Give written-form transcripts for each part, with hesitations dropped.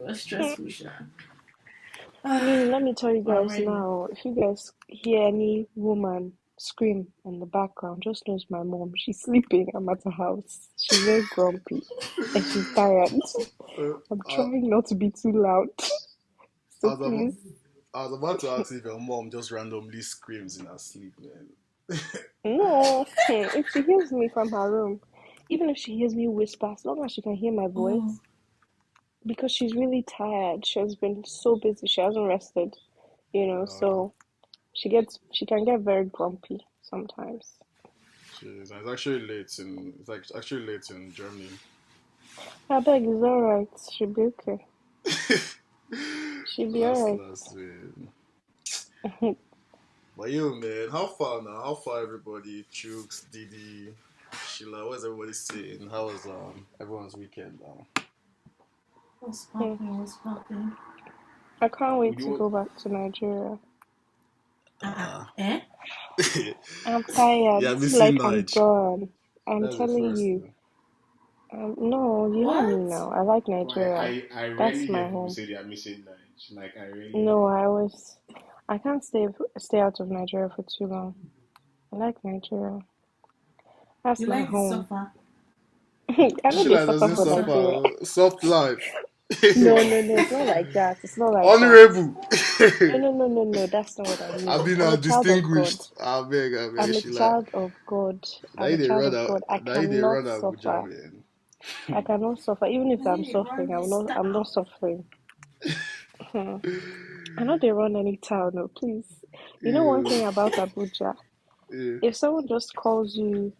was stressful, Sha. Let me tell you guys Already. now, if you guys hear any woman scream in the background, just know it's my mom. She's sleeping. I'm at her house. She's very grumpy and she's tired. I'm trying not to be too loud. So please. I was about to ask if your mom just randomly screams in her sleep, man. No, if she hears me from her room, even if she hears me whisper, as long as she can hear my voice, because she's really tired. She has been so busy. She hasn't rested, so she can get very grumpy sometimes. Jeez, it's actually late in Germany. I beg, it's alright. She'll be okay. She'll be alright. But yo, man, how far now? How far everybody? Chooks, Didi, Sheela, what's everybody saying? How was everyone's weekend now? What's popping? I can't wait to go back to Nigeria. I'm tired. Yeah, I'm done. I'm telling you. No, you know me now. I like Nigeria. I That's rarely my hear people home. say they are missing Nigeria. Like I really. No, I can't stay out of Nigeria for too long. I like Nigeria. That's my home. Suffer? I know they suffer for Nigeria. Soft life. No, it's not like that. It's not like Honorable. that. No, that's not what I mean. I've been I'm a distinguished. child of God. I'm a Sheela. child of God. I'm a child of God. I cannot suffer. I cannot suffer. Even if I'm suffering, I'm not suffering. I know they run any town, no, please. You know one thing about Abuja? If someone just calls you,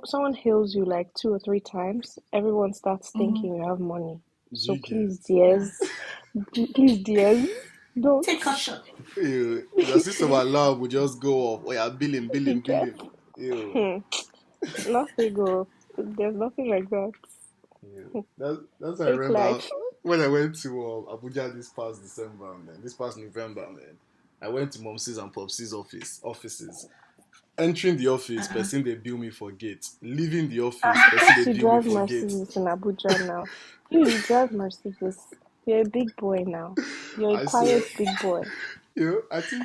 someone hails you like 2 or 3 times, everyone starts thinking you have money. So please, dears, don't take caution. The system alarm would just go off. Oh yeah, billing. Nothing go. There's nothing like that. That's what I remember when I went to Abuja this past November, man. I went to Momsi's and Popsi's offices. Entering the office, person they bill me for gate. Leaving the office, person they bill me for gate. Mercedes in Abuja now. You drive Mercedes. You're a big boy now. You're a quiet big boy. I think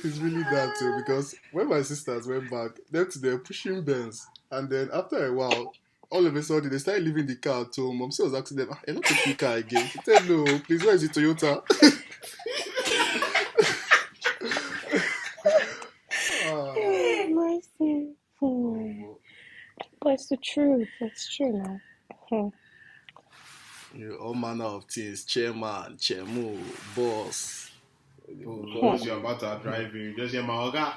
it's really that too, because when my sisters went back, they're pushing Benz, and then after a while, all of a sudden they started leaving the car at home. Mom was asking them, "You're not taking car again?" She said, "No, please. Where is the Toyota?" Mercy. But it's the truth. It's true now. All manner of things: chairman, chairmo, boss. Once you're about to drive you just hear Maoga.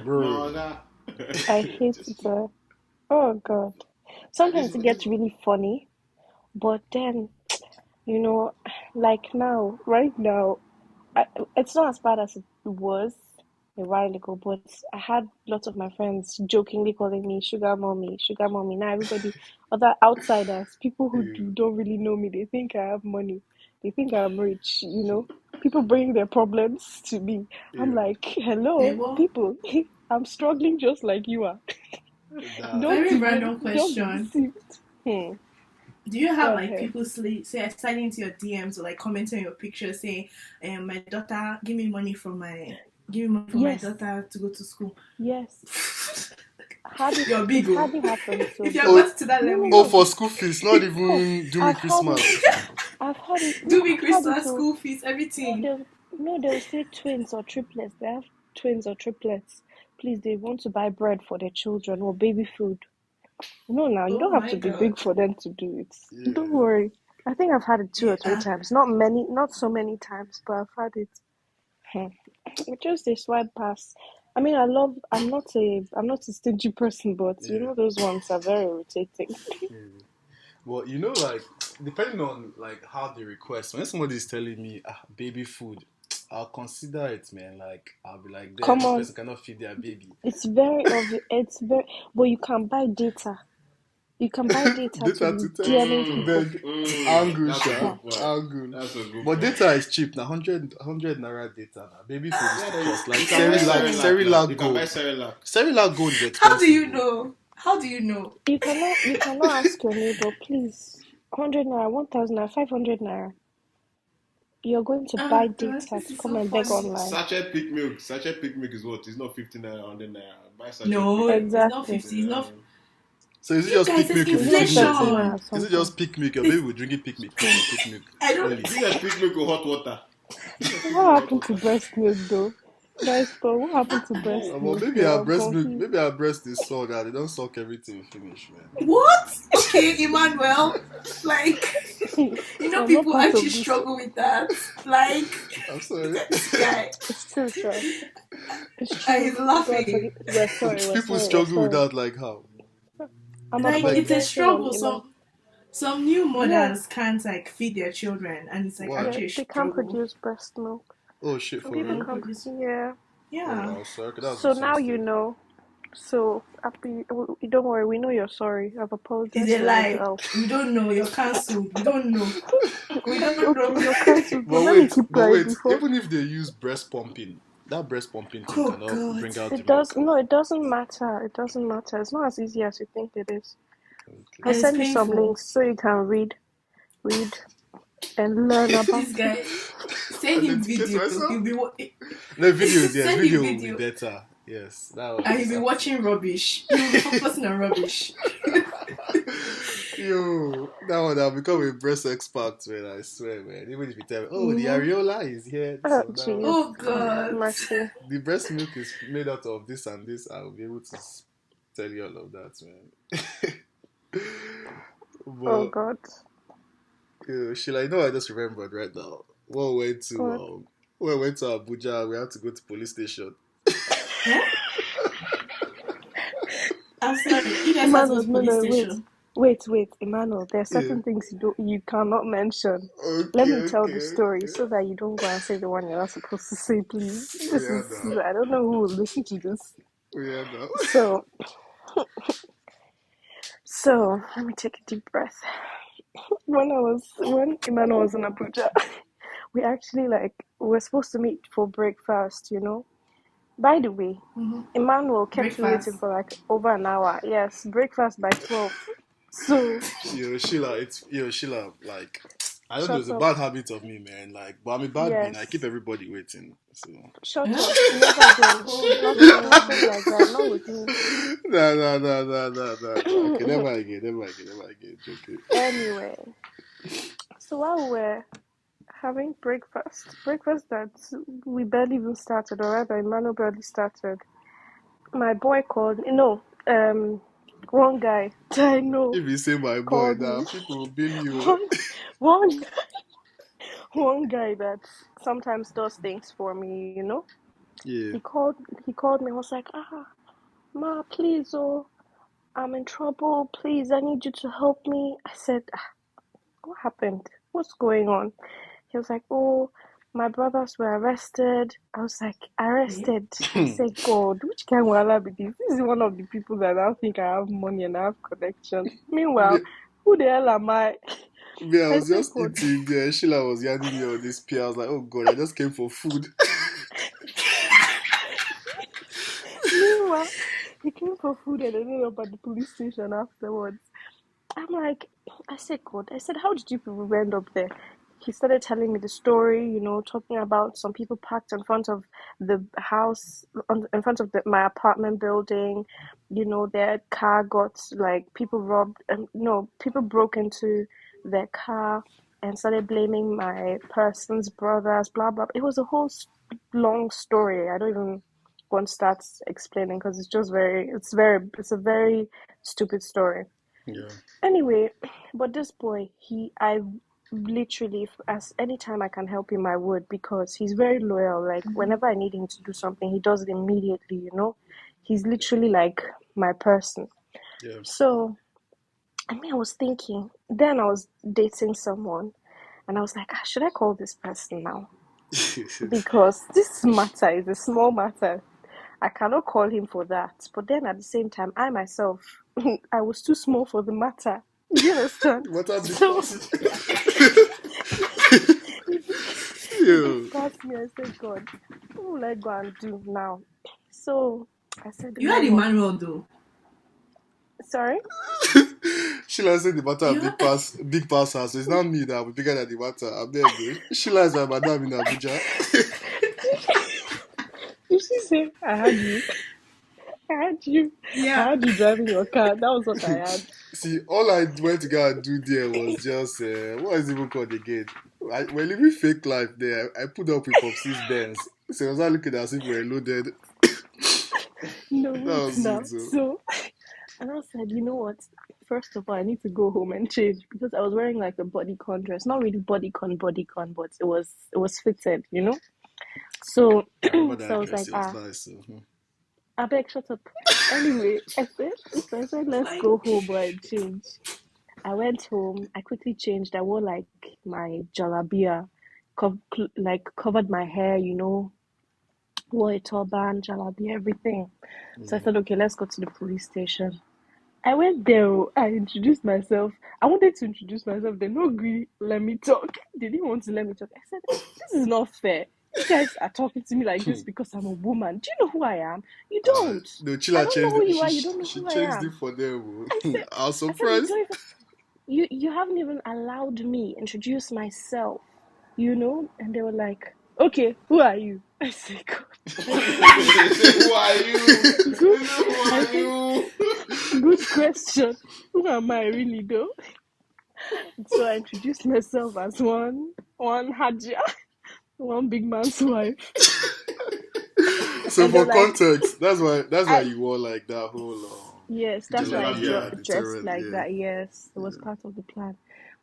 Bro. I hate it. Oh God. Sometimes it gets really funny, but then, like right now, it's not as bad as it was a while ago, but I had lots of my friends jokingly calling me sugar mommy. Now everybody, other outsiders, people who don't really know me, they think I have money. They think I'm rich, People bring their problems to me. I'm like, hello, people. I'm struggling just like you are. Very random question. Do you have people sliding into your DMs or like commenting on your picture saying, my daughter, give me money for my daughter to go to school? Yes. You're big. Hardly happened. So if you're got to that level. Oh, for school fees, not even do me Christmas. I've heard it. Do me Christmas, school fees, everything. They'll say twins or triplets. They have twins or triplets. Please, they want to buy bread for their children or baby food. No, now you don't have to be big for them to do it. Yeah. Don't worry. I think I've had it 2 or 3 times. Not so many times, but I've had it. Just a swipe pass. I mean, I'm not a stingy person, but those ones are very irritating. Well, like, depending on like how they request, when somebody's telling me baby food, I'll consider it, man. Like, I'll be like, this person cannot feed their baby. It's very obvious. But you can buy data. You can buy data to DMing people. Angle. But data is cheap now. 100 naira data now. Baby food is cost like Cerelac Gold. Cerelac Gold is expensive. How do you know? You cannot ask your neighbor, please. 100 naira, 1,000 naira, 500 naira. you're going to buy Gosh, data this to is come so and beg funny. online. Sachet peak milk. Sachet peak milk is what? It's not 50 naira, 100 naira. Buy sachet No, peak milk. it's not Exactly. 50. It's not. So is it You just guys, pick it's milk in It's 50 just 30 naira? naira inflation. or Is it something. just pick milk? Or maybe we're drinking pick milk from pick milk I don't. only. Is it a peak milk or hot water? What happened to breast milk though? Guys, but what happened to breast Well, milk maybe though? our I'm breast milk, confused. maybe our breast is sold and they don't suck everything finish, man. What? Okay, Emmanuel. Like, I'm not people part actually of this. struggle with that. Like, I'm look sorry. at this guy. It's true, sure. It's And true. he's God, laughing. we're sorry, we're People sorry, we're struggle with sorry. that like how? I'm Like, Like it's a apologizing on struggle. Iman. Some new Yeah, mothers can't like feed their children, and it's like why? yeah, actually a they can't struggle. produce breast milk. Oh shit Some for They people don't real? can't. produce. Yeah. Oh Yeah. wow, sorry, that's So the same now you story. know. So happy. Don't worry. We know you're sorry. I've It's apologized a on your lie. behalf. We don't know. You're cancelled. We don't know. We don't Okay, know. you're cancelled. But let me keep But quiet wait, before. even if they use breast pumping, that breast pumping thing Oh cannot God. bring out the It does. milk. No, it doesn't matter. It doesn't matter. It's not as easy as you think it is. Okay. I'll And it's send you some painful. links so you can read, and learn about This it. guy. Send And him educate video. myself. He'll be No videos, yes, send him video will be video, better. Yes, that and he'll was. be watching rubbish. He'll be focusing on rubbish. Yo, that one I'll become a breast expert, man. I swear, man. Even if you tell me, oh, the Mhm. areola is here, Oh, so now jeez. Oh God. Mercy. the breast milk is made out of this and this. I'll be able to tell you all of that, man. Oh, But God. Sheila, you know, I just remembered right now. When we went to God. when we went to Abuja, we had to go to police station. Eh? I'm sorry. You guys have to go Emmanuel, to police no, wait. station. Emmanuel, there are Yeah. certain things you cannot mention. Let Okay, me tell the okay, story okay. so that you don't go and say the one you're not supposed to say, please. This Yeah, is, now. I don't know who will listen to this. Yeah, now. So, let me take a deep breath. When Emmanuel was in Abuja, we actually we're supposed to meet for breakfast, you know. By the way, Mm-hmm. Emmanuel kept me waiting Breakfast. for over an hour. Yes, breakfast by 12. So, Sheila, like I don't know, shut it's a up. bad habit of me, man. Like, but I'm a bad being. I keep Yes. everybody waiting. So Shut Huh? up. Never again. Nothing like that. Not with me. no. Okay, never again. Joking. Anyway, so while we were having breakfast that we barely even started, or rather, Emmanuel barely started, my boy called me. No, one guy that I know If you say my boy called now, me. people will bill you. One, one, one guy that sometimes does things for me, you know. Yeah. He called. He called me. I was like, ma, please, oh, I'm in trouble. Please, I need you to help me. I said, what happened? What's going on? He was like, oh, my brothers were arrested. I was like, Eh? arrested? I said, God, which kind of wahala be this? This is one of the people that I think I have money and I have connections. me, Meanwhile, who the hell am I? I I was said, just God. eating. Sheila was yanning me on this peer. I was like, oh god, I just came for food. Meanwhile, he came for food and ended up at the police station afterwards. I'm like, I said, God, I said, how did you people end up there? He started telling me the story, you know, talking about some people parked in front of the house, in front of my apartment building. You know, their car got, people robbed, no, people broke into their car and started blaming my person's brothers, blah, blah. It was a whole long story. I don't even want to start explaining because it's a very stupid story. Yeah. Anyway, but this boy, I literally, as anytime I can help him, I would, because he's very loyal. Like, whenever I need him to do something, he does it immediately, you know? He's literally like my person. Yeah. So, I was thinking, then I was dating someone, and I was like, should I call this person now? Because this matter is a small matter. I cannot call him for that. But then at the same time, I myself, I was too small for the matter. Do you understand? What a big So person. it did Yo. pass me. I said, God, what will I go and do now? So I said, You had Emmanuel, Emmanuel though. sorry? Sheila said the matter big pass her, so it's not me that will be bigger than the matter. I beg you. Sheila is my madam in Abuja. Did she say, I had you? Yeah. I had you driving your car. That was what I had. See, all I went to go and do there was just, what is it even called again? We're living fake life there. I put up with Popsy's Benz. So I was not looking as if we were loaded. No, That was now. it, though. So, and I said, you know what? First of all, I need to go home and change because I was wearing like a bodycon dress. Not really bodycon, but it was fitted, you know? So, I remember so that I was dress. like, It was nice. So. I beg, shut up. Anyway, I said, let's go home and change. I went home. I quickly changed. I wore like my jalabia, covered my hair, you know, wore a turban, jalabia, everything. So I said, okay, let's go to the police station. I went there. I introduced myself. I wanted to introduce myself. They no agree. Let me talk. They didn't want to let me talk. I said, this is not fair. You guys are talking to me like this because I'm a woman. Do you know who I am? You don't. No, I Chila don't know changed who it. you are. You don't know She who I changed am. it for them. I said, I was you surprised. don't even, you haven't even allowed me introduce myself, you know? And they were like, okay, who are you? I said, God. Who are you? Good. Who are you? Good question. Who am I really though? So I introduced myself as one Hajia, one big man's wife. So And they're for like, context, that's why you wore like that whole yes, that's why I Jalabia. dressed like that. Yes, it was part of the plan.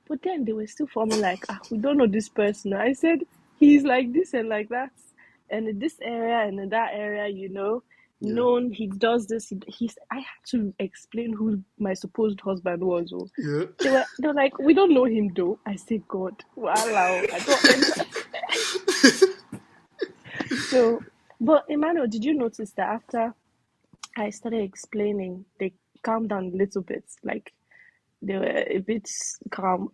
But then they were still forming like, we don't know this person. I said, he's like this and like that. And in this area and in that area, you know, known, he does this. I had to explain who my supposed husband was. Oh. Yeah. They were like, we don't know him though. I said, God, wow, I got entered. So, but Emmanuel, did you notice that after I started explaining, they calmed down a little bit? Like, they were a bit calm.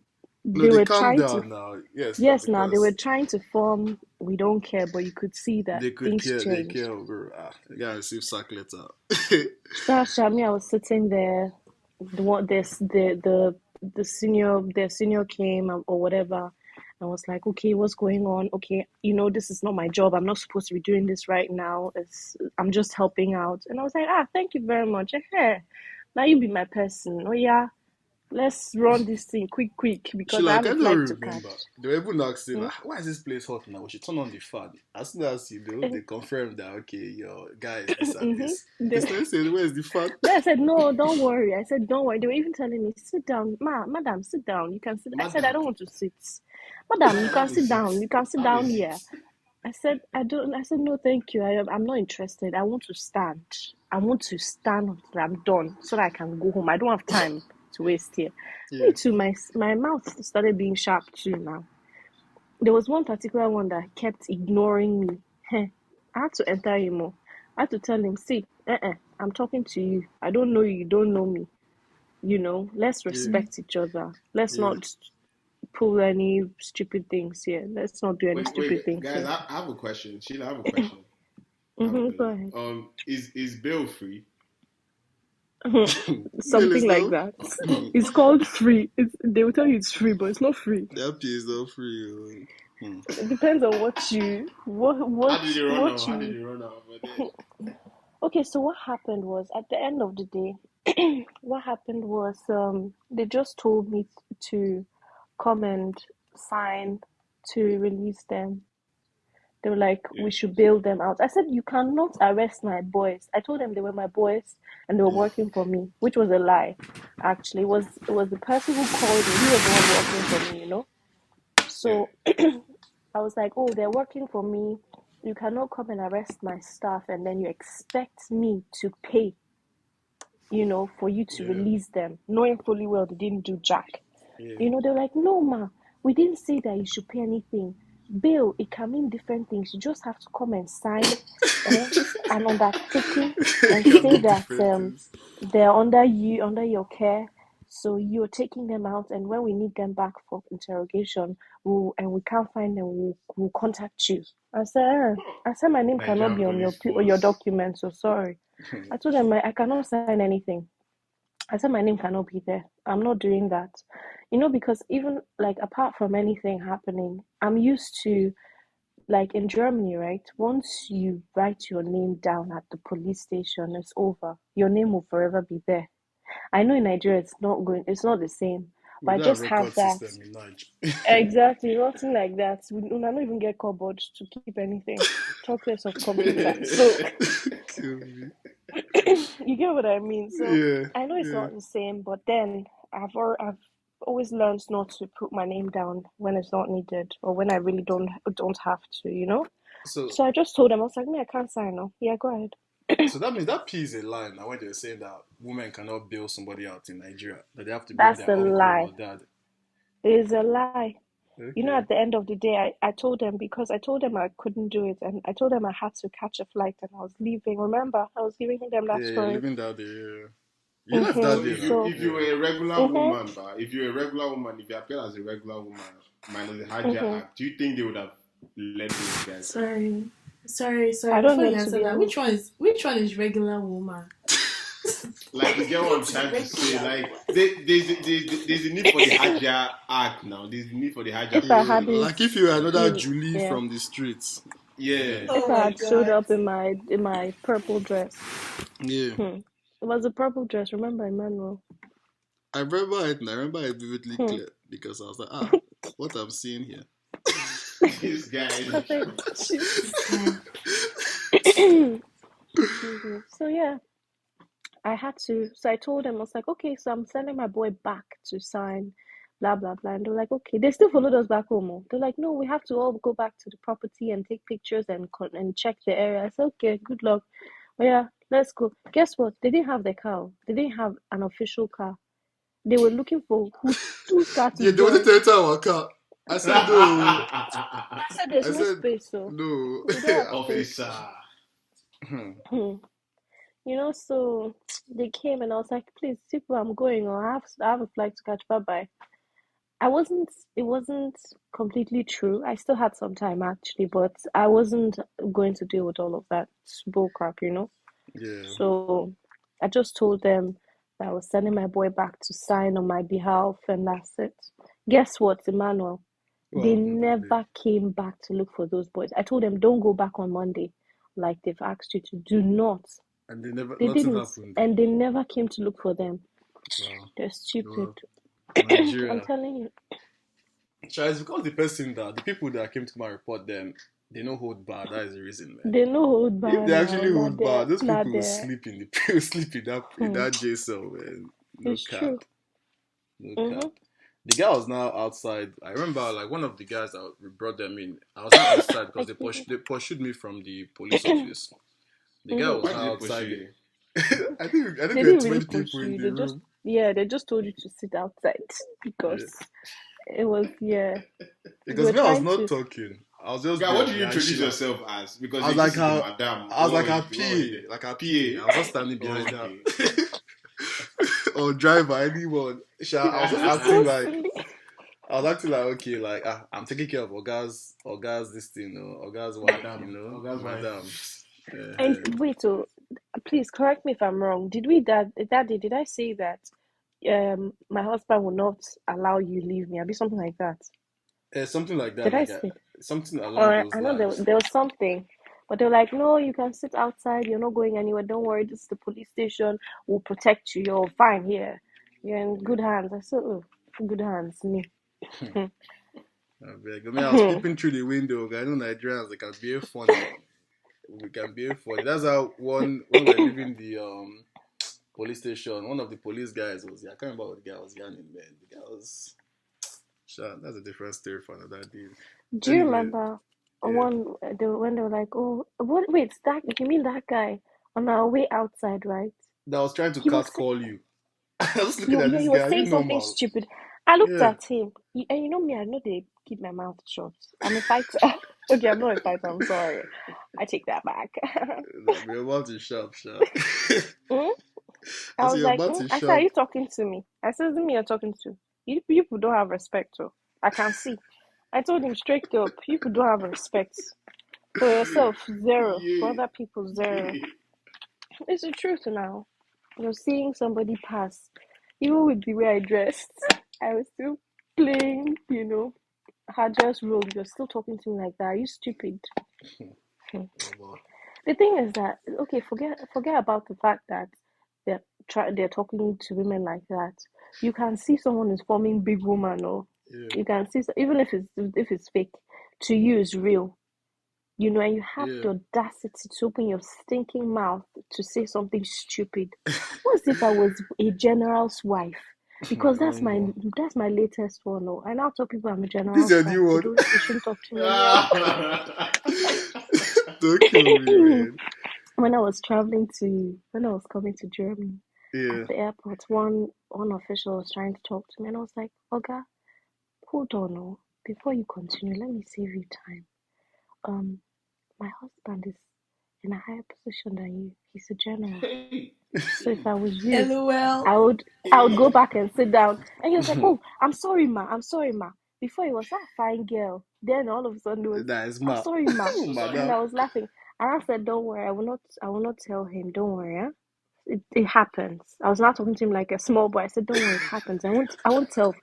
No, They they were calm trying to, down now. Yes, now yes, now they were because trying to form, we don't care, but you could see that they could things care. They changed. care over. They gotta receive sack letter. So, Shami, I was sitting there, the senior, their senior came or whatever. I was like, okay, what's going on? Okay, you know, this is not my job. I'm not supposed to be doing this right now. I'm just helping out. And I was like, thank you very much. Hey, now you be my person. Oh yeah, let's run this thing quick because I Sheila, I have a can't flight to remember. catch. They were even asking, why is this place hot now? We should turn on the fan. As soon as they confirm that, okay, your guys, this and this. They started saying, where's the fan? Then I said, no, don't worry. I said, don't worry. They were even telling me, sit down, madam, sit down. You can sit. I said, I don't want to sit. Madam, you can sit down. You can sit down here. I said, I don't. I said, no, thank you. I'm not interested. I want to stand. I want to stand until I'm done so that I can go home. I don't have time to waste here. Yeah. Me too. My mouth started being sharp too now. There was one particular one that kept ignoring me. I had to enter him. I had to tell him, see, I'm talking to you. I don't know you. You don't know me. You know, let's respect each other. Let's not pull any stupid things here. Let's not do any stupid things guys, here. I have a question. Sheila, I have a question. Go ahead. Is bail free? Something like that. It's called free. They will tell you it's free, but it's not free. That pay is not free. It depends on what you How did it run out? Okay, so what happened was at the end of the day, what happened was they just told me to come and sign to release them. They were like, we should bail them out. I said, you cannot arrest my boys. I told them they were my boys and they were working for me, which was a lie. Actually, it was the person who called me. He was the one working for me, you know. So I was like, oh, they're working for me. You cannot come and arrest my staff and then you expect me to pay, you know, for you to release them, knowing fully well they didn't do jack. You know, they're like, no, ma, we didn't say that you should pay anything. Bail, it can mean different things. You just have to come and sign an undertaking and say that they're under your care. So you're taking them out, and when we need them back for interrogation, and we can't find them, we'll contact you. I said, my name cannot be on your documents, so sorry. I told them I cannot sign anything. I said my name cannot be there. I'm not doing that. Because even like apart from anything happening, I'm used to like in Germany, right? Once you write your name down at the police station, it's over. Your name will forever be there. I know in Nigeria it's not the same. We But I don't have just have record that. system in Nigeria. Exactly, nothing like that. We don't even get cupboards to keep anything. Talk less of computer. So Kill me. you get what I mean. So Yeah, I know it's yeah. not the same, but then I've always learned not to put my name down when it's not needed or when I really don't have to. So So I just told them, I was like, me, I can't sign. No, yeah, go ahead. so that means that P is a lie now when they're saying that women cannot bail somebody out in Nigeria, that they have to bring That's their a uncle or lie. dad. It is a lie. Okay. At the end of the day, I told them because I told them I couldn't do it, and I told them I had to catch a flight and I was leaving. Remember, I was giving them that Yeah, you're story. living that day. Yeah. You left Mm-hmm. that So day if you now. So, if you were Yeah. a regular mm-hmm, woman, if you're a regular woman, if you appear as a regular woman minus the Hajj mm-hmm. Act, do you think they would have let those guys out? Sorry. I don't Before know, you to answer be that, honest. which one is regular woman? Like, you get what I'm What's trying to say? regular Like, woman? there's a need for the Hajj Act now. There's a need for the Hajj If I Yeah, had procedure. it, like if you were another please, Julie yeah. from the streets. Yeah. If Oh I my had showed god. up in my purple dress, Yeah. it was a purple dress. Remember, Emmanuel? I remember it and I remember it vividly Hmm. clear because I was like, what I'm seeing here. This guy. I was like, This guy. excuse me. So yeah, I had to. So I told them, I was like, okay, so I'm sending my boy back to sign, blah blah blah. And they're like, okay. They still followed us back home. They're like, no, we have to all go back to the property and take pictures and check the area. I said, okay, good luck. But yeah, let's go. Guess what? They didn't have the car. They didn't have an official car. They were looking for whose car to Yeah, they wanted join. to enter our car. I said, no. I said, there's I no said, space, so no. we don't have space. Officer. So they came and I was like, please, people, I'm going, or I have a flight to catch. Bye bye. It wasn't completely true. I still had some time actually, but I wasn't going to deal with all of that bull crap. Yeah. So I just told them that I was sending my boy back to sign on my behalf, and that's it. Guess what, Emmanuel? What They happened that day? never came back to look for those boys. I told them, don't go back on Monday, like they've asked you to. Do not. And They nothing didn't, happened. and they never came to look for them. Wow. They're stupid. Well, I'm Nigeria. telling you. It's because the people that came to my report them, they don't hold bad. That is the reason, man. They know hold If bad they now. actually Not hold there. bad, those Not people will there. sleep in the will sleep in Hmm. that jail cell, man. No It's cap. true. No Mm-hmm. cap. The guy was now outside. I remember, like one of the guys that brought them in. I was now outside because they pursued me from the police office. The guy was Why now did they pursue outside. you? I think They there were didn't too really many push people in you. the room. They just told you to sit outside because Yeah. it was, yeah. They Because were me, I was trying not to. talking. I was just Guy, there. what did Me you and introduce Sheila. yourself as? Because I was this like is the her. madam. I was like her What was PA, it? like her PA. PA? I was just standing behind her. Okay. Or driver, anyone. I was just It's acting so like silly. okay, like I'm taking care of Oga's this thing, Oga's wife, Madam. Oga's wife. madam. And wait, so please correct me if I'm wrong. Did we that day? Did I say that my husband will not allow you leave me? I'll be something like that. Something like that, Did I say? something along Or those I know lines. there was something, but they're like, no, you can sit outside. You're not going anywhere. Don't worry. This is the police station. We'll protect you. You're fine here. You're in good hands. I said, oh, good hands, me. I beg. I mean, I was peeping through the window. I know Nigerians, they can be funny. We can be funny. That's how when we're leaving the police station, one of the police guys was. I can't remember what the guy was yelling, man. The guy was. Sure, that's a different story for another day. Do you Anyway, remember yeah. when they were like, oh, what? Wait, that you mean that guy on our way outside, right? That was trying to He was cat call you. I was he, looking at this he was guy. Are you saying something normal? stupid. I looked Yeah. at him, and you know me, I know they keep my mouth shut. I'm a fighter. Okay, I'm not a fighter. I'm sorry. I take that back. Your mouth is sharp. Hmm? I I say was your like, mouth is I said, are sharp. you talking to me? I said, it's me you're talking to. You people don't have respect, so I can see. I told him straight up, people don't have respect. For yourself, zero. For Yeah. other people, zero. It's the truth now. seeing somebody pass, even with the way I dressed, I was still playing, Hajja's role. You're still talking to me like that. Are you stupid? The thing is that, okay, forget about the fact that they're talking to women like that. You can see someone is forming big woman, or you can see, even if it's fake, to you is real. And you have the audacity to open your stinking mouth to say something stupid. What if I was a general's wife? Because that's my latest one. No, I now tell people I'm a general's wife. You shouldn't talk to me. Don't kill me, man. When I was coming to Germany, at the airport, one official was trying to talk to me, and I was like, "Oga, hold on, no. Before you continue, let me save you time. My husband is in a higher position than you. He's a general. So if I was you, LOL. I would go back and sit down." And he was like, "Oh, I'm sorry, ma. Before it was that fine girl. Then all of a sudden it was, I'm sorry, ma." And I was laughing. And I said, "Don't worry, I will not tell him. Don't worry, huh? It happens." I was not talking to him like a small boy. I said, "Don't worry, it happens. I won't tell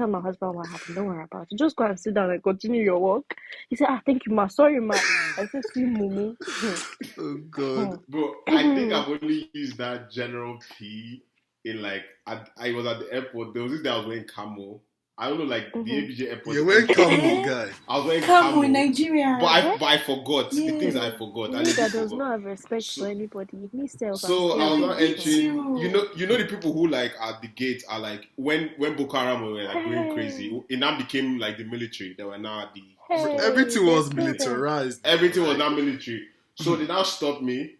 my husband what happened. Don't worry about it. Just go and sit down and continue your work." He said, "Thank you, ma. Sorry, ma." I said, "See, mumu." Oh God. Bro, I think I've only used that general P in I was at the airport. There was this day I was wearing camo. I don't know, the ABJ airport. You're wearing camo, guy. I was wearing camo in Nigeria. But I forgot. The things I forgot. That does not have respect for anybody. So I was not entering. You know the people who at the gate are when Boko Haram were going crazy. It now became the military. They were now at the. Everything was militarized. Everything was now military. So they now stopped me.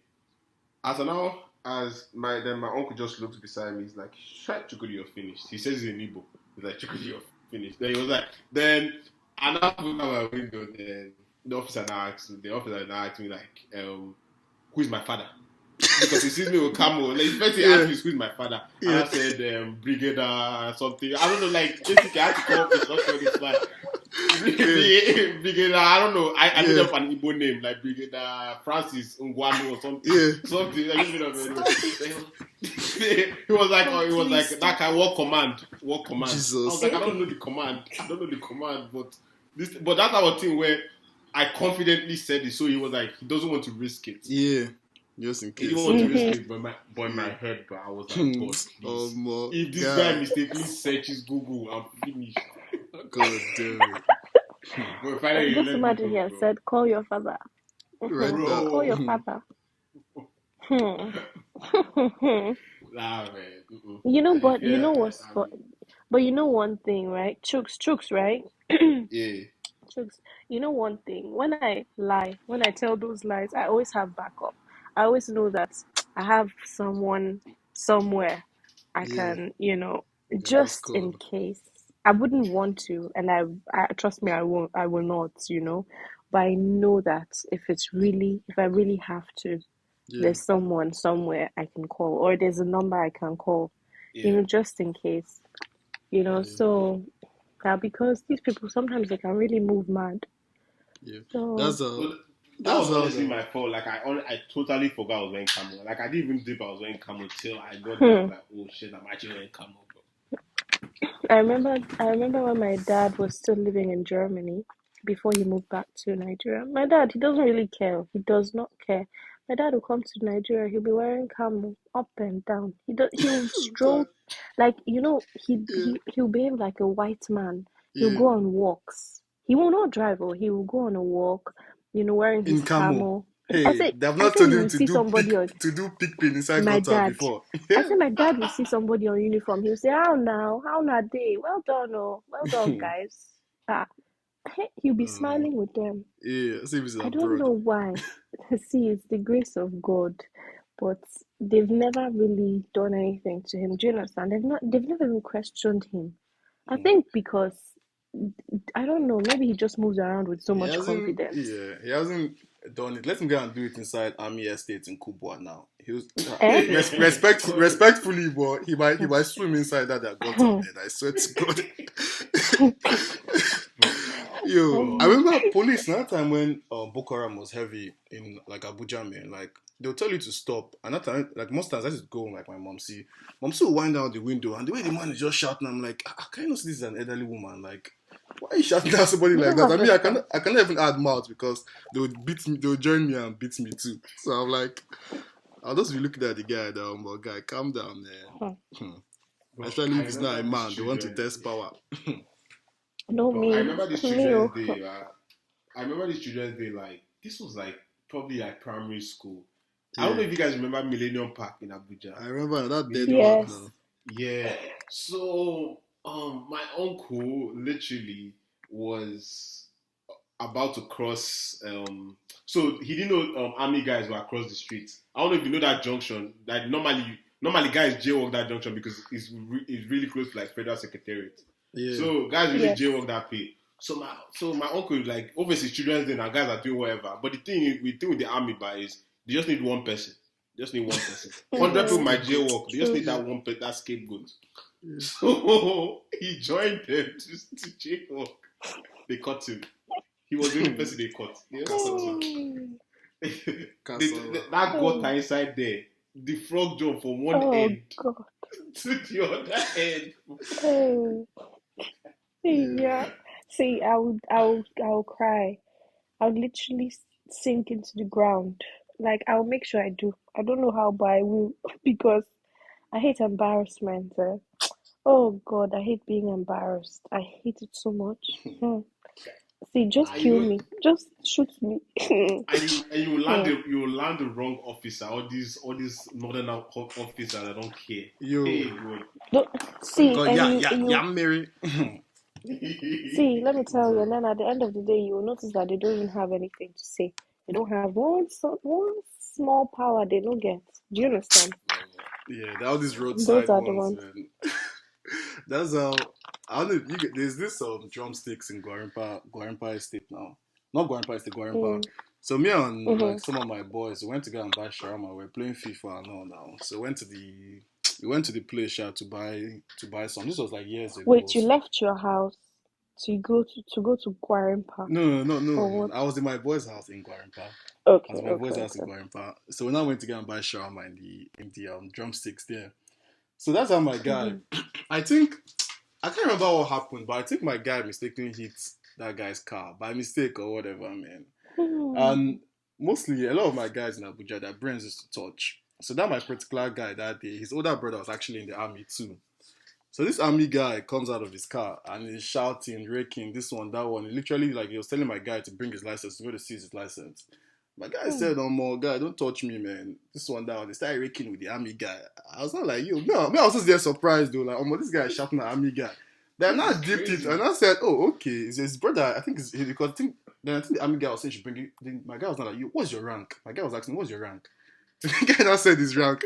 As my uncle just looked beside me. He's like, "Shut, Chukudi, you're finished." He says in Igbo. He's like, "Chukudi, you're finished." Then he was like, I now put out my window. Then the officer now asked me who is my father? Because he sees me with camo. First he asked me who is my father. And I said brigadier something. I don't know. Basically I had to come up with something. It's like brigadier. I don't know. I made up an Igbo name Brigadier Francis Ngwanu or something. Something. I made up. He was like that kind. What command? Jesus. I was like, I don't know the command. But that's our thing where I confidently said it. So he was like, he doesn't want to risk it. Yeah. Just in case. He didn't want to risk it, but in my head, but I was like, God, please. If this guy mistakenly searches Google, I'm finished. God damn it. Just imagine he had said, "Call your father." Right. Call your father. Nah, man. But you know one thing, right? Chooks, right? Yeah. Chooks, you know one thing. When I tell those lies, I always have backup. I always know that I have someone somewhere I can, just in case. I wouldn't want to, and I trust me, I will not, But I know that if I really have to, there's someone somewhere I can call, or there's a number I can call, just in case, So because these people sometimes they can really move mad. Yeah, so, that was honestly my fault. I totally forgot I was wearing camo. I didn't even think I was wearing camo till I got there. Oh shit, I'm actually wearing camo, bro. I remember when my dad was still living in Germany before he moved back to Nigeria. My dad, he doesn't really care. He does not care. My dad will come to Nigeria. He'll be wearing camo up and down. He'll stroll he'll behave like a white man. He'll go on walks. He will not drive, or he will go on a walk. Wearing his camo. Hey, they have not told him to do pig-pin inside gutter before. I said my dad will see somebody on uniform. He'll say, how now they? Well done, guys. He'll be smiling with them. Yeah, I don't know why. See, it's the grace of God, but they've never really done anything to him. Do you understand? They've never even questioned him. I think because I don't know. Maybe he just moves around with so much confidence. Yeah, he hasn't done it. Let him go and do it inside Army Estate in Kubwa now. He was respectfully, but he might swim inside that gutter. I swear to God. Yo, I remember police that time when Boko Haram was heavy in like Abuja, man. Like they'll tell you to stop, and that time, like most times, I just go like my mom see. Mom still wind down the window, and the way the man is just shouting, I'm like, can you not see this is an elderly woman? Like, why are you shouting at somebody like that? I mean, I cannot even add mouth because they would beat me, they would join me and beat me too. So I'm like, I'll just be looking at the guy down, but guy, calm down, man. Especially if he's not a man, they want to test power. No, me. I remember this Children's Day. I remember this Children's Day. Like this was like probably like primary school. I don't know if you guys remember Millennium Park in Abuja. I remember that dead Yes. park now. Yeah. So my uncle literally was about to cross. So he didn't know army guys were across the street. I don't know if you know that junction. That normally guys jaywalk that junction because it's really close to like Federal Secretariat. Yeah. So guys really jaywalk that pay. So my uncle, like, obviously Children's Day now, guys are doing whatever. But the thing with the army bar is they just need one person. 100 people might jaywalk. They just need that scapegoat. Yeah. So he joined them to jaywalk. They caught him. He was the only person they caught. That gutter inside there. The frog jump from one end to the other end. Yeah. See, I'll cry. I'll literally sink into the ground. Like, I'll make sure I do. I don't know how, but I will because I hate embarrassment. Oh God, I hate being embarrassed. I hate it so much. See, just kill me. Just shoot me. and you will land the wrong officer. All these northern officers that don't care. See, Mary. See, let me tell you, and then at the end of the day, you will notice that they don't even have anything to say. They don't have one small power they don't get. Do you understand? Yeah, all these roadside Those are ones. the ones. That's I don't know. There's this drumsticks in Guarimpa Estate now. Not Guarimpa Estate, Guarimpa. So me and like, some of my boys went to go and buy shawarma. We're playing FIFA and all now. So we went to the place to buy some. This was like years ago. Wait, you left your house to go to Guarimpa? No. I was in my boy's house in Guarimpa. Okay. I was in my boy's house in Guarimpa. So when I went to go and buy shawarma in the drumsticks there. So that's how my guy. I can't remember what happened, but I think my guy mistakenly hit that guy's car by mistake or whatever, man. And mostly a lot of my guys in Abuja, their brains used to touch. So that my particular guy that day, his older brother was actually in the army too. So this army guy comes out of his car and he's shouting, raking, this one, that one. He literally, like, he was telling my guy to bring his license, to go to seize his license. My guy said, "No more, guy, don't touch me, man. This one, that one." They started raking with the army guy. I was not like, yo, no, I was just there surprised though. Like, this guy is shouting at army guy. Then I dipped it and I said, "Oh, okay." It's his brother. I think because I think the army guy was saying she bring it. Then my guy was not like, "You, what's your rank?" My guy was asking, "What's your rank?" The guy now said his rank.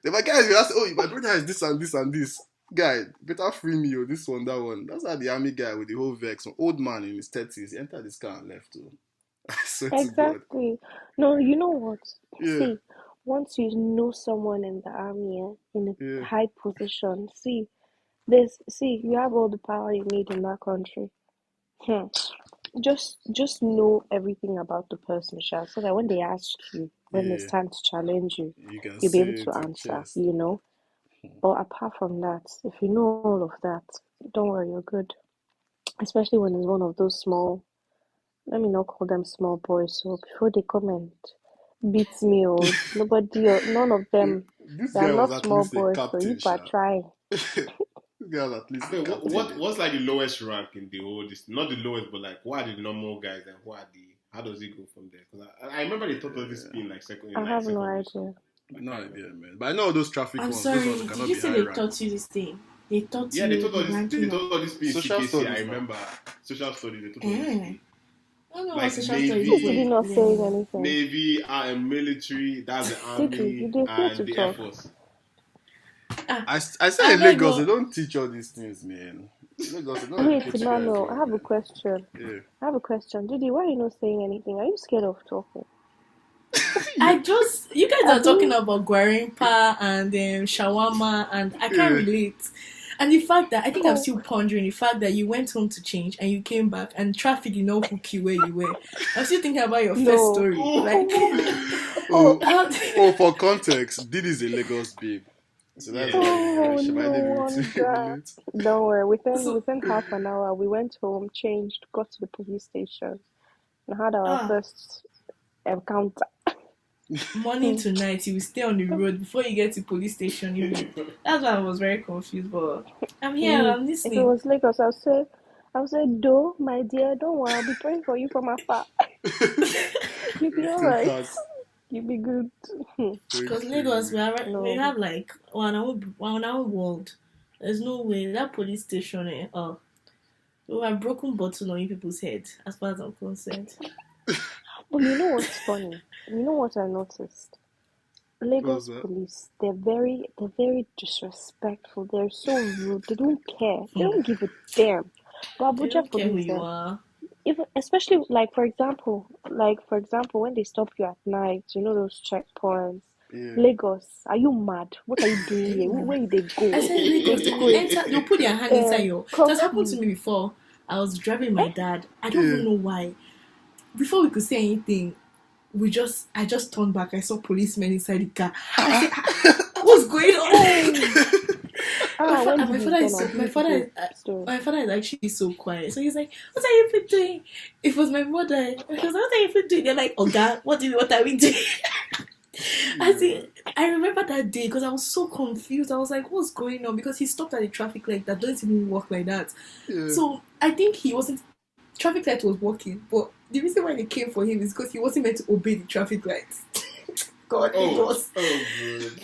Then my guy asked, "Oh, my brother has this and this and this." Guy, better free me, oh, this one, that one. That's how the army guy with the whole vex, an old man in his 30s, he entered this car and left too. Exactly. No, you know what? Yeah. See, once you know someone in the army in a high position, you have all the power you need in that country. Just know everything about the person, Sha, so that when they ask you, when it's time to challenge you, you'll be able to answer, you know. But apart from that, if you know all of that, don't worry, you're good. Especially when it's one of those small, let me not call them small boys, so before they come and beat me or none of them, they're not small boys, so you better try. Girl, at least what's like the lowest rank in the whole not the lowest, but like what are the normal guys and how does it go from there? Because I remember they taught us this being like second. I have no idea. No idea, man. But I know those traffic ones. Sorry, those ones did you say they taught you this thing? They taught you. They taught all this being social studies. I remember social studies. They taught us. I don't know Like what social Navy, studies. Did you not say anything? Navy, military, that's the army, and the Air Force. I say in Lagos, they don't teach all these things, man. Lagos, they don't Wait, no. I have a question. Yeah. I have a question. Didi, why are you not saying anything? Are you scared of talking? You guys are talking about Guarimpa and shawarma, and I can't relate. And the fact that I think I'm still pondering the fact that you went home to change and you came back and traffic did not hook you where you were. I'm still thinking about your first story. Like, for context, Didi is a Lagos babe. So that's why she might be able to relate. Don't worry. so, Within half an hour, we went home, changed, got to the police station, and had our first encounter. Morning to night, you will stay on the road before you get to police station. That's why I was very confused. But I'm here. I'm listening. If it was Lagos, I'll say, "Do, my dear, don't worry. I'll be praying for you from afar. You'll be alright. You'll be good." Because Lagos, we have like one hour world. There's no way that police station. We have broken bottle on you people's head, as far as I'm concerned. But you know what's funny? You know what I noticed? Lagos police, they're very disrespectful. They're so rude. They don't care. They don't give a damn. But Abuja police, even especially for example, when they stop you at night, you know those checkpoints. Yeah. Lagos, are you mad? What are you doing here? Where did they go? I said Lagos, they'll put their hand inside your. That's happened to me before. I was driving my dad. I don't even know why. Before we could say anything, I just turned back. I saw policemen inside the car. I said, "What's going on?" My father is actually so quiet. So he's like, "What are you people doing?" It was my mother. He was like, "What are you people doing?" They're like, "Oh God, what are we doing?" I remember that day because I was so confused. I was like, "What's going on?" Because he stopped at the traffic light that doesn't even work like that. Yeah. So I think he wasn't. Traffic light was working, but the reason why they came for him is because he wasn't meant to obey the traffic lights. God, it was.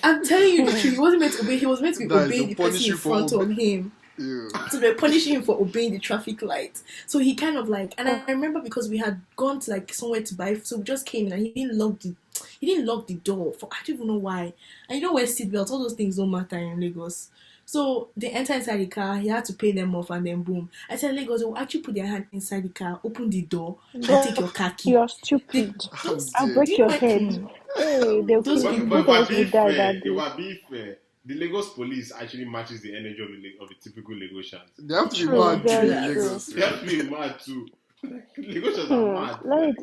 I'm telling you the truth. He wasn't meant to obey. He was meant to be obeying the person in front of him. Yeah. So they're punishing him for obeying the traffic light. So he kind of and I remember because we had gone to somewhere to buy, so we just came in and he didn't lock the door. I don't even know why. And you know where seatbelts, all those things don't matter in Lagos. So they enter inside the car, he had to pay them off, and then boom. I said, Lagos, they will actually put their hand inside the car, open the door, and take your car key. You're stupid. I'll break your head. Hey, those people will die that day. But be fair, the Lagos police actually matches the energy of the typical Lagosians. They have to be mad too in Lagos. They have to be mad too. Lagosians are mad.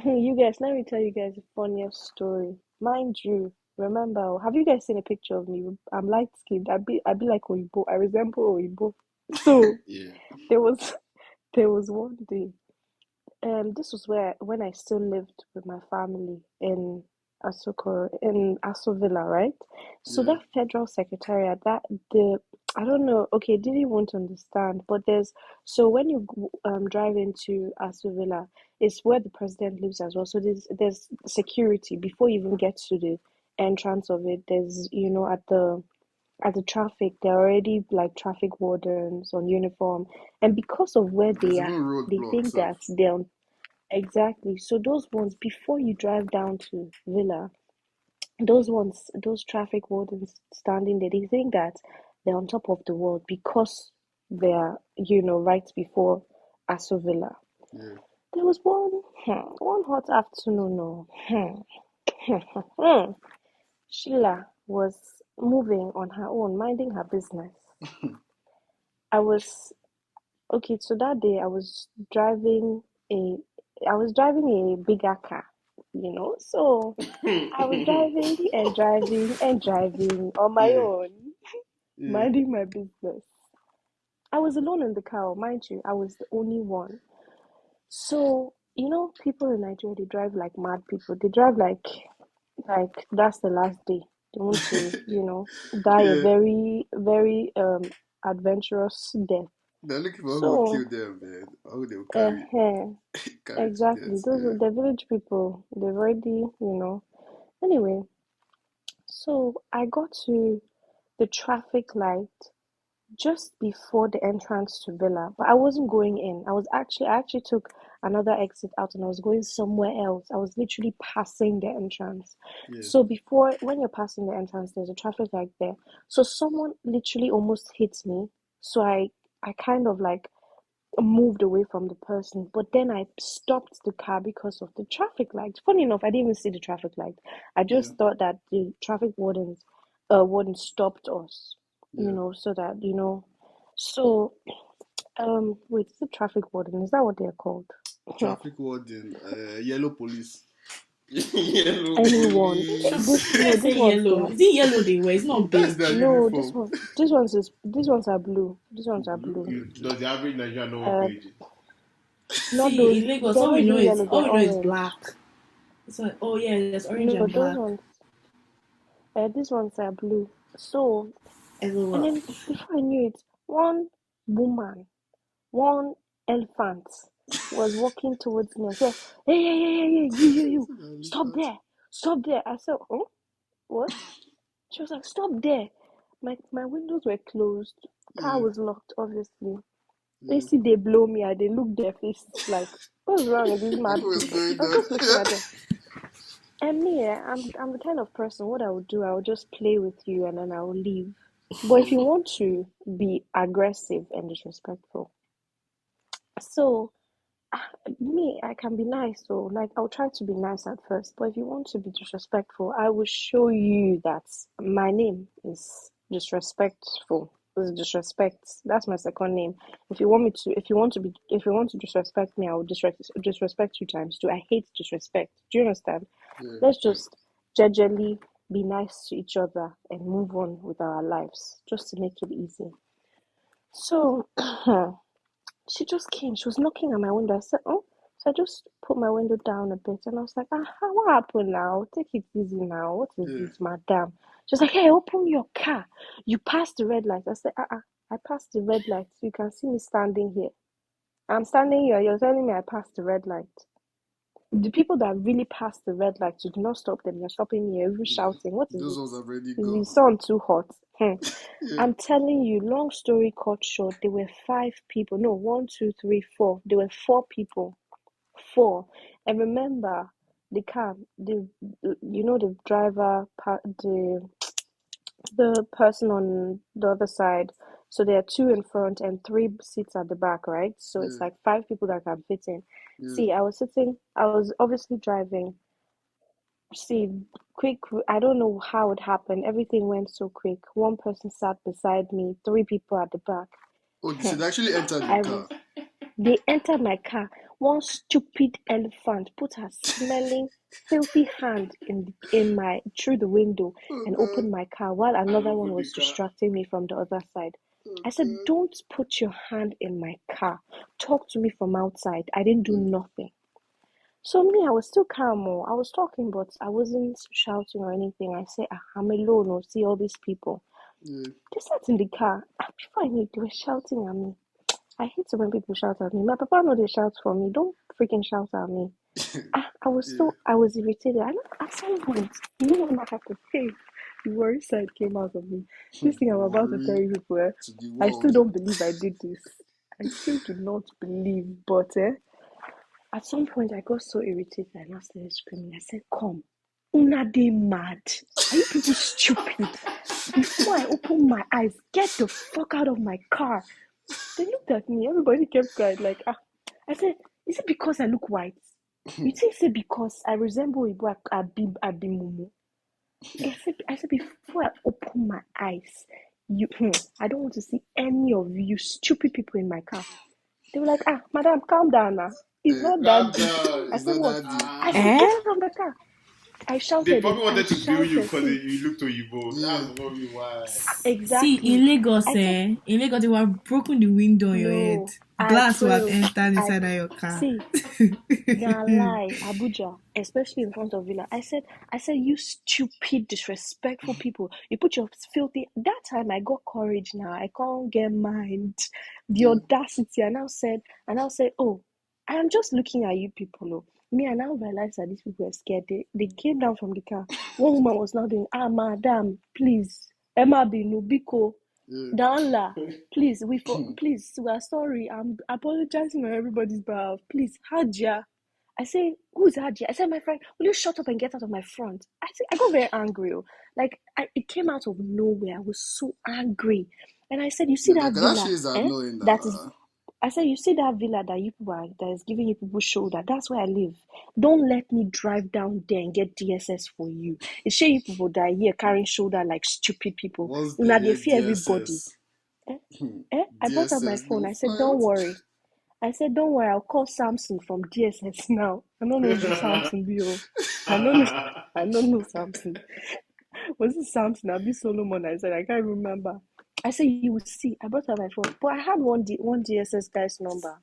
You guys, let me tell you guys a funniest story. Mind you, remember, have you guys seen a picture of me? I'm light skinned. I be like Oyibo. I resemble Oyibo. So yeah. There was one day. This was when I still lived with my family in Aso Villa, right? So that federal secretariat, I don't know. Okay, Didi won't understand, but when you drive into Aso Villa, it's where the president lives as well. So there's security before you even get to the entrance of it. There's at the traffic, there are already traffic wardens on uniform, and because of where they are, they think that they're exactly. So those ones, before you drive down to Villa, those traffic wardens standing there, they think that they're on top of the world because they're right before Aso Villa. Yeah. There was one hot afternoon. Sheela was moving on her own, minding her business. So that day I was driving a bigger car, so I was driving on my own, minding my business. I was alone in the car, mind you, I was the only one. So, people in Nigeria, they drive like mad people. They drive like that's the last day. They want to, die a very, very adventurous death. They're looking for who will kill them, man. How they will carry. Exactly. Those are the village people. They've already, Anyway, so I got to the traffic light just before the entrance to Villa, but I wasn't going in. I actually took another exit out and I was going somewhere else. I was literally passing the entrance. Yeah. So when you're passing the entrance, there's a traffic light there. So someone literally almost hit me. So I kind of moved away from the person, but then I stopped the car because of the traffic light. Funny enough, I didn't even see the traffic light. I just thought that the traffic warden stopped us. so that, so, wait, is it traffic warden? Is that what they're called? Traffic warden, yellow police. Yellow Anyone. police. This Say one's yellow. there. Is it yellow they wear? It's not That's beige. their No, uniform. these ones are blue. These ones are blue. Does the average Nigerian know what Uh, beige is? not See, those. in Lagos, They're not even yellow. all They're we know is orange. black. So, oh yeah, there's orange No, and those black. ones. These ones are blue. So, Everywhere. and then before I knew it, one woman, one elephant was walking towards me and said, "Hey, you, stop there, stop there." I said, "Oh, what?" She was like, "Stop there." My windows were closed. Car was locked, obviously. They see they blow me and they look their faces like, what's wrong with these mad What's people? going I was on? just looking at them. And me, I'm the kind of person, what I would do, I would just play with you and then I will leave. But if you want to be aggressive and disrespectful, so me, I can be nice, so like I'll try to be nice at first. But if you want to be disrespectful, I will show you that my name is disrespectful. Is disrespect. That's my second name. If you want to disrespect me, I will disrespect you times two. I hate disrespect. Do you understand? Let's just gingerly be nice to each other and move on with our lives, just to make it easy. So she just came. She was knocking at my window. I said, "Oh." So I just put my window down a bit and I was like, what happened now? Take it easy now. What is this, madam? She was like, "Hey, open your car. You passed the red light." I said, I passed the red light. So you can see me standing here. I'm standing here. You're telling me I passed the red light. The people that really pass the red light, you do not stop them. You're stopping me. You're shouting. What is Those it? ones have already Is the gone. sun too hot? I'm telling you, long story cut short, there were 5 people. No, 1, 2, 3, 4. There were 4 people. 4. And remember, the car, the driver, the person on the other side. So there are 2 in front and 3 seats at the back, right? So it's like 5 people that can fit in. See, I was obviously driving. See, quick, I don't know how it happened. Everything went so quick. 1 person sat beside me, 3 people at the back. Oh, they actually entered the car. They entered my car. One stupid elephant put her smelling, filthy hand through the window and opened my car while another one was distracting me from the other side. I said, "Don't put your hand in my car. Talk to me from outside." I didn't do nothing. So me, I was still calm. I was talking, but I wasn't shouting or anything. I said, "I'm alone. See all these people." They sat in the car. Before I knew it, they were shouting at me. I hate it when people shout at me. My papa know they shout for me. Don't freaking shout at me. I was irritated. I know at some point, you know what happened? Hey, the worry side came out of me. This thing I'm about to tell you people, I still don't believe I did this. I still do not believe, but at some point I got so irritated and I started screaming. I said, "Come, una dey mad? Are you people stupid? Before I open my eyes, get the fuck out of my car." They looked at me. Everybody kept quiet. Like, I said, "Is it because I look white? You think it's because I resemble Ibu Abimumu?" I said, "Before I open my eyes, I don't want to see any of you stupid people in my car." They were like, "Madam, calm down now. It's not that deep." I said, "What?" I said, "Get out from the car." I They shouted probably it. I wanted to bill you shouted. because See, you looked Oyibo. That's probably why. See, exactly. in Lagos, I said, in Lagos, they were broken the window on your head. "No, I Glass will pray. have entered inside of your car. See, nah lie, Abuja, especially in front of Villa. I said, "You stupid, disrespectful people. You put your filthy." That time I got courage. Now I can't get mind. The audacity. I now said, "Oh, I am just looking at you people. Oh." Me, I now realized that these people were scared. They came down from the car. One woman was now doing, "Madam, please, Emma Binubiko. Danla, please, please, we are sorry. I'm apologizing on everybody's behalf. Please, Hadia." I say, "Who's Hadia?" I said, "My friend, will you shut up and get out of my front?" I got very angry. Like, it came out of nowhere. I was so angry. And I said, "You see that villa? That shit is annoying. That is I said, you see that villa that you people are, that is giving you people shoulder? That's where I live. Don't let me drive down there and get DSS for you. It's sure you people that are here carrying shoulder like stupid people. Once they Now they hear fear everybody. I brought out my DSS phone. go I said, don't fight. worry. I'll call Samson from DSS now. I don't know who Samson be. I don't know Samson. Was it Samson? I'll be Solomon. I said, I can't remember. I said, you will see. I brought out my phone. But I had one DSS guy's number,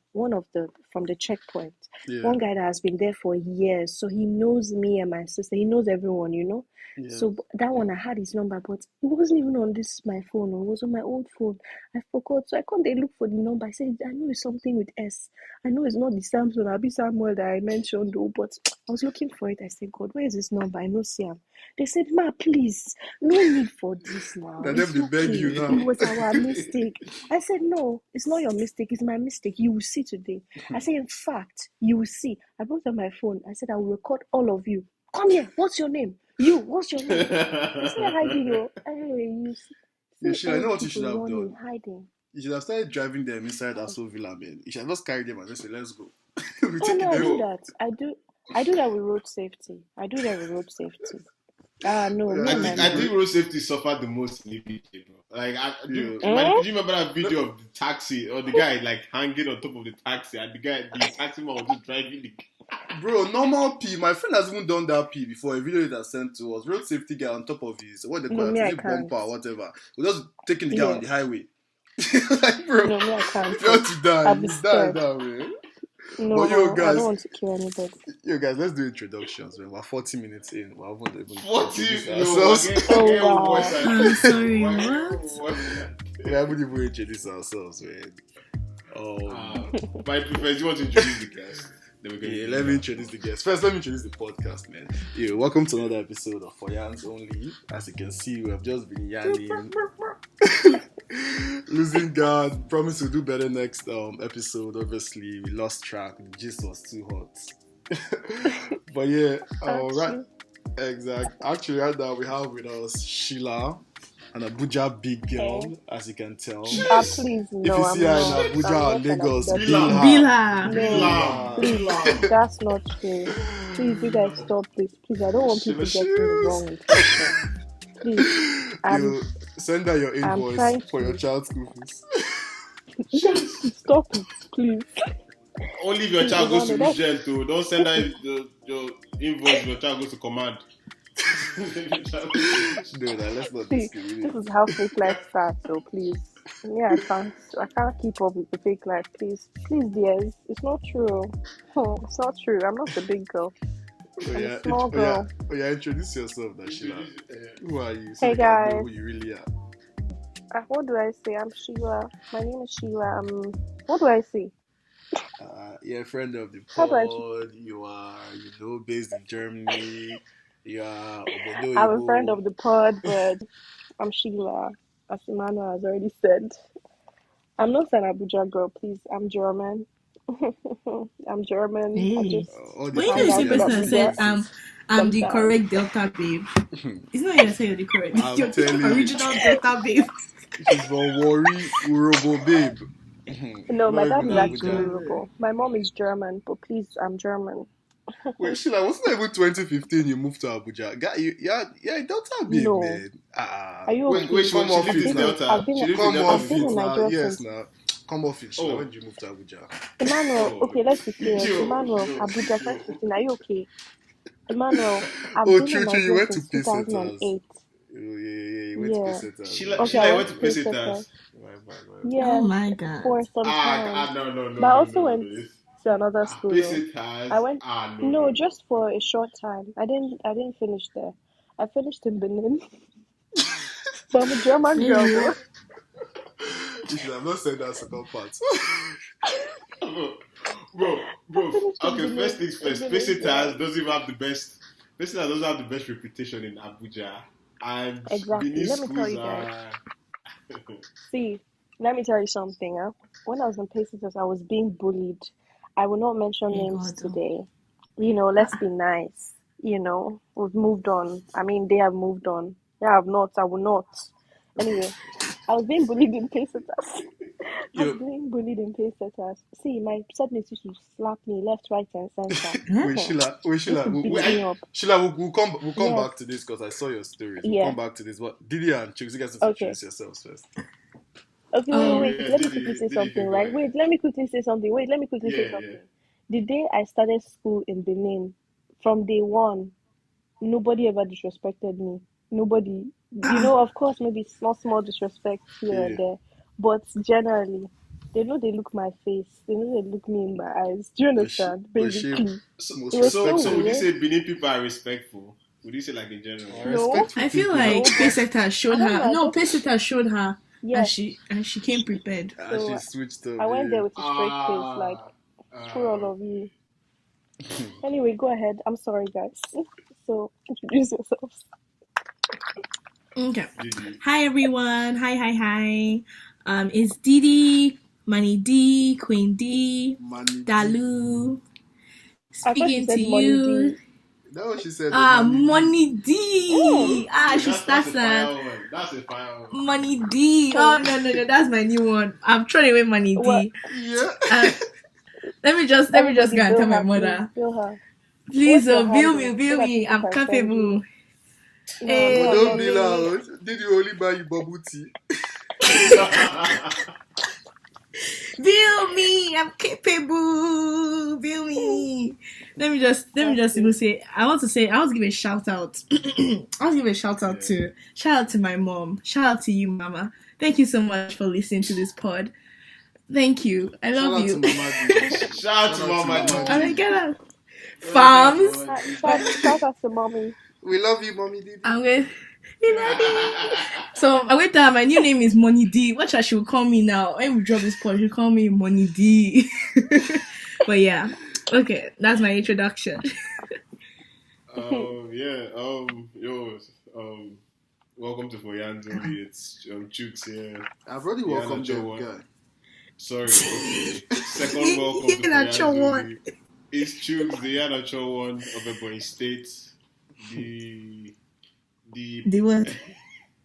from the checkpoint. Yeah. One guy that has been there for years. So he knows me and my sister. He knows everyone, you know. Yeah. So that one, I had his number, but it wasn't even on my phone. It was on my old phone. I forgot. So I couldn't look for the number. I said, I know it's something with S. I know it's not the Samsung. I'll be Samuel that I mentioned, though. But I was looking for it. I said, God, where is this number? I know Siam. They said, Ma, please, no need for this now. Let It's them beg okay. you now. It was our mistake. I said, no, it's not your mistake. It's my mistake. You will see today. I said, in fact, you will see. I brought out my phone. I said, I will record all of you. Come here. What's your name? You. What's your name? I said, hiding. Oh, hey, you see. Sheila, I know what you should have running, done. hiding. You should have started driving them inside Aso Villa, man. You should have just carried them and just say, let's go. Oh, no, I do that. I do that with road safety. No, me and my I think road safety suffered the most in the BJ, bro. Like, do you remember that video of the taxi or the guy like hanging on top of the taxi and the taxi man was just driving the Bro, normal P. My friend has even done that P before. A video that sent to us. Road safety guy on top of his, what they call it, bumper or whatever. We're just taking the guy on the highway. Like, bro, no, me, I can't. if you want to die, I'll be you die scared. that way. No, but yo, guys, I don't want to kill anybody. Yo, guys, let's do introductions, man. We're 40 minutes in. We haven't even 40 ourselves. I'm sorry, what? We haven't even introduced ourselves, man. My preference, you want to introduce the guest? Let me introduce the guest. First, let me introduce the podcast, man. Yeah, welcome to another episode of For Yans Only. As you can see, we have just been yanning. Losing guard. Promise to do better next episode. Obviously, we lost track. The gist was too hot. But yeah, right. Exactly. Actually, right now we have with us Sheela, an Abuja big girl, as you can tell. Please, no, if you see her in Abuja or Lagos, Bila. Please, that's not true. Please, you guys stop this. Please, I don't want people getting the wrong impression. Please, send her your invoice for your child's school fees. Stop it, please. Only if your child goes to Michelle too. Don't send her your invoice if your child goes to command. Let's not this is how fake life starts, so please. Yeah, I can't keep up with the fake life. Please, dears, it's not true. It's not true. I'm not a big girl. I'm a small girl. Introduce yourself, Sheela. Who are you? So hey guys, who you really are. What do I say? I'm Sheela. My name is Sheela. What do I say? You're a friend of the pod. You are, based in Germany. I'm a friend of the pod, but I'm Sheela, as Emmanuel has already said. I'm not an Abuja girl, please. I'm German. I'm German. Hey. When you see person said I'm the correct Delta babe, it's not gonna say you're the correct. You're the original Delta babe. She's from Warri Urobo babe. No, my dad is actually Urobo. My mom is German, but please, I'm German. Wait, Sheela, wasn't it even 2015 you moved to Abuja? Yeah, Delta babe, no. Man. Are you okay? Wait, come off it, Delta. I've been now. Yes, now. Come off it, Sheela. When did you move to Abuja? Emmanuel, okay, let's be clear. Emmanuel, Abuja 2015, are you okay? Emmanuel, I've been in Nigeria you went since to 2008. Yeah, you went to Pesetas. Sheela, I went to Pesetas. Yeah. Oh my God. For some time. No. But I also went to another school. Pesetas. I went. Just for a short time. I didn't finish there. I finished in Benin. But I'm a German girl. You should have not said that second part. Bro. Okay, first things first. Pesetas doesn't have the best. Pesetas doesn't have the best reputation in Abuja. And exactly. Let me tell you guys. See, let me tell you something. When I was in Pesetas, I was being bullied. I will not mention names today. Let's be nice. We've moved on. I mean, they have moved on. Yeah, I have not. I will not. Anyway, I was being bullied in Pesetas. I'm being bullied in pace setters. See, my submates used to slap me left, right, and center. Wait, Sheila, we'll come Yes. back to this because I saw your stories. We'll Yeah. come back to this. But Didi and Chicks, you guys have to Okay. introduce yourselves first. Okay, wait. Let me quickly say something, right? Ahead. Wait, let me quickly say something. Yeah. The day I started school in Benin, from day one, nobody ever disrespected me. Nobody. You know, of course, maybe small disrespect here and there, but generally, they know they look my face. They know they look me in my eyes. Do you understand? Basically, Most it was so respectful. So would you weird. say Benin people are respectful? Would you say like in general? No, I feel people. like No, Peseta showed I don't her. know, No, Peseta showed her, yes. and she came prepared. So She switched up. I went there with a straight face, like, screw all Ah, of you. Anyway, go ahead. I'm sorry, guys. So introduce yourselves. Okay. Didi. Hi everyone. Hi. It's Didi, Money D, Queen D, Dalu, I thought she speaking said to Money you. D. That what she said. Money D. She That's starts a fire one. That's a fire one. Money D. Oh no, that's my new one. I'm throwing away Money What? D. Yeah. Let me just Everybody go and tell bill my her, mother. please. Bill her. Please, What's your bill handle? me. So that people I'm can send capable. you. No, Hey, go Don't on, be mommy. loud. Did you only buy you bubble tea? bill me. I'm capable. Bill me. Let me just even say. I want to give a shout out. I want to give a shout out to my mom. Shout out to you, Mama. Thank you so much for listening to this pod. Thank you. I love you. Shout out to Mama D. Oh my god. Farms. Shout out to mommy. We love you, Mommy Didi. I'm with So I went down. My new name is Money D. What shall she will call me now? When we drop this pod, she'll call me Money D. But yeah, okay, that's my introduction. Welcome to Foyanzo. It's Chooks here. I've already welcomed you, guy. Sorry, okay. Second welcome to Foyanzo. It's Chooks, the Yanacho one of Ebony State. The what?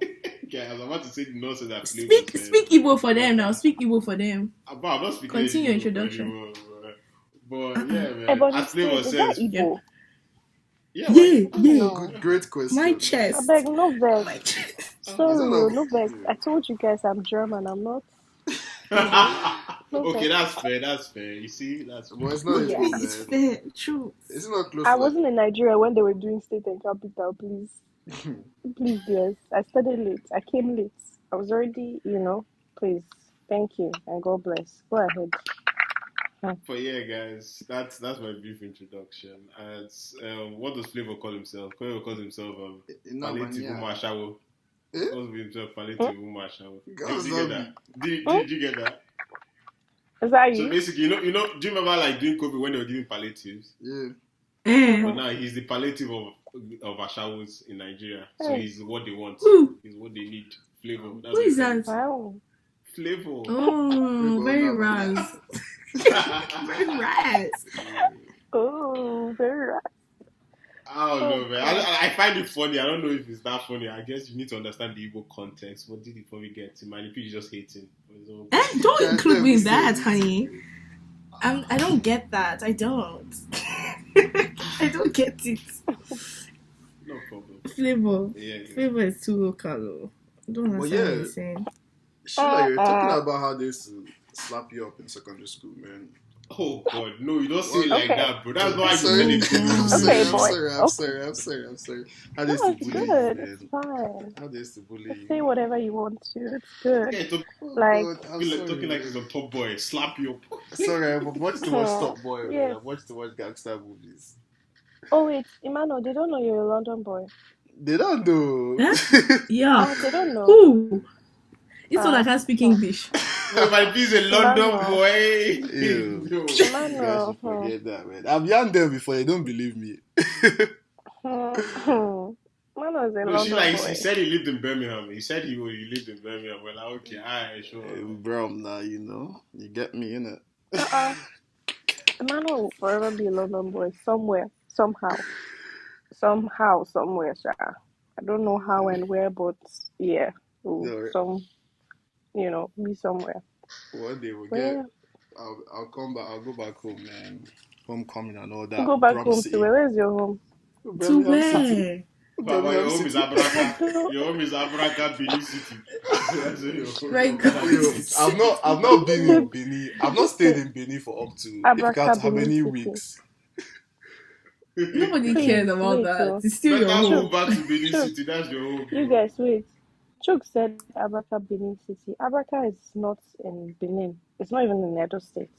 Okay, I was about to say the nonsense that Speak Igbo for them now. Speak Igbo for them. I'm not speaking. Continue your introduction. But yeah, man. Ebony As State, Flavor is that says, Igbo? yeah. No. Great question. My chest. I beg, no vex. My chest. Sorry, no vex. I told you guys I'm German. I'm not. Okay, that's fair. You see, that's fair. Well, it's not Yeah. even It's fair. True. It's not close. I wasn't in Nigeria when they were doing state and capital, please. Please, dears. I studied late. I came late. I was already, please. Thank you and God bless. Go ahead. But yeah, guys, that's my brief introduction. And what does Flavor call himself? Flavor calls himself Palliative Umashawo. Calls himself Palliative Umashawo. Did you get that? Did you get that? Is that you? So basically, do you remember like during COVID when they were giving palliatives? Yeah. But now he's the palliative of Ashawos in Nigeria. So he's what they want. He's what they need. Flavor. That's Who is that? Wow. Flavor. Oh, very raz. Very raz. Oh, very right. I don't know, man. I find it funny. I don't know if it's that funny. I guess you need to understand the Igbo context. What did he probably get to? My is just hating. Don't include me in that, honey. I don't get that. I don't. I don't get it. No problem. Flavor. Yeah. Flavor is too local, though. I don't understand what you're saying. Sheila, you're talking about how they used to slap you up in secondary school, man. Oh God, no! You don't say it like that, bro. That's why I'm sorry. I'm sorry. How No, they used to it's bully good. you, It's fine. How they used to bully Just you. say whatever you want to. It's good. Yeah, talking like he's a top boy. Slap you up. Sorry, I've watched too much Top Boy. Yes. I've watched too much gangster movies. Oh wait, Emmanuel, they don't know you're a London boy. They don't do. Huh? Yeah. Oh, they don't know. Who? This one I can't speak English. No, but he's a London boy. Ew. Emmanuel. Forget that, man. I've yarned them before. They don't believe me. Emmanuel is a London boy. He said he lived in Birmingham. He said he lived in Birmingham. We're like, okay, alright, sure. Bro, now you get me in it. Emmanuel will forever be a London boy somewhere, somewhere, sir. I don't know how and where, but yeah, be somewhere. One day we'll get. Where? I'll come back. I'll go back home, man. Homecoming and all You that. go back Brum home to City, where? Where's your home? To Birmingham City, where? Baba, your Birmingham home is City. I Abraka. don't. Your home is Abraka, Benin City. That's where your My home God. Yo, is. I've not been in Benin. I've not stayed in Benin for up to, if you count Abraka how Benin many City. weeks. Nobody cares Please about wait, that. oh. It's still your Better home. move Chook, back to Benin Chook. City. That's your home, You bro. guys wait. Chook said Abraka Benin City. Abraka is not in Benin. It's not even in Edo State.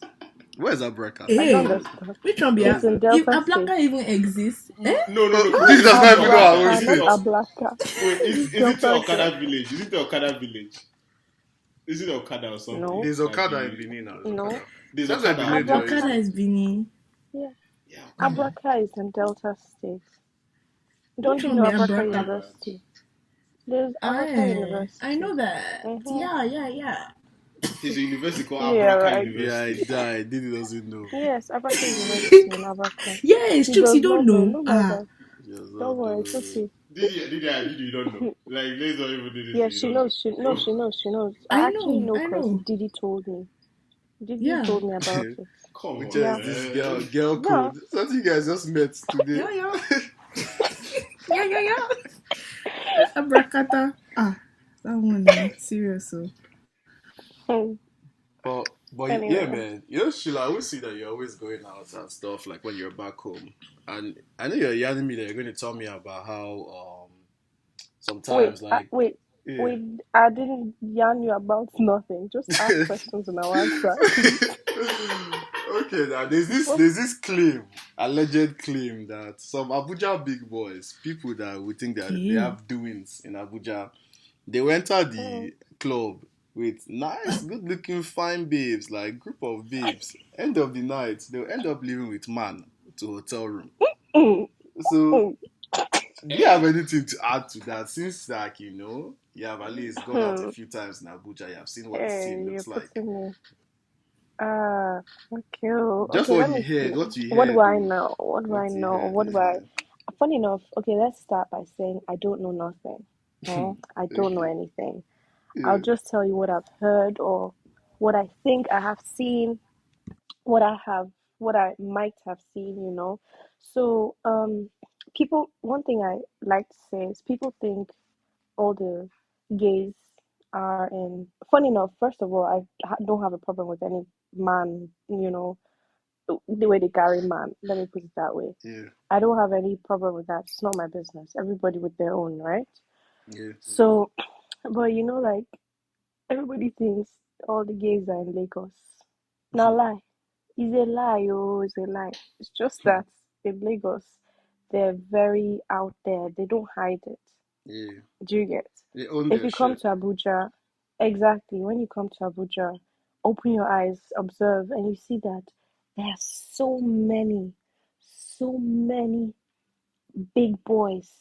Where's Abraka? I don't Hey, understand. which one be Where a? is It's in it? If Delta State. Ablaka even exists, eh? No. This Wait, does is not it even know our own Abraka, Is it not state. Ablaka. wait? It's Is it Delta State. Okada village? Is it Okada village? Is it Okada or something? No, There's That Okada in be Benin now. There's no. Okada. there's That's where Okada Benin Abuja. Joy is. Okada is Benin. Yeah. Yeah, Okada. Abraka is in Delta State. Don't Which you one know be Abraka My Abraka? bad. University? There's Abraka I University. know that. Uh-huh. Yeah. There's a university called Yeah, Abraka right. Yeah, I University. died. Diddy doesn't know. Yes, Abraka University in Abraka. Yes, He Chooks, you does don't not know. know. No more Ah, that. She does Don't not worry, it's know. okay. Did you don't know? Like, let's not even do this. Yeah, You she don't knows. know. She knows. I I actually know, know I because know. Didi told me. Didi Yeah. told me about it. Come Which on, Yeah, is this man. girl yeah. code? Something you guys just met today. Yeah. Yeah. Abracata. Ah, that one, serious. Oh. Hmm. But yeah, Anyway, man. You know, Sheila, I always see that you're always going out and stuff like when you're back home. And I know you're yarning me that you're going to tell me about how sometimes like wait, yeah. wait. I didn't yarn you about nothing. Just ask questions and I'll answer, please. Okay, now there's this claim, alleged claim that some Abuja big boys, people that we think that they Okay. have doings in Abuja, they will enter Hmm. the club with nice, good-looking, fine babes, like group of babes. End of the night, they'll end up living with man to hotel room. Hmm. So, Hmm. do you have anything to add to that? Since, like, you have at least gone out a Hmm. few times in Abuja, you have seen what the Hey, scene you're looks like. putting me. Ah, okay. Just Okay, what let you me see. heard, what you What do heard, I though. know? What do I What you know? heard, What do I? yeah. Funny enough, okay, let's start by saying I don't know nothing. I don't know Okay. anything. I'll Yeah. just tell you what I've heard or what I think I have seen, what I have, what I might have seen. So, one thing I like to say is people think all the gays are in. Funny enough, first of all, don't have a problem with any man, the way they carry man. Let me put it that way. Yeah. I don't have any problem with that. It's not my business. Everybody with their own, right? Yeah. So, but like everybody thinks all the gays are in Lagos. Now lie. It's a lie, oh, it's a lie. It's just that in Lagos, they're very out there. They don't hide it. Yeah. Do you get? They own If their you come shit. to Abuja, exactly, when you come to Abuja, open your eyes, observe, and you see that there are so many big boys,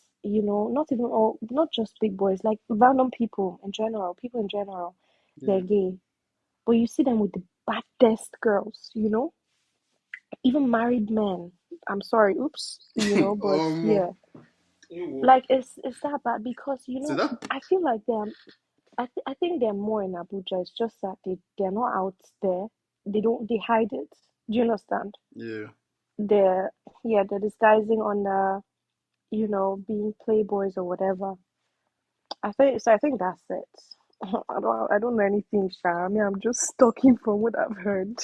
not even all, not just big boys, like random people in general, they're Yeah. gay. But you see them with the baddest girls, even married men. I'm sorry, oops, but yeah, You like it's that bad because So that I feel like I think they're more in Abuja. It's just that they're not out there. They hide it. Do you understand? yeah. They're yeah, they're disguising on being playboys or whatever. I think that's it. I don't know anything, Sha. I mean, I'm just talking from what I've heard.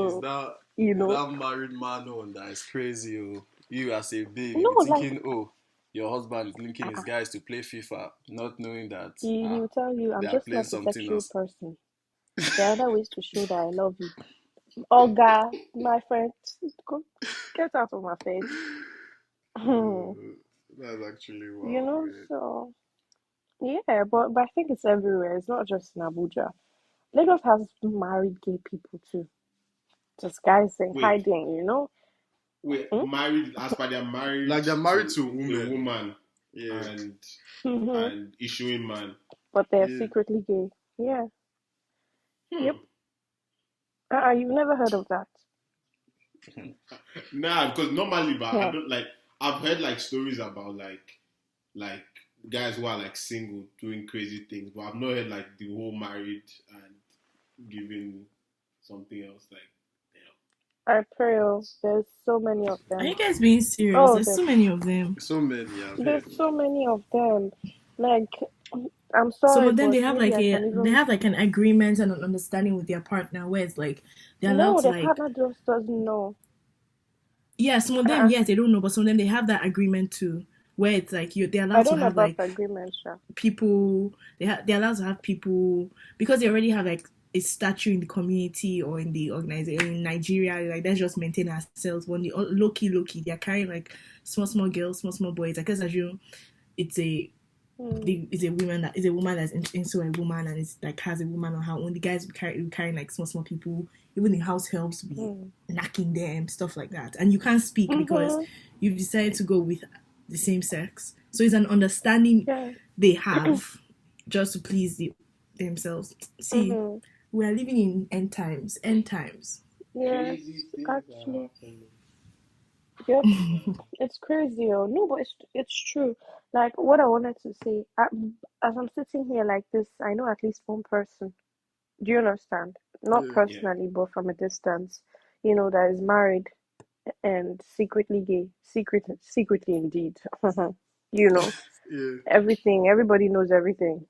Is So, that you is know, that married man on that is crazy, oh. You as a babe, you no, be like thinking, oh, your husband is linking his uh-uh. guys to play FIFA, not knowing that He will tell you, they I'm are just playing not a something sexual else. person. There are other ways to show that I love you. Olga, my friend, go get out of my face. That's actually wow, man. So yeah, but I think it's everywhere. It's not just in Abuja. Lagos has married gay people too, disguising, wait, hiding. Hmm? married as per they're Like married they're married to to a a woman. woman Yeah. and Mm-hmm. issuing man. But they're Yeah. secretly gay. Yeah. Yep. Hmm. You've never heard of that. Nah, because normally, but I Yeah. don't like. I've heard like stories about like guys who are like single doing crazy things, but I've not heard like the whole married and giving something else. Like, I pray. Oh, there's so many of Are them. you guys being serious? Oh, There's so many of them. So many, yeah. there's so many of them. Like, I'm Some sorry, of them but they have maybe like I can they even. have like an agreement and an understanding with their partner where it's like they're allowed No, to the like partner just doesn't know. yeah, some of them Uh-uh. yes they don't know, but some of them they have that agreement too where it's like they're I allowed to don't know have about like the agreement, sure. people they're allowed to have people because they already have like a statue in the community or in the organization in Nigeria. Like let's just maintain ourselves. When the low key, they're carrying like small girls, small boys. I guess as you, it's a is a woman that's into a woman and it's like has a woman on her own. The guys carrying like small people. Even the house helps be knocking them, stuff like that. And you can't speak because Mm-hmm. you've decided to go with the same sex. So it's an understanding Yeah. they have just to please themselves. See, Mm-hmm. we are living in end times. End times. Yes, crazy things are actually. happening. Yep. It's crazy, oh no, but it's true. Like what I wanted to say, as I'm sitting here like this, I know at least one person. Do you understand? Not Yeah. Yeah. personally, but from a distance. That is married and secretly gay. Secretly indeed. You know, Yeah. everything. Everybody knows everything.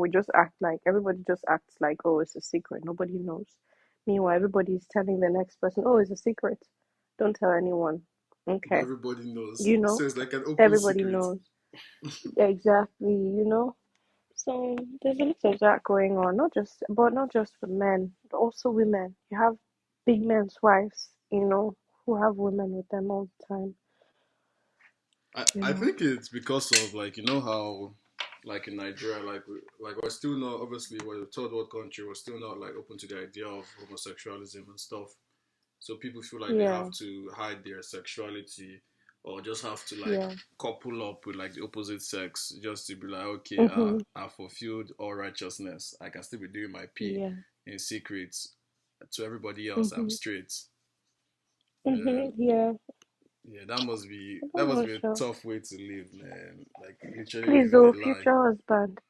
We just act like everybody just acts like, oh, it's a secret. Nobody knows. Meanwhile, everybody's telling the next person, oh, it's a secret. Don't tell anyone. But Okay. everybody knows. You know, So it's like an open everybody secret. knows. Exactly. So there's a lot of that going on, not just for men, but also women. You have big men's wives, who have women with them all the time, you I know. think it's because of like how like in Nigeria like we're still not obviously we're a third world country, we're still not like open to the idea of homosexualism and stuff. So people feel like they Yeah, have to hide their sexuality or just have to like yeah. couple up with like the opposite sex just to be like, okay, Mhm. I fulfilled all righteousness. I can still be doing my pee Yeah. in secret. To everybody else, I'm Mhm. straight. Mhm. And Yeah. yeah, I that don't must know, be a sure. tough way to live, man. Like literally Please, living oh, a lie. future husband,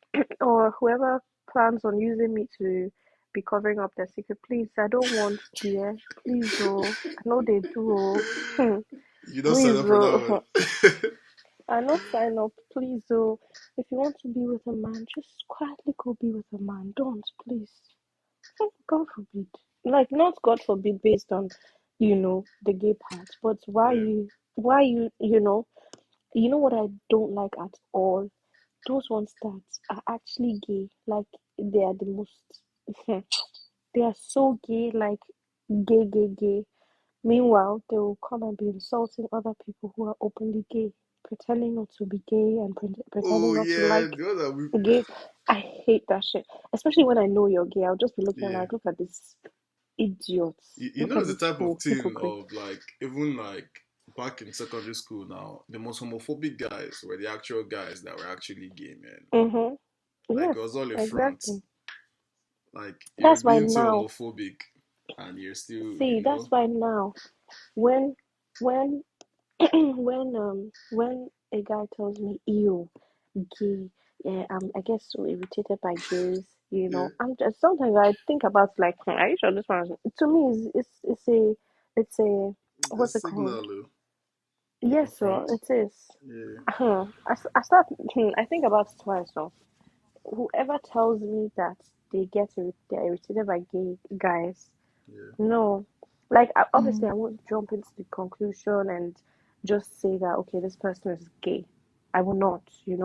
or whoever plans on using me to be covering up their secret, please, I don't want dear. Please, oh, I know they do, oh. You don't sign Please, up for that oh. one. I not sign up, please. Oh, if you want to be with a man, just quietly go be with a man. Don't, please. God forbid. Like, not God forbid based on, the gay part, but Yeah. you know what I don't like at all? Those ones that are actually gay, like, they are the most, they are so gay, like, gay, gay, gay. Meanwhile, they will come and be insulting other people who are openly gay, pretending not to be gay and pretending Oh not to yeah, like the other we gays. I hate that shit. Especially when I know you're gay, I'll just be looking yeah. like, look at this idiots. You Look know at the this type of fool, thing hypocrite. of like even like back in secondary school now, the most homophobic guys were the actual guys that were actually gay, man. Mm-hmm. Like it Yes, was all a front. exactly. Like you're That's why being so now, homophobic and you're still, see, that's why now, when, when, when a guy tells me, ew, gay, yeah, I guess so irritated by gays, yeah. I'm just, sometimes I think about, like, are you sure this one to me it's a The what's it called? signal, Yes, so Front. it is. yeah, I start I think about it twice. So whoever tells me that they're irritated by gay guys, yeah. no, like, obviously I won't jump into the conclusion and just say that, okay, this person is gay. I will not,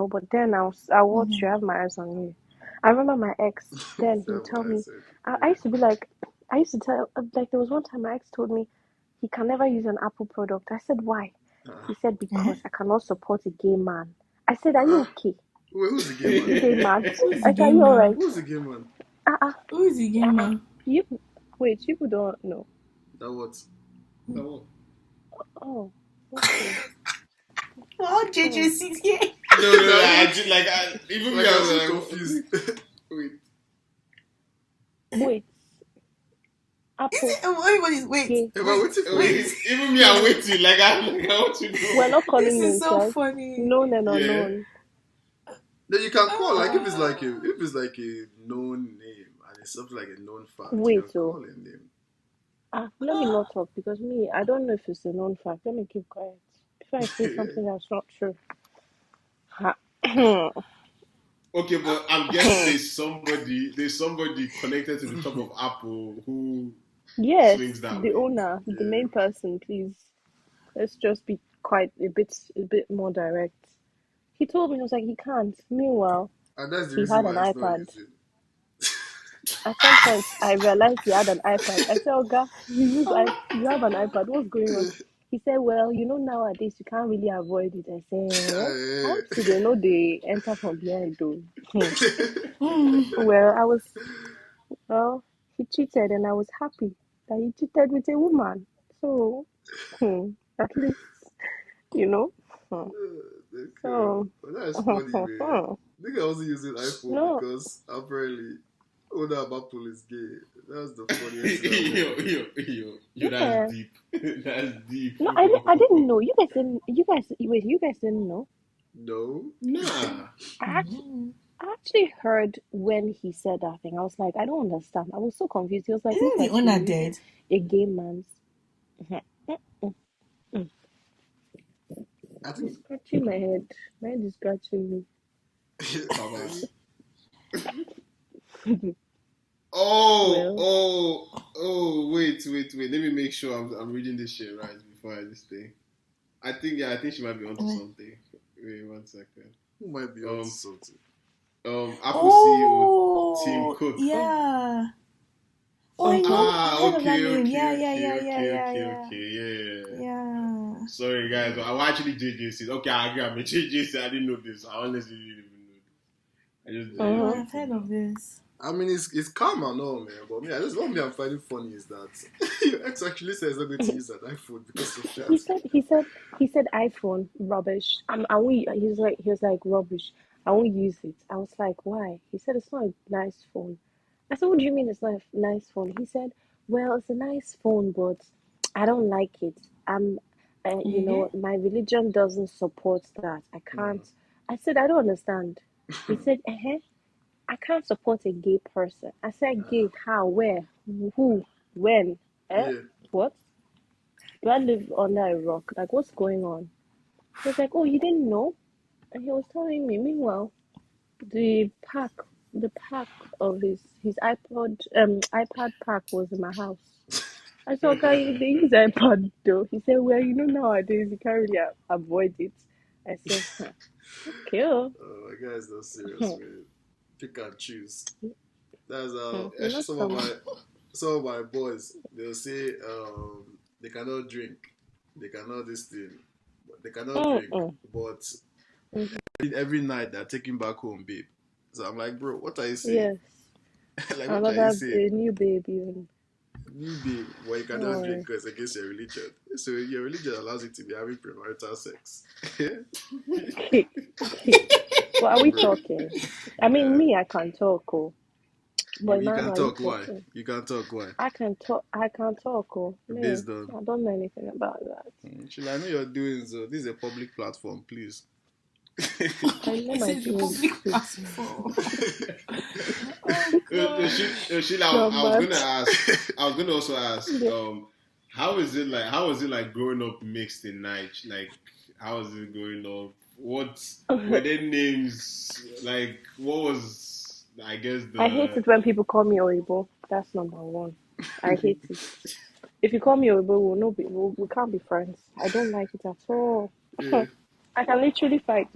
but then I'll watch you, have my eyes on you. I remember my ex. Then he would Seven, tell I me. said, I used to be like, I used to tell, like, there was one time my ex told me he can never use an Apple product. I said, why? He said, because I cannot support a gay man. I said, are you ah, okay? wait, who's the gay Is man? this gay man? Who's the Like, are you gamer? alright? Who's the gay man? Uh-uh. Who's the Uh-uh. gamer? You wait, people don't know. That what? That one. Oh, okay. Oh, Hmm. JJ6 here. No, That I what? just like even me. Like I I'm was so like, confused. wait. Wait, Is Apple, it? Oh, everybody's gay. Am I waiting for Wait, you? even me, I'm waiting. Like I want to We're know. not This calling is names, so right? funny. Known and Yeah. unknown. Then you can call like Ah. if it's like a known name and It's something like a known fact. You Wait, can so call him name. let me not talk because me, I don't know if it's a known fact. Let me keep quiet before I say something that's not true. Ha. Okay, but I'm guessing there's somebody connected to the top of Apple who Yes, swings that the way. owner, the Yeah. main person, please. Let's just be quite a bit more direct. He told me he was like he can't. Meanwhile, And that's the he reason had an why it's not iPad. using. At some point, I realized he had an iPad. I said, "Oga, you have an iPad. What's going on?" He said, "Well, nowadays you can't really avoid it." I said, "I want to they know they enter from behind though." Well, he cheated and I was happy that he cheated with a woman. So, at least, you know. Hmm. Okay. So, But that's funny, man. Nigga wasn't using iPhone no, because apparently owner of Apple is gay. That's the funniest thing I've yo, ever heard. yo, yo, yo, that's yeah. deep. That's deep. No, I didn't know. You guys didn't. Wait. You guys didn't know. No. Nah. I actually heard when he said that thing. I was like, I don't understand. I was so confused. He was like, look Isn't the at owner you using dead? a gay man's. I He's think. scratching my head. My head is scratching Baba. me. Oh, Well, oh, oh, wait. Let me make sure I'm reading this shit right before I just thing. I think she might be onto something. Wait 1 second. Who might be onto Um, something? Apple CEO Tim Oh, Cook. yeah. Oh, I mm-hmm. know. I've heard of that Okay, name. okay, Yeah, yeah, okay, yeah, yeah, okay, yeah, okay, yeah. okay, yeah. Yeah. Sorry, guys, but I'm actually JJC. Okay, I agree. I'm a JJC. I didn't know this. I honestly didn't even know this. No, Mm-hmm. I I've just heard know. of this. I mean, it's calm and all, man. But me, what me I'm finding funny is that your ex actually says not going to use an iPhone because of He that. said he said he said iPhone rubbish. I won't. He was like rubbish. I won't use it. I was like, why? He said it's not a nice phone. I said, what do you mean it's not a nice phone? He said, well, it's a nice phone, but I don't like it. My religion doesn't support that. I can't. I said, I don't understand. He said, I can't support a gay person. I said, gay? How? Where? Who? When? Yeah. What? Do I live under a rock? Like, what's going on? He was like, oh, you didn't know? And he was telling me, meanwhile, the pack, the pack of his iPad pack was in my house. I said, okay, they use iPad though. He said, well, nowadays you can't really avoid it. I said, okay. Oh, my guys, not serious, man. Pick and choose. That's You're actually not someone. some of my boys. They'll say they cannot drink, they cannot this thing, they cannot drink, Mm-mm. but Mm-hmm. every night they're taking back home, babe. So I'm like, bro, what are you saying? Yes, Like, what are you another saying? a new baby. You babe, well, you Don't cannot drink worry. because against your religion. So your religion allows you to be having premarital sex. What are we Bro, talking? I mean, yeah. me, I can talk, oh. But You Emmanuel, can are you talk why? talking? You can talk why? I can talk. I can talk. Oh, me, Based on I don't know anything about that. Sheila, I know you're doing so. This is a public platform, please. I know This my is a doings. public platform. Oh god. Sheila, You're I was mad. gonna ask. I was gonna also ask. Yeah. How is it like? How is it like growing up mixed in night? Like, how is it growing up? What were their names? Like, what was? I guess I hate the. it when people call me Oibo. That's number one. I hate it. If you call me Oibo, we can't be friends. I don't like it at all. Yeah. I can literally fight.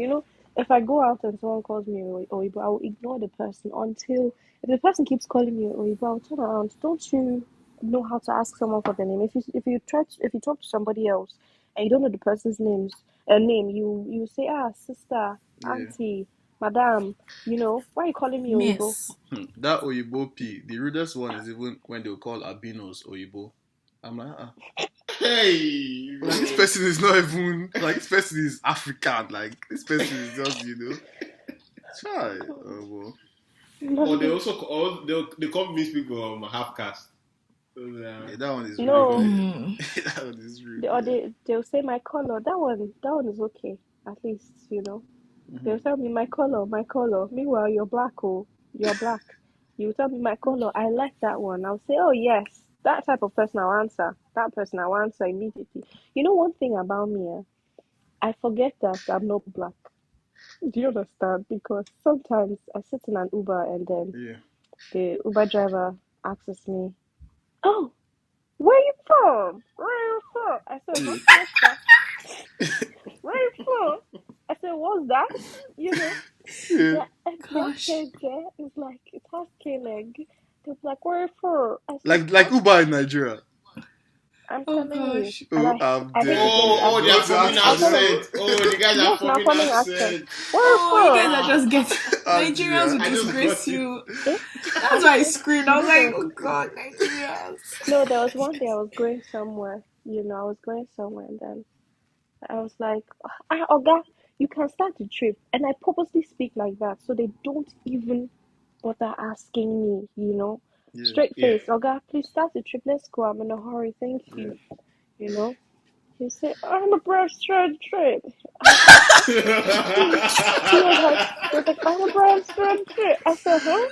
If I go out and someone calls me Oibo, I will ignore the person until if the person keeps calling me Oibo, I'll turn around. Don't you know how to ask someone for their name? If you talk to somebody else and you don't know the person's name, you say sister, Yeah. auntie, madam. Why are you calling me Oibo? Miss. That Oyibo P, the rudest one is even when they'll call Albinos Oyibo. I'm like, Hey, like this bro. person is not even like this person is African. Like this person is just try. Oh Or they also they call these people half caste. So, yeah, that one is rude. No, Yeah. Hmm. That one is rude. they'll say my color. That one is okay. At least. Yeah. They'll tell me my color. Meanwhile, you're black. Oh, you're black. You tell me my color, I like that one. I'll say, oh yes, that type of person I'll answer. That person I'll answer immediately. You know one thing about me, I forget that I'm not black. Do you understand? Because sometimes I sit in an Uber and then Yeah. the Uber driver asks me, oh, where you from? Where you from? I said, huh? What's that? Where you from? I said, what's that? You know, Yeah. the exact Gosh. same there. It's like it has K-leg. They're like, where you from? I said, Like huh? Uber in Nigeria. I'm Oh telling you. gosh. And Oh, I'm I hate to dead. say this. Oh, they are What's the forming I'll accent tell them, though? accent. Oh, the guys are yes, now forming forming accent. accent. Where you Oh, you guys are from? just getting Nigerians Algeria. will I just disgrace got it. you. Eh? That's why I Eh? screamed. I You was know there like, was oh god, Nigerians. no, there was one day I was going somewhere. You know, I was going somewhere and then I was like, Oga, you can start the trip. And I purposely speak like that so they don't even bother asking me, you know. Yeah. Straight Yeah. face, Oga, please start the trip. Let's go. I'm in a hurry. Thank Yeah. you. You know. He said, I'm a brush straight trip. I said, huh? He was like, I'm a brush straight trip. I said, huh?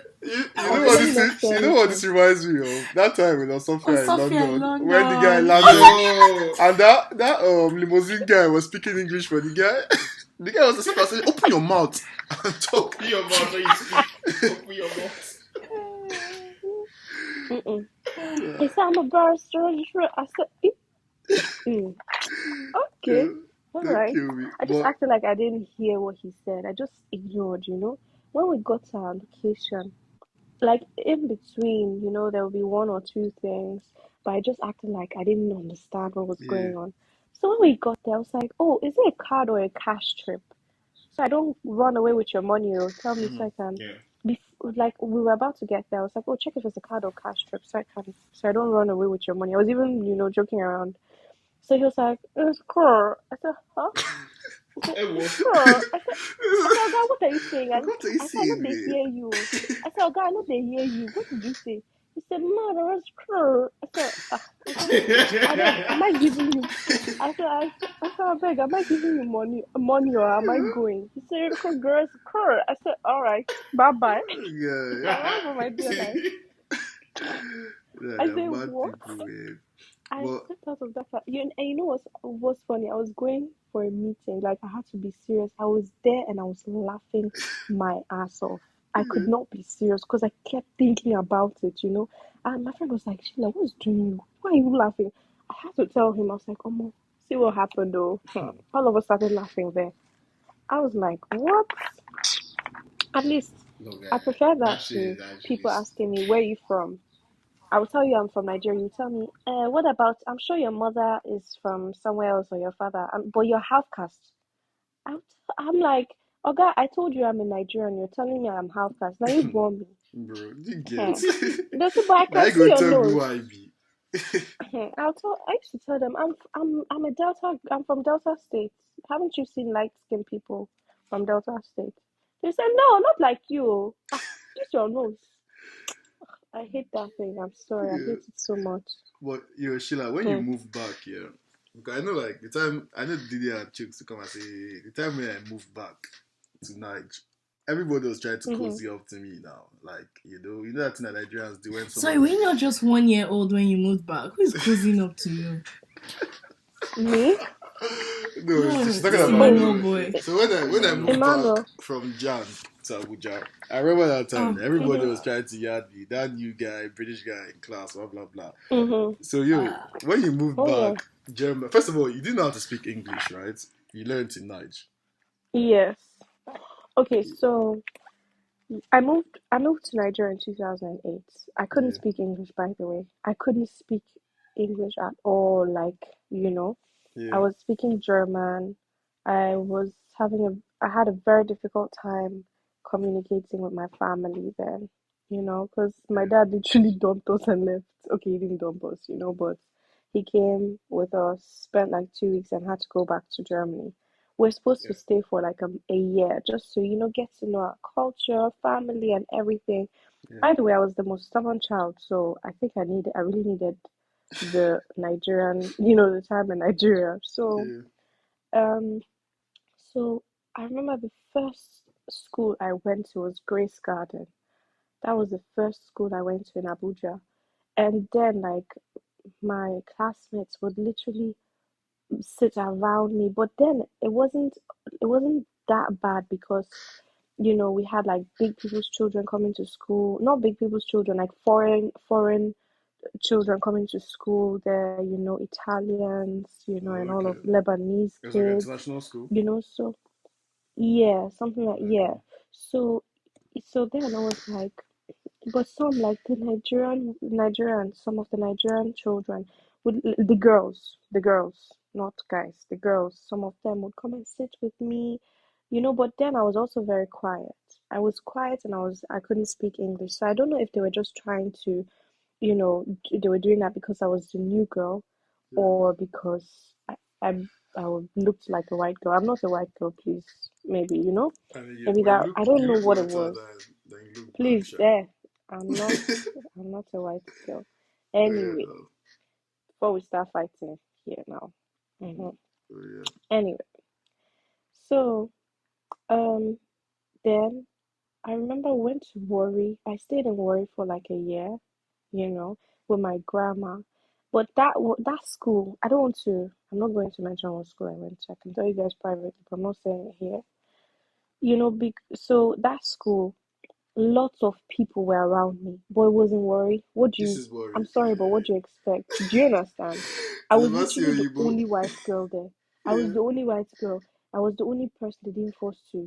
You know Okay, what let me this not is? say You know what this anything. reminds me of? That time when I was Oh, somewhere in Sophia in London, when the guy London. landed, Yo. and that limousine guy was speaking English for the guy. The guy was saying, "Open your mouth and talk." Open your mouth when you speak. Open your mouth. Mm-mm. He said, I'm a brush straight trip. I said, mm, okay, Yeah, all don't right. kill me. I just But acted like I didn't hear what he said. I just ignored, you know. When we got to our location, like in between, you know, there will be one or two things, but I just acted like I didn't understand what was yeah, going on. So when we got there, I was like, "Oh, is it a card or a cash trip?" So I don't run away with your money. Or tell me so I can. Yeah. Like we were about to get there, I was like, "Oh, check if it's a card or cash trip, so I don't run away with your money." I was even, you know, joking around. So he was like, "It's car." I said, "Huh?" He said, Hey, "It's what? car." I said, "Oh God, what are you saying?" what are you I said, "I know saying, they man? hear you." I said, "Oh God, I know they hear you. What did you say?" He said, "Mother, it's car." I said, I don't. Am I giving you?" I said, I beg, am I giving you money, or am I going? He said, "Look, girl, it's car." I said, "All right, bye bye." Yeah, I ran for my dear life. yeah, I they're said, mad "What?" people, man. I But stepped out of that class. And you know what's funny? I was going for a meeting. Like I had to be serious. I was there and I was laughing my ass off. I could yeah, not be serious because I kept thinking about it, you know. And my friend was like, "Sheila, what's doing you? Why are you laughing?" I had to tell him. I was like, "Oh, see what happened though." All of us started laughing there. I was like, "What?" At least No, I guy. prefer That that shit to is actually people asking me, "Where are you from?" I will tell you I'm from Nigeria. You tell me, what about? I'm sure your mother is from somewhere else or your father, but you're half caste. I'm like, oh God, I told you I'm a Nigerian. You're telling me I'm half caste. Now you born me. bro, you get. Hmm. They say, but I Now can you see go your tell me nose. who I be. I used to tell them I'm a Delta. I'm from Delta State. Haven't you seen light skinned people from Delta State? They said no, not like you. Just your nose. I hate that thing. I'm sorry. I Yeah. hate it so much. But Sheila, when you Hmm. move back, yeah, because I know like the time I know Didi had chicks to come and say the time when I moved back to Niger, everybody was trying to Mm-hmm. cozy up to me now. Like, you know that thing that Nigerians do when Sorry, somebody were you not just 1 year old when you moved back? Who is cozying up to you? Me? No, she's No, talking about Oh, Emmanuel me. boy. So when I moved back Emmanuel. from Jan to Abuja, I remember that time Oh, everybody Mm-hmm. was trying to yard me, that new guy, British guy in class, blah blah blah. Mm-hmm. So when you moved Oh yeah. back, German. First of all, you didn't know how to speak English, right? You learned in Niger. Yes. Okay, so I moved to Nigeria in 2008. I couldn't Yeah, speak English, by the way. I couldn't speak English at all, like, you know. I yeah, was speaking German. I had a very difficult time communicating with my family then, you know, because my yeah, dad literally dumped us and left. Okay, he didn't dump us, you know, but he came with us, spent like 2 weeks, and had to go back to Germany. We're supposed yeah. to stay for like a year just to, you know, get to know our culture, family, and everything. yeah, By the way, I was the most stubborn child, so I really needed the Nigerian, you know, the time in Nigeria. yeah, Um, so I remember the first school I went to was Grace Garden. That was the first school I went to in Abuja. And then like my classmates would literally sit around me. But then it wasn't that bad because we had like big people's children coming to school. Not big people's children, like foreign children coming to school there, Italians, and all Okay. of Lebanese It was like an kids, international school. so yeah, something like yeah. Okay. So then I was like, but some like the Nigerian, some of the Nigerian children would the girls, not guys, the girls, some of them would come and sit with me, but then I was also very quiet. I was quiet and I couldn't speak English. So I don't know if they were just trying to, they were doing that because I was the new girl Yeah. or because I looked like a white girl. I'm not a white girl, please. Maybe, I mean, maybe but that I don't you know look what it whiter was. than you look black, Please, sure. there. I'm not I'm not a white girl. Yeah. Anyway, before we start fighting here now. Yeah. Anyway, so um then I remember I went to Warri. I stayed in Warri for like a year, with my grandma. But that school, I don't want to. I'm not going to mention what school I went to. I can tell you guys privately, but I'm not saying it here. So that school, lots of people were around me, but it wasn't worry. This is I'm worried. sorry, but what do you expect? Do you understand? I They was never see literally the Oyibo. only white girl there. I was Yeah. the only white girl. I was the only person they didn't force they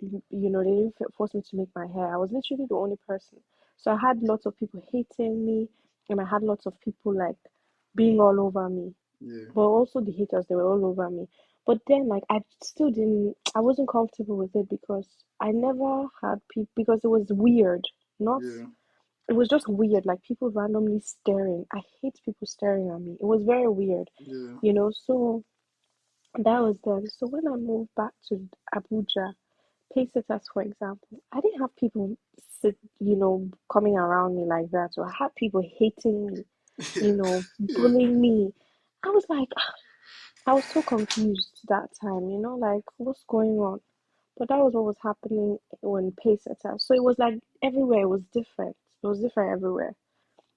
didn't force me to make my hair. I was literally the only person. So I had lots of people hating me, and I had lots of people like being all over me. Yeah. But also the haters, they were all over me. But then, like, I wasn't comfortable with it because I never had people, because it was weird. Not, Yeah. it was just weird, like people randomly staring. I hate people staring at me. It was very weird, Yeah. so that was then. So when I moved back to Abuja, Pacesetters, for example, I didn't have people coming around me like that. So I had people hating me, Yeah. Yeah. bullying me. I was like, I was so confused that time, like what's going on? But that was what was happening when pace attacked. So it was like everywhere it was different. It was different everywhere.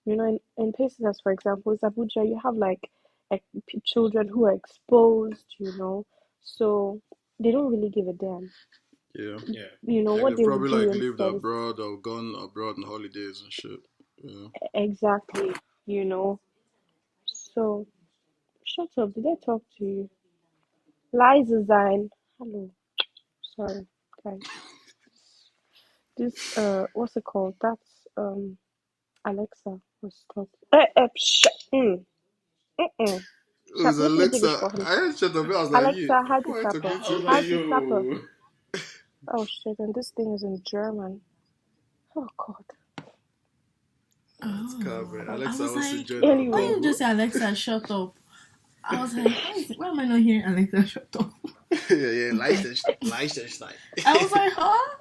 In pace attacks, for example, in Abuja, you have like children who are exposed, so they don't really give a damn. Yeah. Yeah. Like What they've they would probably do like lived instead is abroad or gone abroad on holidays and shit. Yeah. exactly, you know. So shut up. Did I talk to you? Lies design. Hello. Sorry, guys. This what's it called? That's Alexa was talking. It was Make me take it Alexa. for him. I had shut up. I was like, you, Alexa, hide the who are you clapper. talking I was to? like, Hide the clapper. yo. Oh shit! And this thing is in German. Oh god. It's covering. Oh, God. I Alexa was also like, joined our why Anyway, didn't you just convo. say Alexa, shut up? I was like, why am I not hearing Alexa, shut up? Yeah, yeah, Liechtenstein. I was like, huh?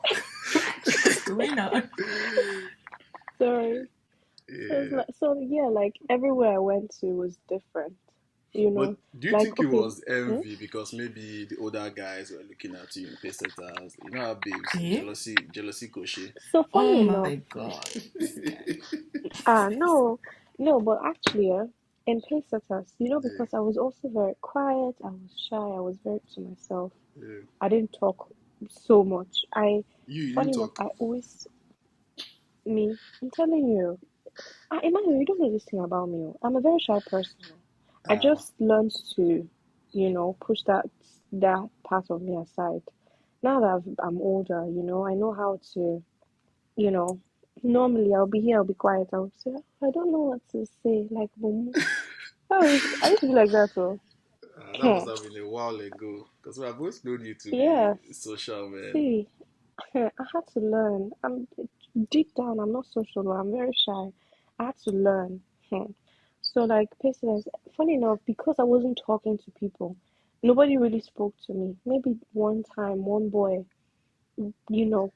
What's going on? sorry. Yeah. So yeah, like everywhere I went to was different. But do you Like think it okay. was envy because maybe the older guys were looking at you in pesetas? You know how babes, Eh? jealousy koshe. So funny Oh enough, my god. This guy. no, no, but actually, in Pacesetters, Yeah, because I was also very quiet, I was shy, I was very to myself. yeah. I didn't talk so much. You didn't Funny enough, talk. I always, I'm telling you, Emmanuel, you don't know this thing about me. I'm a very shy person. I Ah, just learned to, push that part of me aside. Now that I'm older, I know how to, you know, normally I'll be here, I'll be quiet, I'll say, I don't know what to say, like, boom. I used to be like that, so, that must have been a while ago. Because we have both known you to be yes, social, man. see, I had to learn. Deep down, I'm not social, I'm very shy. I had to learn. So, like, patience, funny enough, because I wasn't talking to people, nobody really spoke to me. Maybe one time, one boy,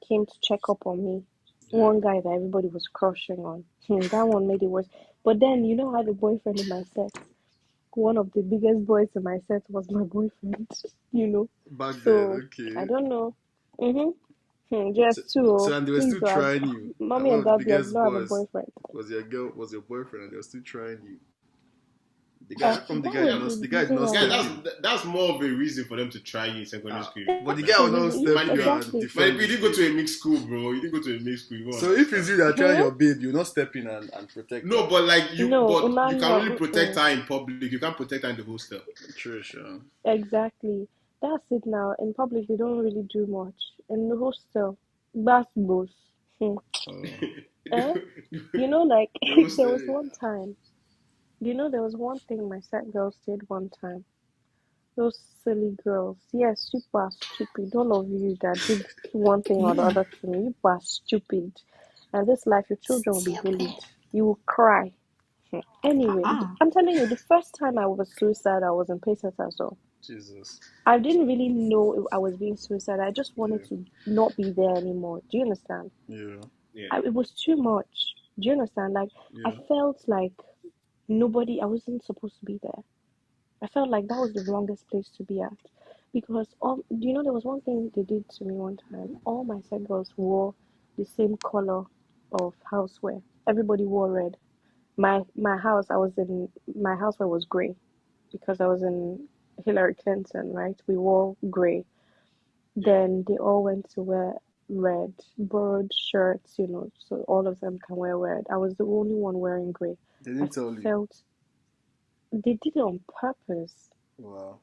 came to check up on me. Yeah. One guy that everybody was crushing on. That one made it worse. But then, I had a boyfriend in my set. One of the biggest boys in my set was my boyfriend, Back then, So, I okay. don't know. Mm-hmm. Just two. And they were Please, still trying you. And mommy one and of the daddy, I do biggest not have a boys boyfriend. was your boyfriend, and they were still trying you. The guy, how come the That guy did was not, the the guy did reason not why. step Yeah, in? that's more of a reason for them to try you in secondary school. But the guy will not step Man, in and Exactly. Man, defend you didn't go to a mixed school, bro. You didn't go to a mixed school. You won't So if it's you that are trying Hmm? your babe, you will not step in and protect No, her. but like you can Emmanuel. only protect her in public. You can't protect her in the hostel. True, sure. Exactly. That's it now. In public, they don't really do much. In the hostel, that's boss. Eh? You know, like, The hostel, there was one time. There was one thing my set girls did one time. Those silly girls. Yes, you are stupid. All of you that did one thing or the other to me, you are stupid. And this life, your children will be bullied. You will cry. Anyway, I'm telling you, the first time I was suicidal, I was in patience as well. Jesus. I didn't really know I was being suicidal. I just wanted to not be there anymore. Do you understand? Yeah. It was too much. Do you understand? Like, I felt like I wasn't supposed to be there. I felt like that was the wrongest place to be at. Because, there was one thing they did to me one time. All my set girls wore the same color of housewear. Everybody wore red. My house, my houseware was gray because I was in Hillary Clinton, right? We wore gray. Then they all went to wear red, borrowed shirts, so all of them can wear red. I was the only one wearing gray. They didn't tell you. Felt they did it on purpose. Wow.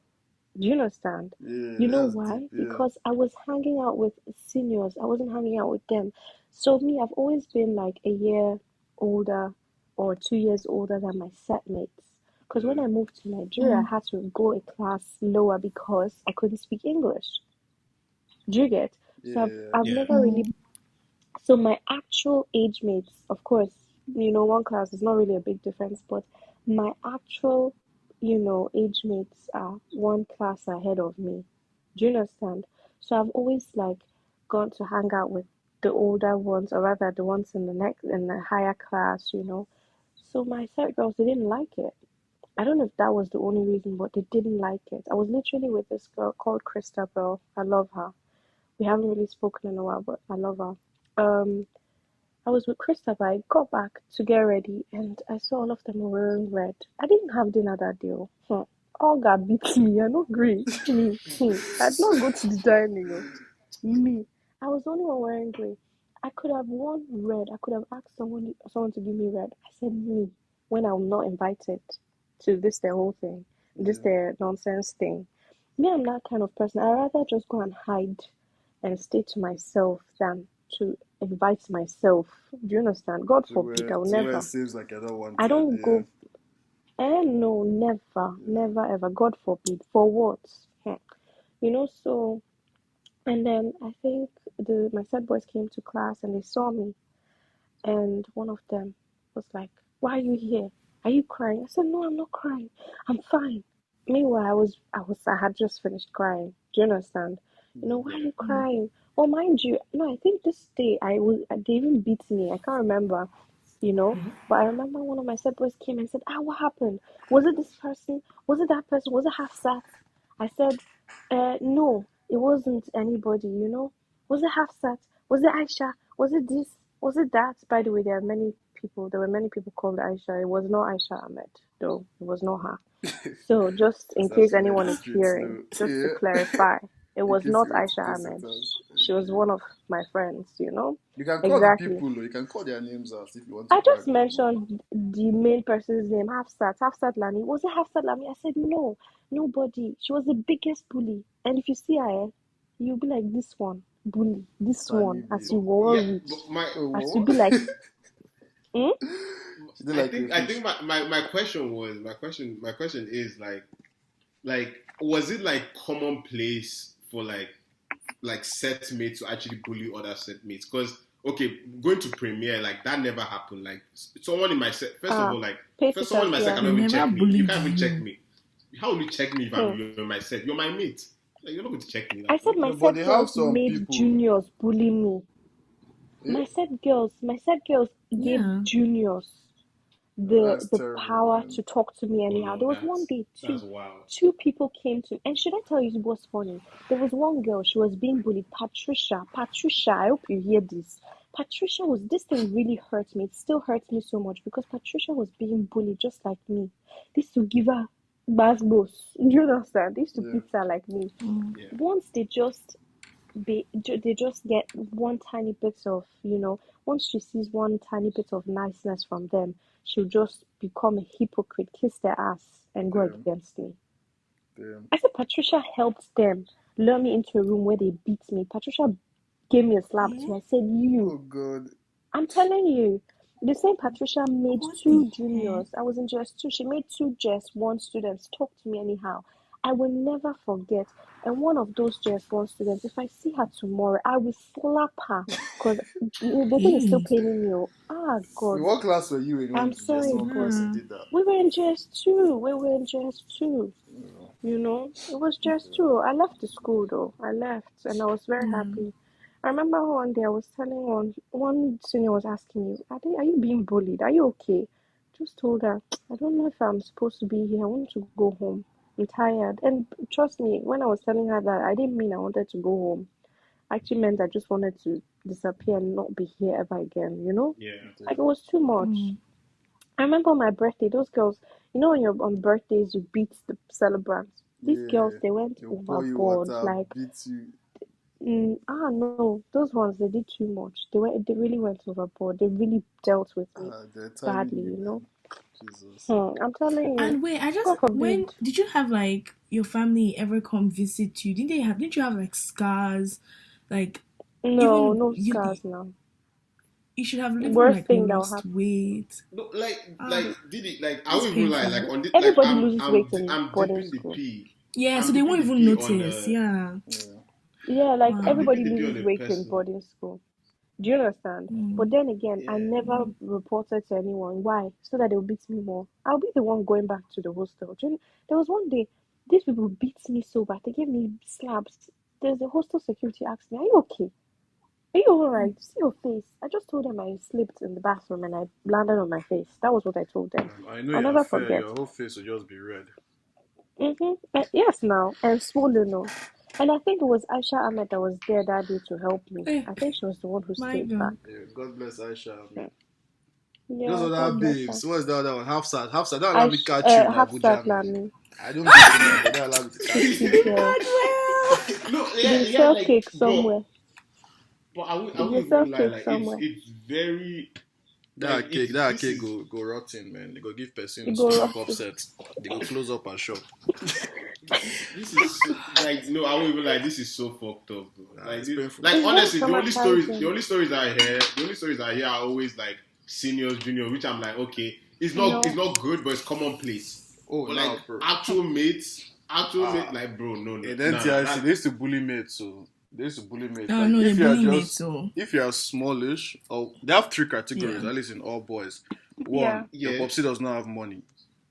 Do you understand? Yeah, You know that's why? deep, yeah. Because I was hanging out with seniors. I wasn't hanging out with them. So me, I've always been like a year older or 2 years older than my set mates. Because when I moved to Nigeria, I had to go a class lower because I couldn't speak English. Do you get? So I've never really. So my actual age mates, of course, one class is not really a big difference, but my actual, age mates are one class ahead of me. Do you understand? So I've always gone to hang out with the older ones, or rather the ones in the higher class. So my set girls, they didn't like it. I don't know if that was the only reason, but they didn't like it. I was literally with this girl called Christabel. I love her. We haven't really spoken in a while, but I love her. I was with Christopher. I got back to get ready, and I saw all of them were wearing red. I didn't have dinner that day. All got beat me. I not agree. Me. I did not go to the dining. Me. I was the only one wearing grey. I could have worn red. I could have asked someone to give me red. I said me when I'm not invited to their whole thing, their nonsense thing. Me, I'm that kind of person. I'd rather just go and hide and stay to myself than to invite myself. Do you understand? God forbid, I will never. It seems like I don't want. I don't go. No, never ever. God forbid. For what? So. And then I think my set boys came to class and they saw me, and one of them was like, "Why are you here? Are you crying?" I said, "No, I'm not crying. I'm fine." Meanwhile, I had just finished crying. Do you understand? Why are you crying? Oh, mind you, no, I think this day they even beat me. I can't remember, but I remember one of my set boys came and said, what happened? Was it this person? Was it that person? Was it Hafsat? I said, no, it wasn't anybody, Was it Hafsat? Was it Aisha? Was it this? Was it that? By the way, there were many people called Aisha. It was not Aisha Ahmed, though. It was not her. So just in case anyone is hearing, just to clarify, it was not Aisha Ahmed. She was one of my friends, You can call the people, you can call their names out if you want to. I just mentioned the main person's name, Hafsat Lami. Was it Hafsat Lami? I said, no, nobody. She was the biggest bully. And if you see her, you'll be like, this one, bully, this one, as you worry. As you be like, I think my question is was it commonplace for set mates to actually bully other set mates? Because going to premiere that never happened. Someone in my set, first of all, first someone in my set cannot even check me. You can't even check me. How will you check me if I'm in my set? You're my mate. You're not going to check me. I said my set girls made juniors bully me. My set girls gave juniors. That's the terrible, power man. to talk to me Oh anyhow. no, There was one day that's wild. two people came to, and should I tell you what's funny? There was one girl, she was being bullied. Patricia, I hope you hear this. Patricia was, this thing really hurt me. It still hurts me so much because Patricia was being bullied just like me. They used to give her basbos. Do you understand? They used to Yeah. beat her like me. Yeah. Once they just get one tiny bit of, once she sees one tiny bit of niceness from them, she'll just become a hypocrite, kiss their ass, and go Damn. against me. Damn. I said Patricia helped them lure me into a room where they beat me. Patricia gave me a slap too. I said, Oh God. I'm telling you, the same Patricia made What the two heck? juniors. I was in JS2. She made two JS1 students talk to me anyhow. I will never forget. And one of those JS1 students, if I see her tomorrow, I will slap her because the thing is still Hey. paining me. Ah, God. In what class were you in I'm when the sorry, JS1 but person Yeah. did that? we were in JS2. We were in JS2. It was just two. I left the school though. I left and I was very happy. I remember one day I was telling one senior was asking me, are you being bullied? Are you okay? Just told her, I don't know if I'm supposed to be here. I want to go home. I'm tired. And trust me, when I was telling her that, I didn't mean I wanted to go home. I actually meant I just wanted to disappear and not be here ever again, Yeah. Like it was too much. I remember on my birthday, those girls, when you're on birthdays, you beat the celebrants. These girls, Yeah. they went They'll pour you overboard. water, Like, beat you. no, those ones, they did too much. They really went overboard. They really dealt with me They're timing badly, you, man. Jesus. I'm telling you, And wait, God when forbid. did you have like your family ever come visit you? Didn't you have like scars? Like No, even no you scars now. you should have even Worst like thing that will lost happen. weight. No, Ah, did it like I that's won't even lie, like painful. on the like Everybody loses weight in I'm boarding dipping the school. P. Yeah, so I'm they dipping won't the even P on notice. Yeah. Yeah. Yeah, like Wow. I'm everybody dipping the P on loses the weight in person. boarding school. Do you understand? But then again, I Yeah. never reported to anyone. Why? So that they'll beat me more. I'll be the one going back to the hostel. There was one day, these people beat me so bad. They gave me slaps. There's the hostel security asked me, "Are you okay? Are you alright? See your face." I just told them I slipped in the bathroom and I landed on my face. That was what I told them. I know I'll you're never fair. forget. Your whole face will just be red. Yes, now, and swollen. No. And I think it was Aisha Ahmed that was there that day to help me. Eh, I think she was the one who my stayed back. God. Yeah, God bless Aisha. I mean, those Yeah, other God bless her. babes. What's the other one? Hafsat. Hafsat, don't allow me catch you in Hafsat Abuja, man. Lami, I don't beat you now, but don't allow me to catch you. sweet girl. No, They yeah, sell like cake somewhere. but I will They sell even lie, cake like somewhere. it's very like That cake, it's that this cake is go rotten, man. They go give person It go stomach rotten. upset. They go close up and shop. this is so, like no, I won't even lie. This is so fucked up, bro. Nah, Like, it's painful. like It's very honestly, the traumatizing. only stories I hear are always like seniors, juniors, which I'm like, okay, it's No. not good, but it's commonplace. Oh, But like now, bro. actual mate, like bro, no, In nah, NTIC, they used to bully mates, so they used to bully mates. Oh Like no, they if you are bully me just too. if you are smallish, or they have three categories, Yeah. at least in all boys. Yeah. One, your yeah, popsy does not have money.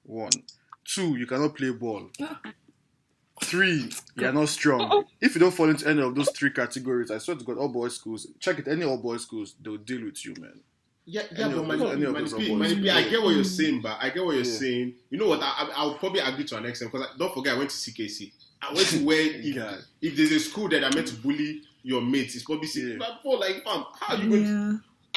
One. Two, you cannot play ball. Three, you are not strong. If you don't fall into any of those three categories, I swear to God, all boys schools, check it, any all boys schools, they'll deal with you, man. yeah, Any but of those, any of those all boys schools. I Yeah. get what you're saying, but I get what you're Yeah. saying. You know what? I'll probably agree to an extent because don't forget I went to CKC. I went to where God. if there's a school that are meant to bully your mates, it's probably CKC. Yeah. But bro, like, fam, how are you going to? Yeah.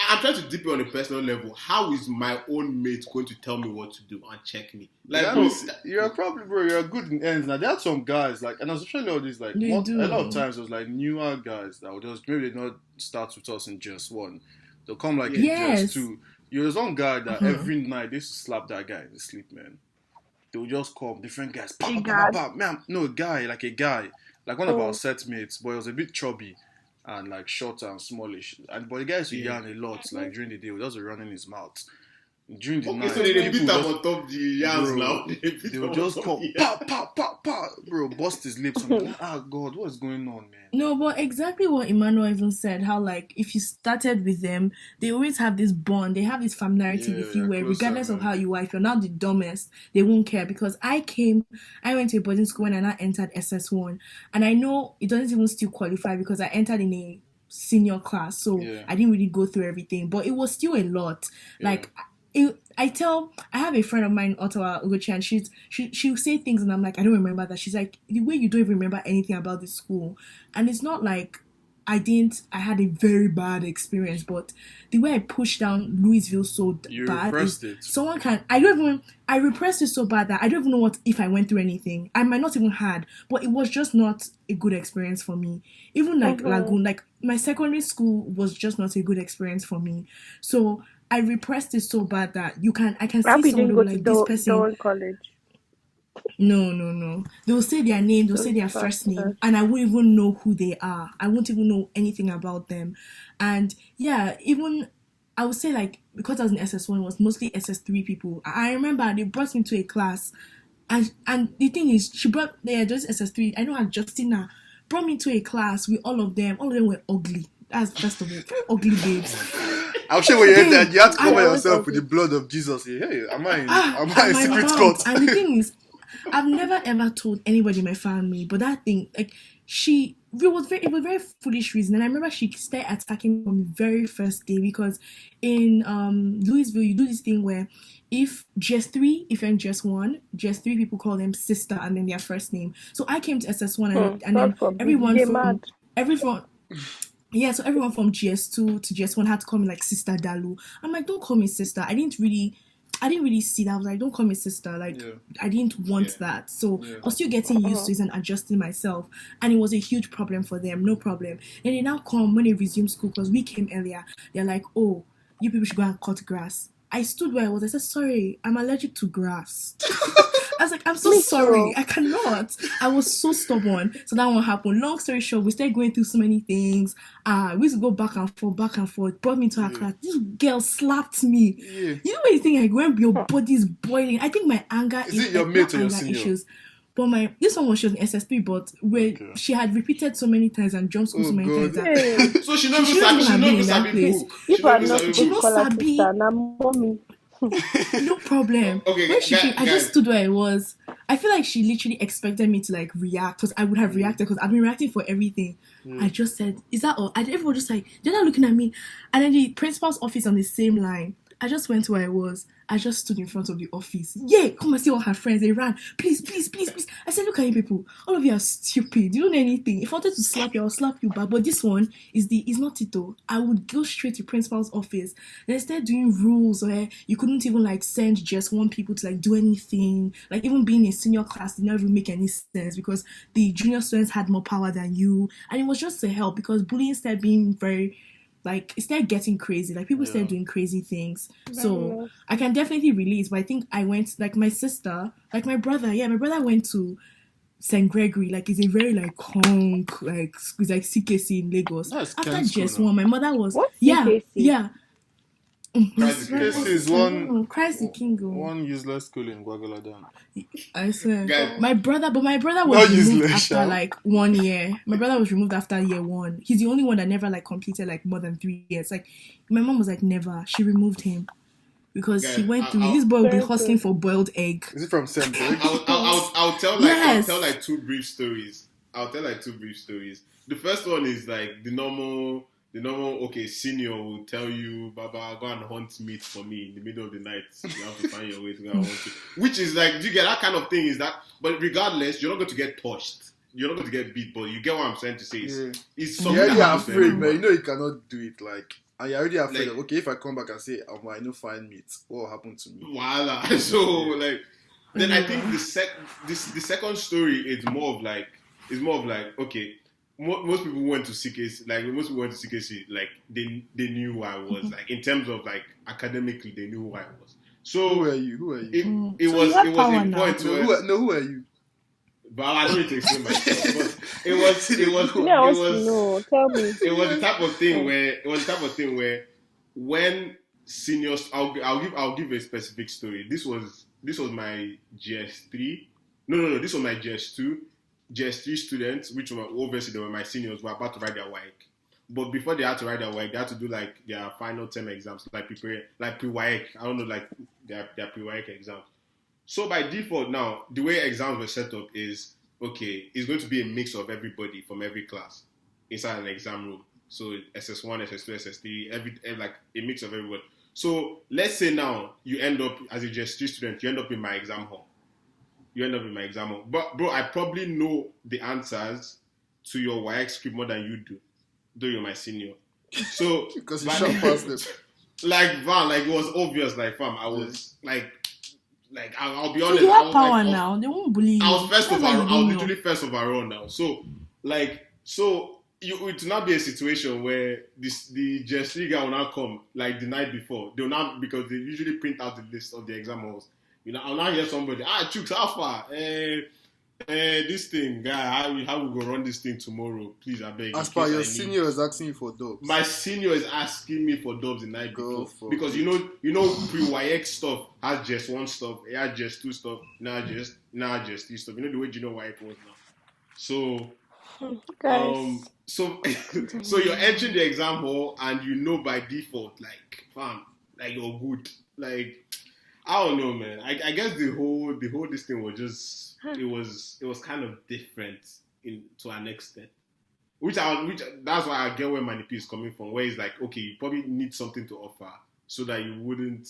I'm trying to dip it on a personal level. How is my own mate going to tell me what to do and check me? Like, Yeah, bro, you're probably, bro, you're good in ends. Now, there are some guys, like, and especially all these, like, They a lot of do. times, it was like newer guys that would just, maybe they not start with us in just one. They'll come, like, in Yes. just two. There's one guy that every night they used to slap that guy in his sleep, man. They would just come, different guys. Pa, pa, pa, pa, pa. Man, no, a guy, like one of our set mates, but he was a bit chubby and like short and smallish. And but the guy used to yarn a lot, like during the day, he was just running his mouth. During the okay, night, so they beat people them just, on top the yams bro, now. they would just come, pa, pa, pa, pa, bro, bust his lips. I'm like, ah, God, what's going on, man? No, but exactly what Emmanuel even said, how like if you started with them, they always have this bond, they have this familiarity with you Yeah, where closer, regardless of man. how you are, if you're not the dumbest, they won't care. Because I went to a boarding school when I now entered SS1, and I know it doesn't even still qualify because I entered in a senior class, so Yeah. I didn't really go through everything, but it was still a lot. Yeah. Like I have a friend of mine in Ottawa, Ugochi, and she'll say things, and I'm like, I don't remember that. She's like, the way you don't even remember anything about the school, and it's not like I had a very bad experience, but the way I pushed down Louisville so You bad is repressed it. someone can. I repressed it so bad that I don't even know what if I went through anything. I might not even had, but it was just not a good experience for me. Even like Lagoon, like my secondary school was just not a good experience for me. So I repressed it so bad that I can I hope see you didn't someone go to like this person. Dowan College. No. They will say their name, they'll say their first name, and I won't even know who they are. I won't even know anything about them. And yeah, even I would say like because I was in SS1, it was mostly SS3 people. I remember they brought me to a class, and the thing is, she brought just SS3. I know her Justina brought me to a class with all of them. All of them were ugly. That's first of all, ugly babes. I'm sure when you heard that, you had to cover I yourself was with the blood of Jesus. Hey, am I in my secret mom. court? And the thing is, I've never ever told anybody in my family, but that thing, like, it was very foolish reason. And I remember she started attacking from the very first day because in Louisville, you do this thing where if GS3, if you're in GS1, GS3 people call them sister and then their first name. So I came to SS1 and then everyone yeah, so everyone from GS2 to GS1 had to call me like Sister Dalu. I'm like, don't call me sister. I didn't really see that. I was like, don't call me sister. Like, I didn't want that. So I was still getting used to it and adjusting myself. And it was a huge problem for them. No problem. And they now come when they resume school because we came earlier. They're like, oh, you people should go and cut grass. I stood where I was. I said, sorry, I'm allergic to grass. I was like, I'm so sorry. I cannot. I was so stubborn. So that won't happen. Long story short, we started going through so many things. We used to go back and forth. Brought me to her class. This girl slapped me. Yeah. You know when you think like when your body's boiling? I think my anger is it your like, mate or your anger senior? issues. But this one was she was in SS3, but where she had repeated so many times and jumped school so many times that so she never sabi book. If I'm not she to call her sister, now mommy. No problem. Okay, when I just stood where I was. I feel like she literally expected me to like react because I would have reacted because I've been reacting for everything. I just said, "Is that all?" And everyone just like they're not looking at me. And then the principal's office on the same line. I just went where I was. I just stood in front of the office. Yeah, come and see all her friends. They ran. Please. I said, look at you people. All of you are stupid. You don't know anything. If I wanted to slap you, I'll slap you back. But this one is not it though. I would go straight to principal's office. They started doing rules where you couldn't even like send just one people to like do anything. Like even being in senior class did not even make any sense because the junior students had more power than you. And it was just to help because bullying started being very like it started getting crazy. Like people started doing crazy things. So I can definitely relate. But I think I went like my sister, like my brother. Yeah, my brother went to St. Gregory. Like it's a very like honk, like it's like CKC in Lagos. That's after Ken's GS1, my mother was What's CKC? This is one Christ the King. One useless school in Guagaladan. I swear. Guys. My brother was Not removed useless, after like 1 year. My brother was removed after year 1. He's the only one that never like completed like more than 3 years. Like my mom was like never. She removed him because he went through. This boy will be hustling for boiled egg. Is it from St. Greg? I'll tell like two brief stories. The first one is like the normal okay, senior will tell you, Baba, go and hunt meat for me in the middle of the night. You have to find your way to go and hunt it. Which is like, do you get that kind of thing? Is that, but regardless, you're not going to get touched. You're not going to get beat, but you get what I'm saying to say. It's something You're already that afraid, man. You know you cannot do it. Like, and you're already afraid of, okay, if I come back and say, oh, I know find meat, what will happen to me? Voila. So, like, then I think the second story is more of like, okay, most people went to CKC, like they knew who I was, like in terms of like academically, they knew who I was. So who are you? It was a point where who are you? But I don't need to explain myself. But it was tell me. It was the type of thing where when seniors, I'll give a specific story. This was my GS3. No, this was my GS2. GS3 students, which were obviously they were my seniors, were about to write their YOUUU. But before they had to write their YOUUU, they had to do like their final term exams, like pre-YOUUU. I don't know, like their pre-YOUUU exams. So by default now, the way exams were set up is, okay, it's going to be a mix of everybody from every class inside an exam room. So SS1, SS2, SS3, every like a mix of everybody. So let's say now you end up as a GS3 student, you end up in my exam hall. But bro, I probably know the answers to your YX script more than you do, though you're my senior. So because you shot past them. Like Van, like it was obvious. Like fam, I was like I'll be honest. So you have power now. They won't bully you. I was literally first overall now. So it will not be a situation where the GS3 guy will not come like the night before. They'll not, because they usually print out the list of the exam halls. I'll not hear somebody, Chooks, how far? This thing, guy, how we go run this thing tomorrow? Please, I beg. As per your senior is asking you for dubs. My senior is asking me for dubs the night before. Because you know pre-YX stuff has just one stuff, it has just two stuff, now just three stuff. You know the way junior YX was now. So Guys. So you're entering the exam hall and you know by default, like, fam, like you're good. Like, I don't know, man. I guess the whole this thing was just it was kind of different to an extent. Which that's why I get where Manipi is coming from, where it's like, okay, you probably need something to offer so that you wouldn't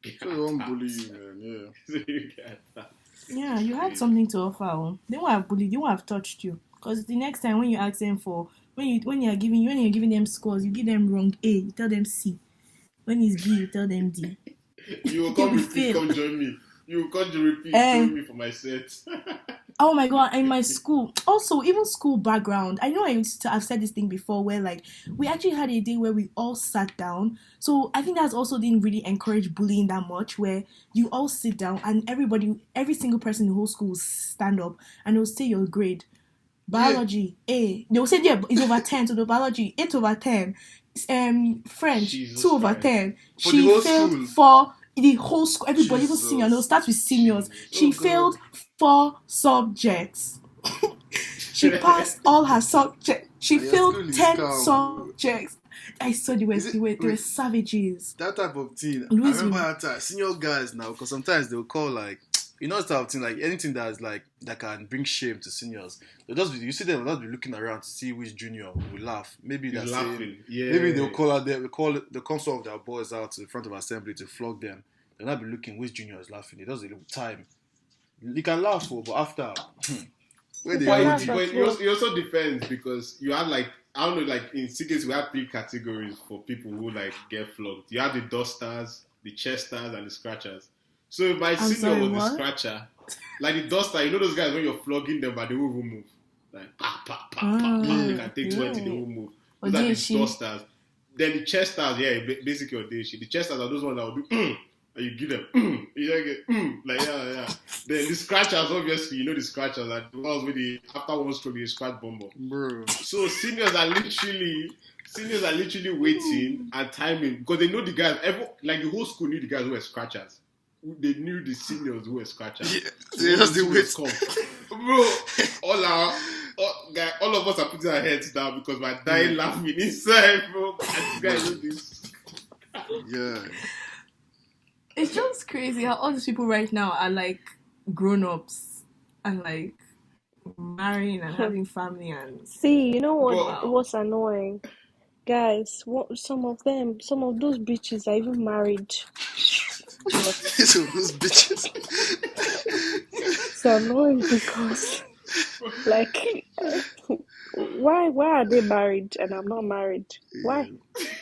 get so they won't bully you, man. Yeah. So you get that. Yeah, you had something to offer. They won't have bullied, they won't have touched you. Because the next time when you ask them for when you're giving them scores, you give them wrong A, you tell them C. When it's B, you tell them D. You will come repeat, come join me. You will come to repeat, join me for my set. Oh my god, in my school, also even school background, I know I've said this thing before where like we actually had a day where we all sat down. So I think that's also didn't really encourage bullying that much, where you all sit down and every single person in the whole school will stand up and they'll say your grade. Biology, A. They'll say it's over 10, so the biology 8 over 10. French, Jesus 2 over Christ. 10. For She the whole failed school? for the whole school, everybody, even Jesus. senior. No, start with seniors. She God. failed 4 subjects. She passed all her subjects. She Your failed school is 10 calm. subjects. I saw they were savages. That type of thing. Louis I remember that time, senior guys now, because sometimes they'll call like, that type of thing, like anything that is like that can bring shame to seniors. You see them, they'll not be looking around to see which junior will laugh. Maybe they're laughing. Yeah. Maybe they'll call out there. They'll call some of their boys out to the front of assembly to flog them. They'll not be looking which junior is laughing. It does a little time. You can laugh for, but after where they But go. it also depends, because you have like, I don't know, like in CKs we have 3 categories for people who like get flogged. You have the dusters, the chesters, and the scratchers. So if my senior was the scratcher, like the duster, you know those guys when you're flogging them but they won't even move. Like pa, they can take 20, they won't move. Those are the dusters. Then the chesters, basically your day shit. The chesters are those ones that will do and you give them you don't get like yeah. Then the scratchers, obviously, you know the scratchers are the ones with after one stroke they scratch bumbo. Bro. So seniors are literally waiting and timing, because they know the guys. Like the whole school knew the guys who were scratchers. They knew the seniors who were scratchers. Yeah, they just the wait. Bro, all of us are putting our heads down because we're dying laughing inside, bro. And the guys know this. Yeah. It's just crazy how all these people right now are like grown-ups and like marrying and having family and... See, you know what? What's annoying? Guys, some of those bitches are even married. So those bitches. It's annoying because, like, why are they married and I'm not married? Why?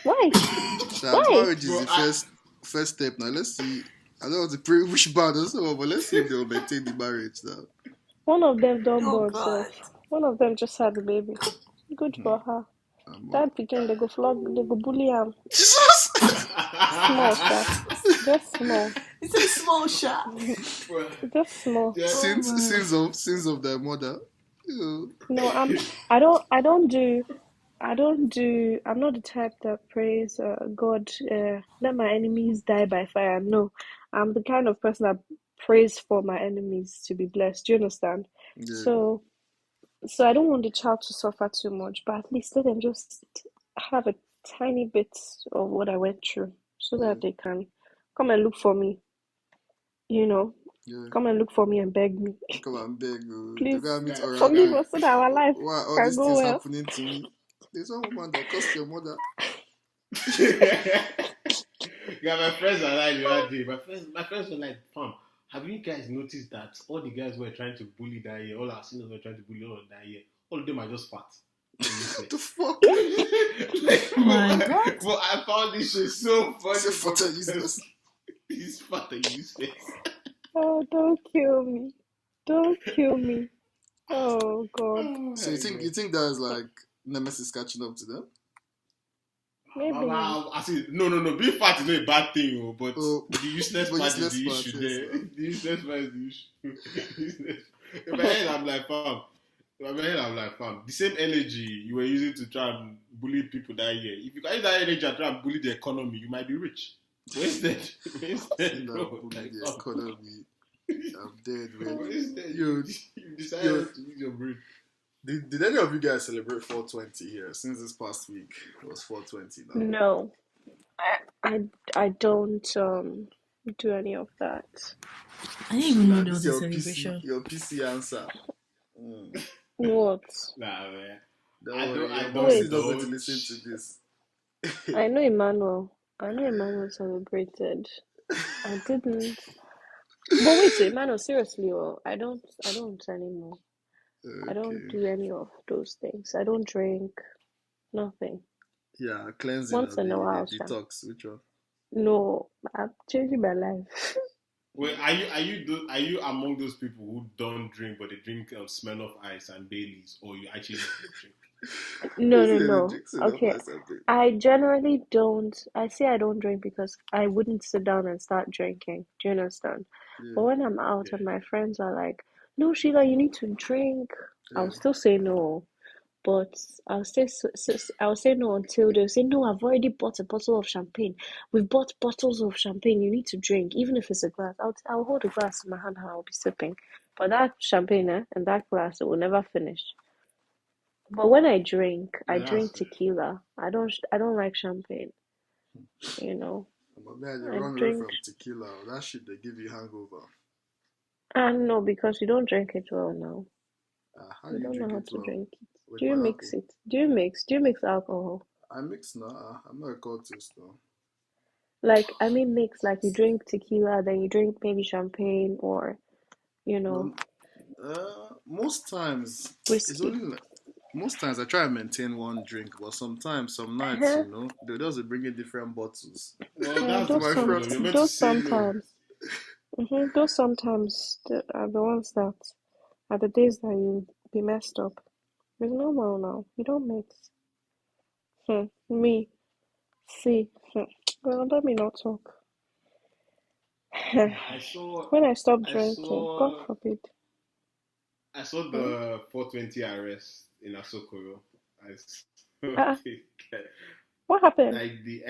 Marriage is the first step. Now let's see. I don't want to pray which bad or so, but let's see if they'll maintain the marriage now. One of them don't born, so one of them just had a baby. Good for her. That became they go bully him. Jesus! Small shot. Just small. It's a small shot. Just small. Yeah. Sins of their mother. No, I'm not the type that prays God, let my enemies die by fire. No, I'm the kind of person that prays for my enemies to be blessed. Do you understand? Yeah. So I don't want the child to suffer too much, but at least let them just have a tiny bit of what I went through, so that they can come and look for me. Come and look for me and beg me. Come and beg. Please forgive us so that our life all can these go things well. happening to me? There's one woman that cost your mother. Yeah, my friends are like the other day. My friends were like, "Fam, have you guys noticed that all the guys were trying to bully that year, all our seniors were trying to bully all of that year, all of them are just fat and What the useless." fuck? Like, My God. but I found this shit so funny. So fat and useless. He's fat and useless. Oh, don't kill me. Don't kill me. Oh God. Oh So my you God. think that's like Nemesis catching up to them? Maybe. I see. No. Being fat is not a bad thing, but Oh, the useless but part is useless the part, issue yes, there. no. The useless part is the issue. Useless. In my head, I'm like, fam. In my head, I'm like, fam. The same energy you were using to try and bully people that year. If you can use that energy and try and bully the economy, you might be rich. But instead, Saying that bro, bully like, the economy. I'm dead, but man. instead, Yo, you decided yo, not to use your brain. did any of you guys celebrate 420 here? Since this past week it was 420 now. No. I don't do any of that. I didn't even know Sheila, there this was a is celebration. your PC answer. Mm. What? Nah, man. Don't I worry, your mom Wait. is not going to listen to this. I know Emmanuel. Celebrated. I didn't. But wait, so Emmanuel, seriously, I don't anymore. I don't Okay. do any of those things. I don't drink, nothing. Yeah, cleansing Once or in a the while, sha. detox. Which one? No, I'm changing my life. Wait, are you among those people who don't drink but they drink Smirnoff Ice and Baileys, or you actually drink? No. Drinks enough Okay, ice and beer. I generally don't. I say I don't drink because I wouldn't sit down and start drinking. Do you understand? But Yeah, when I'm out Yeah. and my friends are like, "No, Sheila, you need to drink," yeah. I'll still say no. But I'll say no until they say no. I've already bought a bottle of champagne. We've bought bottles of champagne. You need to drink, even if it's a glass. I'll hold a glass in my hand and I'll be sipping. But that champagne and that glass, it will never finish. But when I Yeah, that's drink fair. tequila. I don't like champagne. You know, But man, they I run away drink. from tequila. That shit, they give you hangover. And no, because you don't drink it well now. How You do you don't know drink how it to well? drink it. With Do you mix pineapple. it? Do you mix alcohol? I mix now. I'm not a cultist though. Like, I mean, mix, like you drink tequila, then you drink maybe champagne or, you know, No, most times it's whiskey. only like most times I try and maintain one drink, but sometimes some nights, Uh-huh. they just bring in different bottles. Well, Yeah, that's To the my problem. friends, You're meant to those say no. sometimes. Those sometimes are the ones that are the days that you be messed up. It's normal now. You don't mix. Me, see. Well, let me not talk. I saw, When I stop I drinking, God saw, forbid. I saw Hmm? the 420 arrest in Asokoro. I saw Uh, the, what happened? like the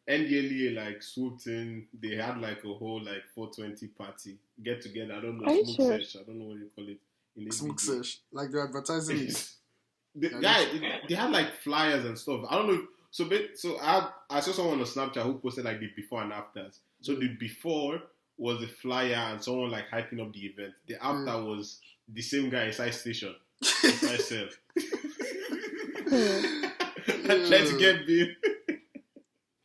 NDLEA like swooped in. They had like a whole like 420 party get together. I don't know, Are you smoke serious? sesh. I don't know what you call it in smoke ABJ. sesh, like they're advertising it. They had like flyers and stuff. I don't know. So I saw someone on Snapchat who posted like the before and afters. So the before was the flyer and someone like hyping up the event. The after was the same guy inside station, inside cell. Hmm. I tried to get bill.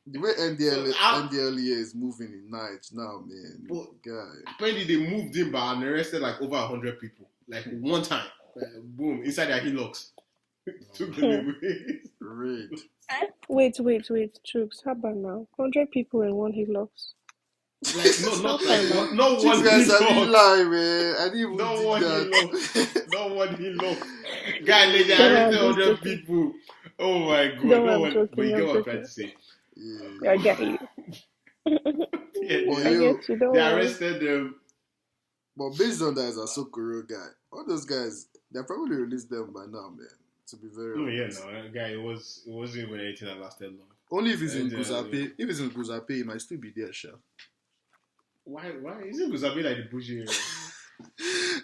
The way So NDLEA is moving in night now, man. but Guy. apparently they moved him by and arrested like over 100 people. Like one time. Boom, inside their hillocks. Took them away. Raid. Wait, Troops, how about now? 100 people in one hilux. Like no, not like Now. one, not These one guys are really hillocks. lying, man. I didn't even No think one that. hillocks. No one hillocks. Guy, they Don't worry, I'm arrested just 100 joking. people. Oh my god, Don't worry, no I'm one. But you joking, get I'm what I'm trying joking. to say. Yeah. I get you. Yeah, I get you, don't they worry. arrested them. But based on that, as a Sokoro guy, all those guys, they probably released them by now, man. To be very Oh yeah, honest. no, guy, it wasn't even anything that lasted long. Only if it's in And, Guzape. If it's in Guzape, he might still be there, sure. why isn't Guzabe like the bougie area?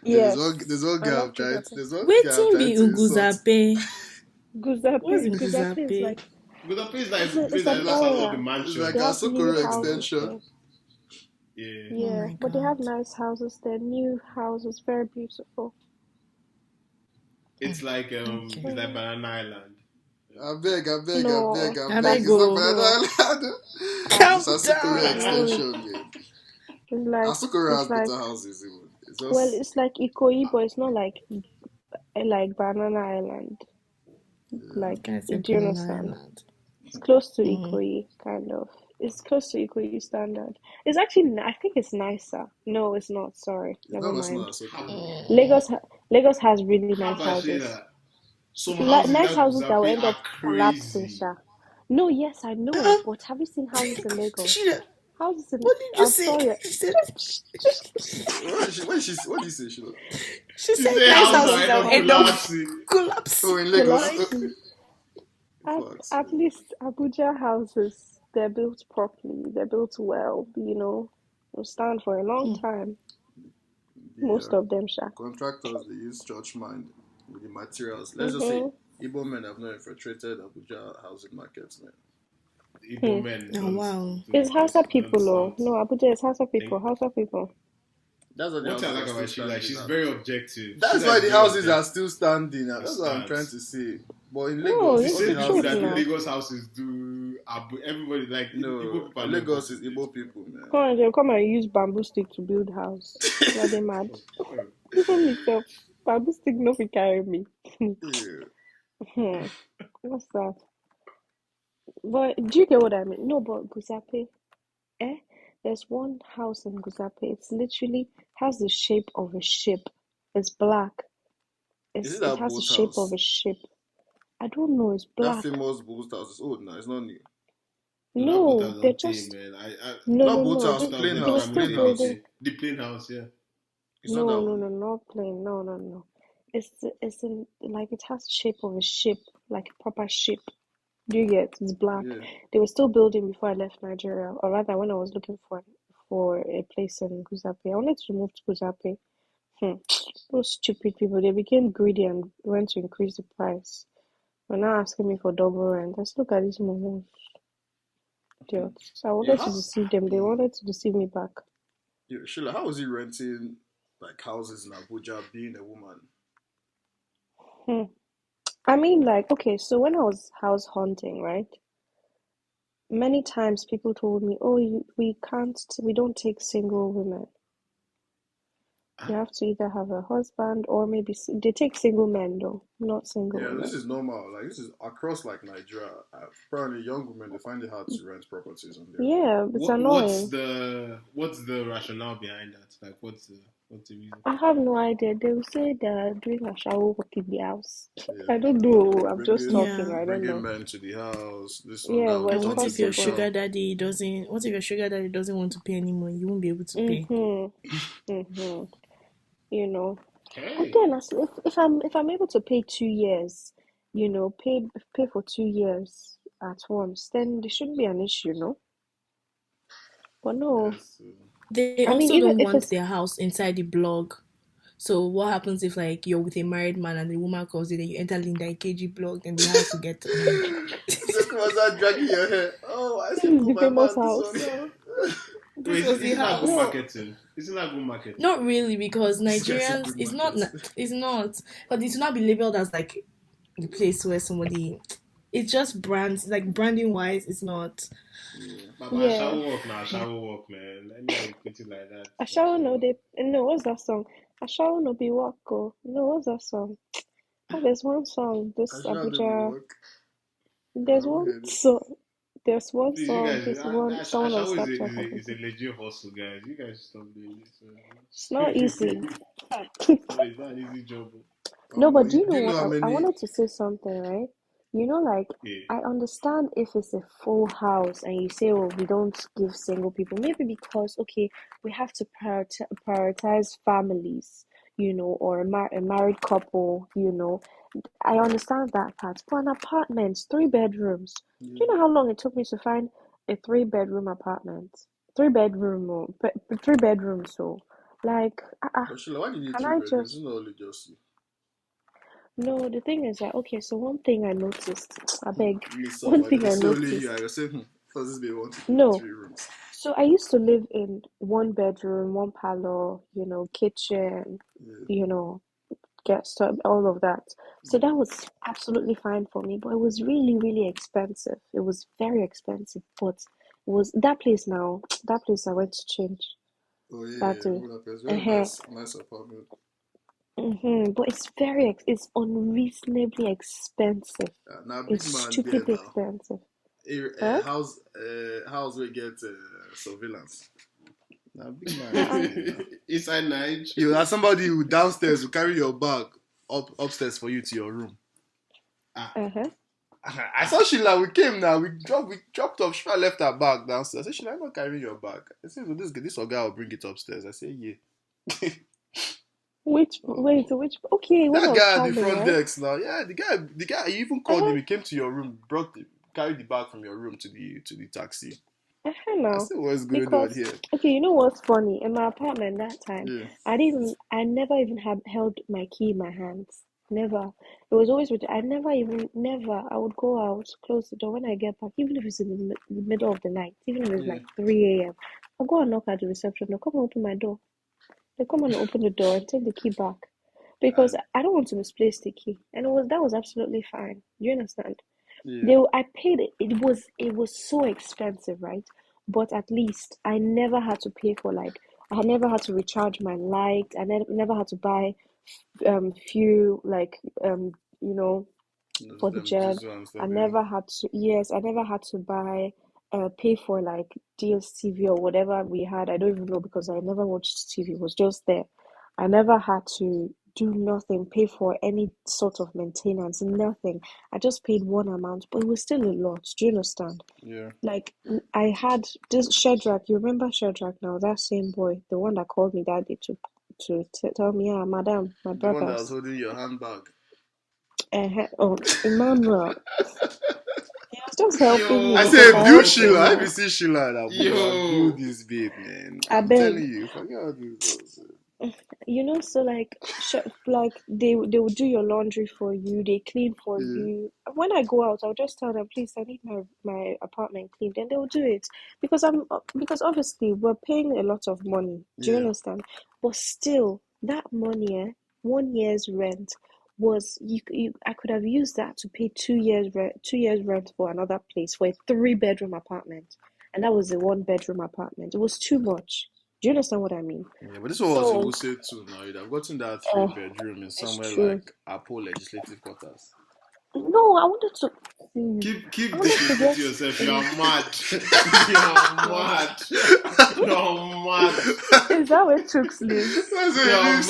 Yes. There's one I guy love I'm trying Guzape. there's one guy I'm Waiting trying be to insult. Uguzape. What's Guzape is Uguzape? like Guzabe is like the it's place an that just has all the area. It's mansions. like They a have new Sokoro houses extension. there. Yeah. Oh Yeah, my but they have God. nice houses there, new houses, very beautiful. It's like Okay. Banana Island. I beg. No, I It's beg not go. banana island. Calm This down. Asukuri no, extension game. it's like Asukuri has it's like better houses even. It's well, just it's like Ikoyi, but it's not like Banana Island. Like, Can I say do you banana understand? island? It's close to Mm. Ikoyi, kind of. It's close to Ikoyi standard. It's actually, I think it's nicer. No, it's not. Sorry, it's never not it's not mind. Asukuri. Lagos has really How nice about houses. Sheela? Some houses in Nice that houses that will Guzape end are up collapsing, crazy. sha. No, yes, I know, but have you seen houses in Lagos? Sheila, Houses in, what did you I'm say? sorry. She said, What do you say, Sheila? she You said say nice houses houses that end that will up end up collapsing. collapsing. Oh, in Lagos. Like, Collapsing. Fuck. At least Abuja houses, they're built properly, they're built well, will stand for a long time. Most The of them, sha. contractors they use church mind with the materials. Let's just say Mm-hmm. Igbo men have not infiltrated Abuja housing markets, man. Igbo Hmm. men oh wow. It's Hausa don't people, oh. sound. No, Abuja is Hausa Like, people, Hausa people. That's why the what I houses like are still about Sheila, standing she's now. very objective. That's Sheila why is the very houses are objective. still standing. Now. She That's what I'm trying stands. to say. But in No, Lagos, The it's all the the same people truth houses that do there. now. Lagos houses do everybody like Igbo No, people are not Lagos is consistent. Igbo people, man. They'll come and use bamboo stick to build house. Are they mad? Even myself, bamboo stick no fit carry me. Yeah. What's that? But do you get what I mean? No, but Guzape, eh? There's one house in Guzape. It's literally has the shape of a ship. It's black. Is it It that has the boat shape of house? a ship. I don't know. It's That black. famous boat house is old now. It's not new. No, that boat No, house they're don't take, just man. no, Not no, boat no. house, Boat house plain they They were never house, still move plain again. house. building. Okay, the plain house, yeah. It's not that No, one. not plain. No. It's in like it has the shape of a ship, like a proper ship. Do you get? It's black. Yeah. They were still building before I left Nigeria, or rather, when I was looking for a place in Guzape. I wanted to move to Guzape. Those stupid people, they became greedy and went to increase the price. They're now asking me for double rent. Let's look at these momos. Idiots. So I Yeah, wanted to deceive them. They wanted to deceive me back. Sheila, how was he renting like houses in Abuja being a woman? Hmm. I mean, like, okay, so when I was house hunting, right? Many times people told me, "Oh, we don't take single women. You have to either have a husband or maybe they take single men though, not single Yeah, this women." is normal. Like this is across like Nigeria. Apparently, young women they find it hard to rent properties on their own. Yeah, it's What's annoying. the rationale behind that? Like, what's the reason? I have no idea. They will say they're doing a shower work in the house. I Yeah, don't know. I'm just bringing talking. Yeah. I don't bringing know. men to the house. This one Yeah, that but will And it's turn what to if your possible. sugar brutal. daddy doesn't? What if your sugar daddy doesn't want to pay anymore? You won't be able to pay. Mm-hmm. You know. But Hey, then, if I'm able to pay 2 years, pay for 2 years at once, then there shouldn't be an issue, no? But no, Yes. They I mean, also even don't if want it's their house inside the blog. So what happens if like you're with a married man and the woman calls in and you enter Linda KG blog and the house will get So come on, start dragging your hair. Oh, I this see is the put my famous man this one. house. No. this wait, was the isn't that good house. No, marketing? Isn't that good marketing? Not really, because This guy said Nigerians good it's not market. it's not, but it will not be labeled as like the place where somebody. It's just brands, like branding wise, it's not. Yeah. Baba, yeah. shower work now, shower work, man. Anyway, put it like that. Ashawo no they no, what's that song? Ashawo no be walk oh. No, what's that song? Oh, there's one song. I This should have done the Abuja. work. I There's haven't one heard it. song. There's one Please, you song. guys, This one someone on shower Snapchat has is a it. legit hustle, guys. You guys stop doing this. It's not easy. It's not an easy job. No, but do you Do know you know what? how I many? wanted to say something, right? Like, Yeah. I understand if it's a full house and you say, oh, we don't give single people. Maybe because, okay, we have to prioritize families, or a married couple, I understand that part. For an apartment, 3 bedrooms. Do you Yeah. know how long it took me to find a 3 bedroom apartment? 3 bedroom, 3 bedrooms, so. Like, But Sheila, why do you need can three I bedrooms? just. It's not only just you. No, the thing is that okay, so one thing I noticed, I beg, Miss one somebody. thing I It's not only you. noticed. I was saying, does this baby want to live in No, 3 rooms? so I used to live in 1 bedroom, one parlor, kitchen, Yeah. you know, get stuff, all of that. So that was absolutely fine for me, but it was really, really expensive. It was very expensive, but it was that place now, that place I went to change. Oh That yeah, way. Budapest, very Uh-huh. nice apartment. But it's unreasonably expensive. Now big It's man there stupidly now. expensive. Huh? House we get surveillance. Now big man Uh-uh. there now. Inside Nige. You have somebody who downstairs will carry your bag upstairs for you to your room. Uh-huh. I saw Sheela. We came now. We dropped off. Sheela left her bag downstairs. I said, Sheela, I'm not carrying your bag. I said, well, this guy will bring it upstairs. I said, yeah. Which okay, when I That was guy at the traveling, front right? desk now. Yeah, the guy. You even called him. Uh-huh. He came to your room, carried the bag from your room to the taxi. Uh-huh I now. said, what's going on Because here? okay, you know what's funny? In my apartment that time, Yeah. I never even had held my key in my hands. Never. It was always with I never. I would go out, close the door when I get back, even if it's in the middle of the night, even if it's Yeah. like 3 a.m. I'll go and knock at the reception. They'll come and open my door. They come and open the door and take the key back. Because And I don't want to misplace the key. And that was absolutely fine. Do you understand? yeah. I paid it. It was so expensive, right? But at least I never had to pay for like I never had to recharge my light. I never had to buy fuel like you know for the gen. Diesel and stuff. I Yeah. never had to I never had to buy pay for like DSTV or whatever we had. I don't even know because I never watched TV. It was just there. I never had to do nothing, pay for any sort of maintenance, nothing. I just paid one amount, but it was still a lot. Do you understand? Yeah. Like I had this Shadrach. You remember Shadrach now? That same boy, the one that called me that day to tell me, yeah, madam, my The one that was brothers. holding your handbag. Oh, Emmanuel. He was just helping I me Yo. because said, I build helped him Sheila. If you now. see Sheila in Abuja, Yo. build this babe, man. I I'm beg. telling you, forget all this. So like, like they will do your laundry for you. They clean for Yeah. you. When I go out, I'll just tell them, please, I need my apartment cleaned, and they will do it because obviously we're paying a lot of money. Do you Yeah. understand? But still, that money, 1 year's rent was I could have used that to pay 2 years rent for another place for a 3 bedroom apartment, and that was a 1 bedroom apartment. It was too much. Do you understand what I mean? Yeah, but this one was So, Owusu too now. You'd have gotten that 3 bedroom in it's somewhere true. like Apo Legislative Quarters. No, I wanted to. Keep I wanted this to to get. yourself. You're mad. You're mad. You're mad. Is that where Chooks lives? That's what it You're mad. is.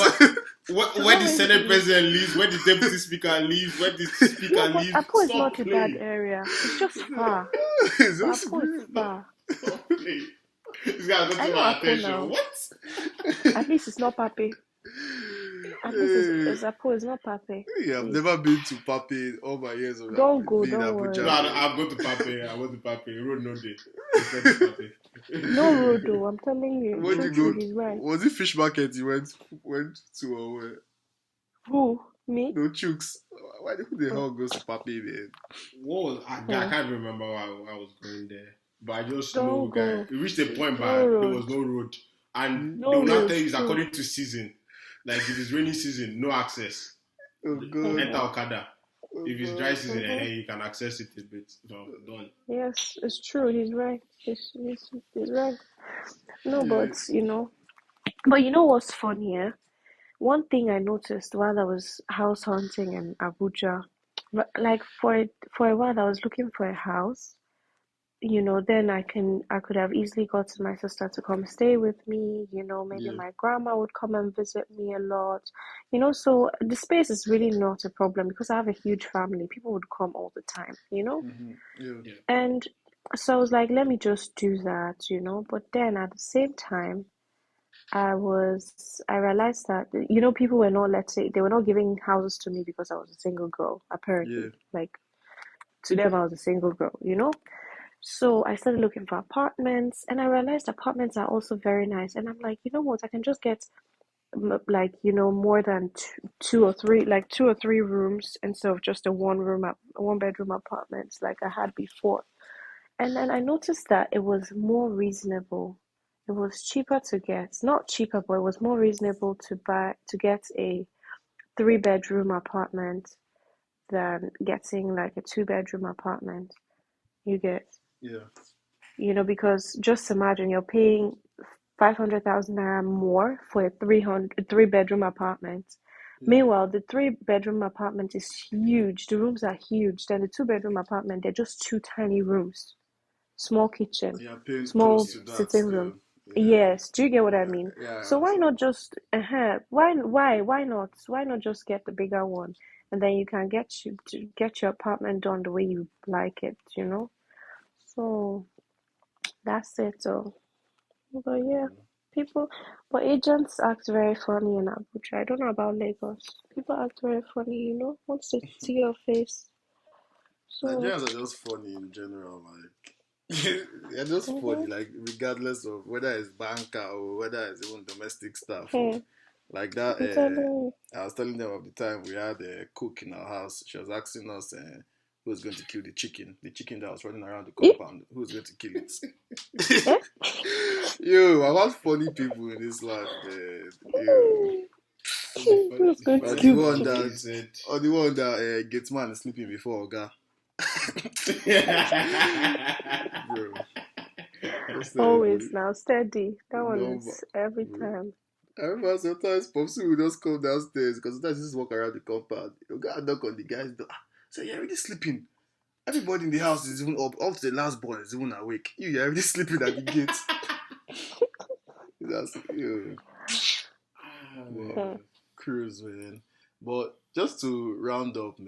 Is Where that the where he Senate lives? president leaves, where the deputy speaker leaves, where the speaker No, but leaves. Apo is Stop not a bad playing. area. It's just far. It's But just Apo is weird. far. Stop playing. This guy got I to know my Apo attention. now. What? At least it's not Pape. At least Hey, it's Apo. It's not Pape. yeah, I've Please. never been to Papi all my years of Don't go. being in Don't No, Abuja, worry. man. I've got to Pape. I went to Pape. Road no day. Instead of Pape. No road though. I'm telling you. Where'd you True. go? He's right. Was it fish market you went to or where? Who? Me? No chooks. Who the hell goes to Papi, man? What was I Hmm. can't remember why I was going there. But I just know Don't guy. go. It reached a point No but there was road. no road. And they No will not tell road. you it's True. according to season. Like if it's rainy season, no access. Oh god. Enter Okada. Oh If it's dry god. season, you can access it a bit. So done. Yes, it's true. He's right. He's right. No, Yeah. but you know what's funny, yeah? One thing I noticed while I was house hunting in Abuja, like for a while I was looking for a house. Then I could have easily gotten my sister to come stay with me. Maybe Yeah. my grandma would come and visit me a lot. So the space is really not a problem because I have a huge family. People would come all the time. Yeah. Yeah. And so I was like, let me just do that. But then at the same time, I realized that, people were not, let's say, they were not giving houses to me because I was a single girl, Yeah. apparently. Like, to them, I was a single girl. So I started looking for apartments and I realized apartments are also very nice. And I'm like, you know what? I can just get like, more than two or three rooms instead of just a one bedroom apartment like I had before. And then I noticed that it was more reasonable. It was cheaper to get, not cheaper, but it was more reasonable to get a 3-bedroom apartment than getting like a 2-bedroom apartment. You get, because just imagine you're paying 500,000 naira more for a 3-bedroom apartment. Meanwhile, the 3-bedroom apartment is huge. The rooms are huge. Then the 2-bedroom apartment, they're just 2 tiny rooms, small kitchen, small sitting room. Yes, do you get what I mean? So why not just why not just get the bigger one, and then you can get your apartment done the way you like it, So that's it. So, but yeah, agents act very funny in Abuja. I don't know about Lagos. People act very funny, once they see your face. So Nigerians are just funny in general, like they're just funny, like regardless of whether it's banker or whether it's even domestic staff. Like that. I was telling them of the time we had a cook in our house. She was asking us who's going to kill the chicken that was running around the compound. Who's going to kill it? Yo, about funny people in this life, yo. Or the one that gets man sleeping before Oga. Bro. Always now steady. That one is every time. I remember sometimes Popsy would just come downstairs because sometimes he just walk around the compound. You go and knock on the guy's door. So you're already sleeping. Everybody in the house is even up to the last boy is even awake. You're already sleeping at the gate. That's cruise, man. But just to round up,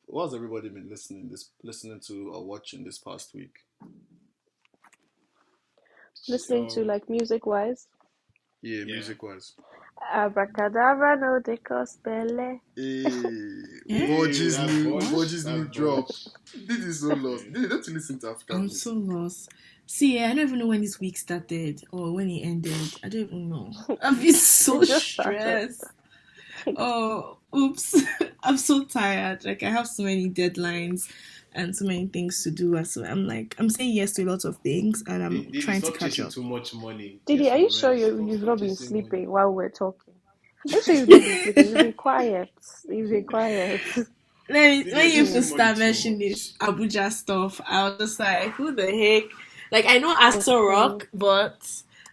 what has everybody been listening to or watching this past week? Listening to like music wise? Yeah, music wise. Abracadabra no de cospele. Boji's new drop. This is so lost. Don't you listen to African music? I'm so lost. See, I don't even know when this week started or when it ended. I don't even know. I've been so stressed. Oh, oops. I'm so tired. Like, I have so many deadlines and so many things to do. And so I'm saying yes to a lot of things, and I'm trying to catch up. Too much money. Didi, are you sure you've not been sleeping while we're talking? Are you sure you've not been sleeping? You've been quiet. When you start mentioning this Abuja stuff, I was just like, who the heck? Like, I know Aso Rock, but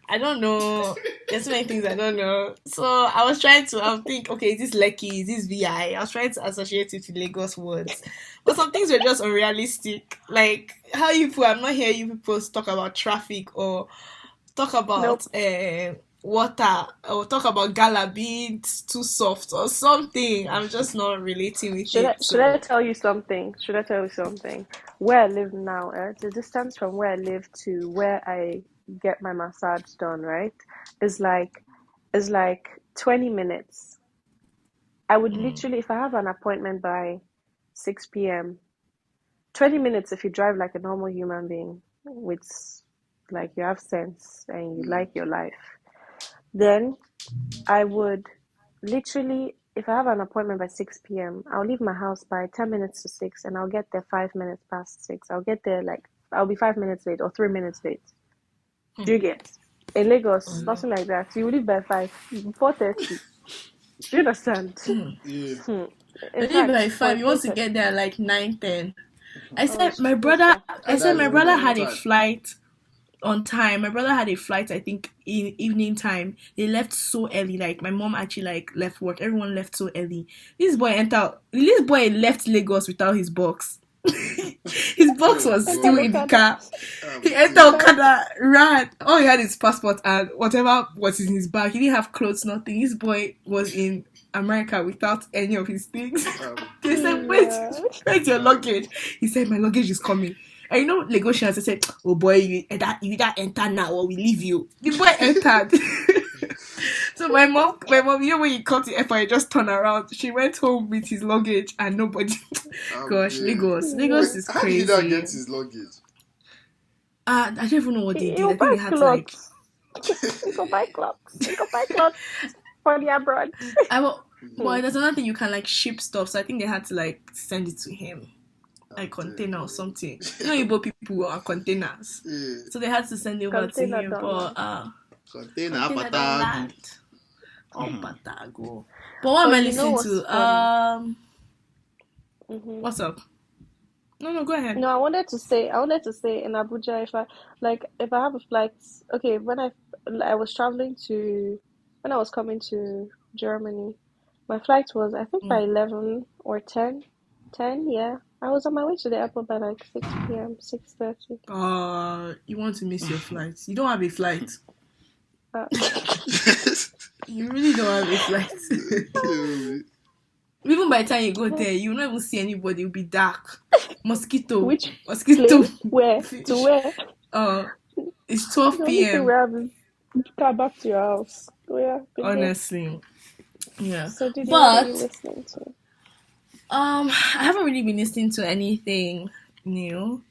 I don't know. There's so many things I don't know. So I was trying to think, okay, is this Lekki? Is this VI? I was trying to associate it with Lagos words. But some things were just unrealistic. Like, I'm not hearing you people talk about traffic or talk about water or talk about gala being too soft or something. I'm just not relating with it. Should I tell you something? Where I live now, the distance from where I live to where I get my massage done, right, is like 20 minutes. I would literally, if I have an appointment by 6 p.m., 20 minutes if you drive like a normal human being with like you have sense and you like your life, then I would literally, if I have an appointment by 6 p.m., I'll leave my house by 10 minutes to 6 and I'll get there 5 minutes past 6. I'll get there I'll be 5 minutes late or 3 minutes late. Do you get? In Lagos, nothing like that. You leave by 4:30. Do you understand? In fact, by 5, you want to get there like 9:10. I said my brother had a flight on time. My brother had a flight, I think, in evening time. They left so early. Like, my mom actually left work. Everyone left so early. This boy left Lagos without his box. His box was still in the car. He entered Okada, ran. All he had is passport and whatever was in his bag. He didn't have clothes, nothing. This boy was in America without any of his things. They said, where's your luggage? He said, my luggage is coming. And Lagosians, they said, oh boy, you either enter now or we leave you. The boy entered. So my mom, when you come to airport, just turn around. She went home with his luggage and nobody. Gosh, Lagos is crazy. How did he not get his luggage? I don't even know what they did. I think they had to You go buy clothes for the abroad. Well, there's another thing, you can ship stuff. So I think they had to send it to him. Container or something. Igbo people are containers. So they had to send it over to him. But container. Patago. But what am I listening to? What's up? No, go ahead. No, I wanted to say in Abuja, if I have a flight, okay, when I was traveling when I was coming to Germany, my flight was, I think, by 11 or 10, yeah. I was on my way to the airport by like 6 p.m., 6:30. You want to miss your flight. You don't have a flight. You really don't have a flight. Even by the time you go there, you will not even see anybody. It will be dark. Mosquito. Place? Where? To where? It's 12 p.m. Come back to your house. Honestly. Yeah. So what are you listening to? I haven't really been listening to anything new.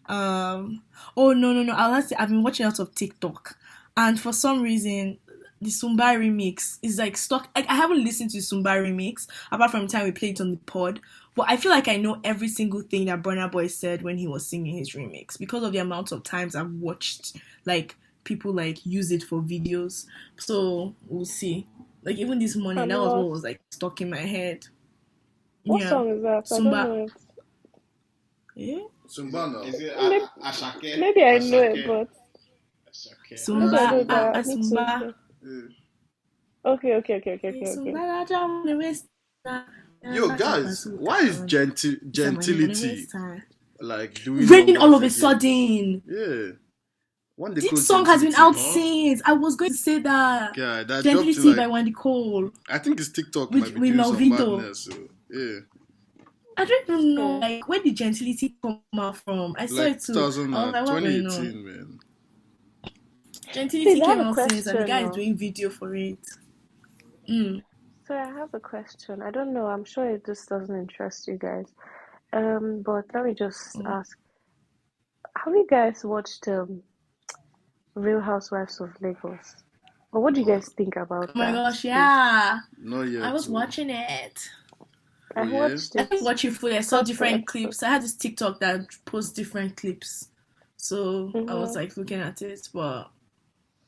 Oh no. I've been watching a lot of TikTok, and for some reason, the Sumba remix is like stuck. I haven't listened to the Sumba remix apart from the time we played it on the pod, but I feel like I know every single thing that Burna Boy said when he was singing his remix because of the amount of times I've watched like people like use it for videos. So we'll see. Like even this morning, that was what was like stuck in my head. What song is that? Sumba. I don't know it. Yeah. Sumba no. Is it Ashake? Maybe I know it, but Sumba. Okay. Yo, guys, why is gentility like doing raining all of a sudden? Yeah. This song has been out since. I was going to say that. Yeah, that Gentility by Wendy Cole. I think it's TikTok might be doing some madness. So, yeah. I don't even know. Like, where did Gentility come out from? I saw it too. 2018, man. Gentility came out since, and the guy is doing video for it. So I have a question. I don't know. I'm sure this doesn't interest you guys. But let me just ask: have you guys watched Real Housewives of Lagos? Or what do you guys think about that? Oh my gosh, yeah. Not yet. I was watching it. I watched it. I didn't watch it fully. I saw different clips. I had this TikTok that posts different clips. So I was like looking at it, but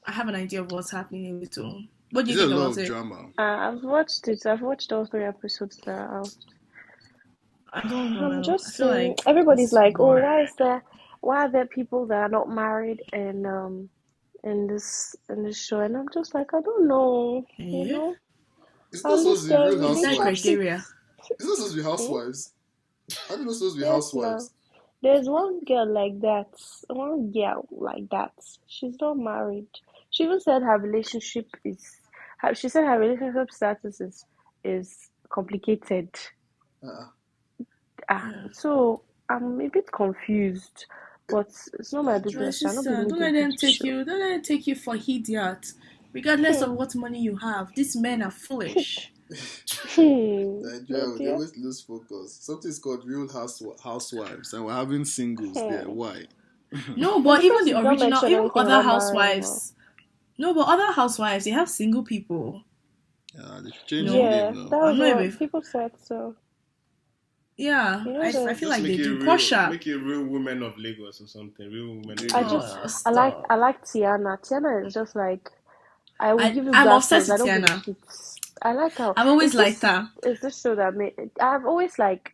I have an idea of what's happening in it too. What do you think about it? Drama. I've watched it. I've watched all 3 episodes that are out. I don't know. I'm just saying, everybody's like, oh, why are there people that are not married in this show? And I'm just like, I don't know. You know? It's not supposed to be Real Housewives. Criteria. It's not supposed to be housewives. How do you know supposed to be housewives? There's one girl like that. She's not married. She even said her relationship status is complicated. So I'm a bit confused, but it's not my business. Don't let them take you for idiot. Regardless of what money you have, these men are foolish. Nigeria, they always lose focus. Something's called Real Housewives, and we're having singles there. Why? No, but even the original, even other housewives. No, but other housewives, they have single people. Yeah, they changed the name now. That was what people said so. Yeah, I feel like they do. Make a Real Women of Lagos or something. Real Women of Lagos. I like Tiana. Tiana is just like, I will give you I'm obsessed with Tiana. I like her. I've always liked her. It's this show that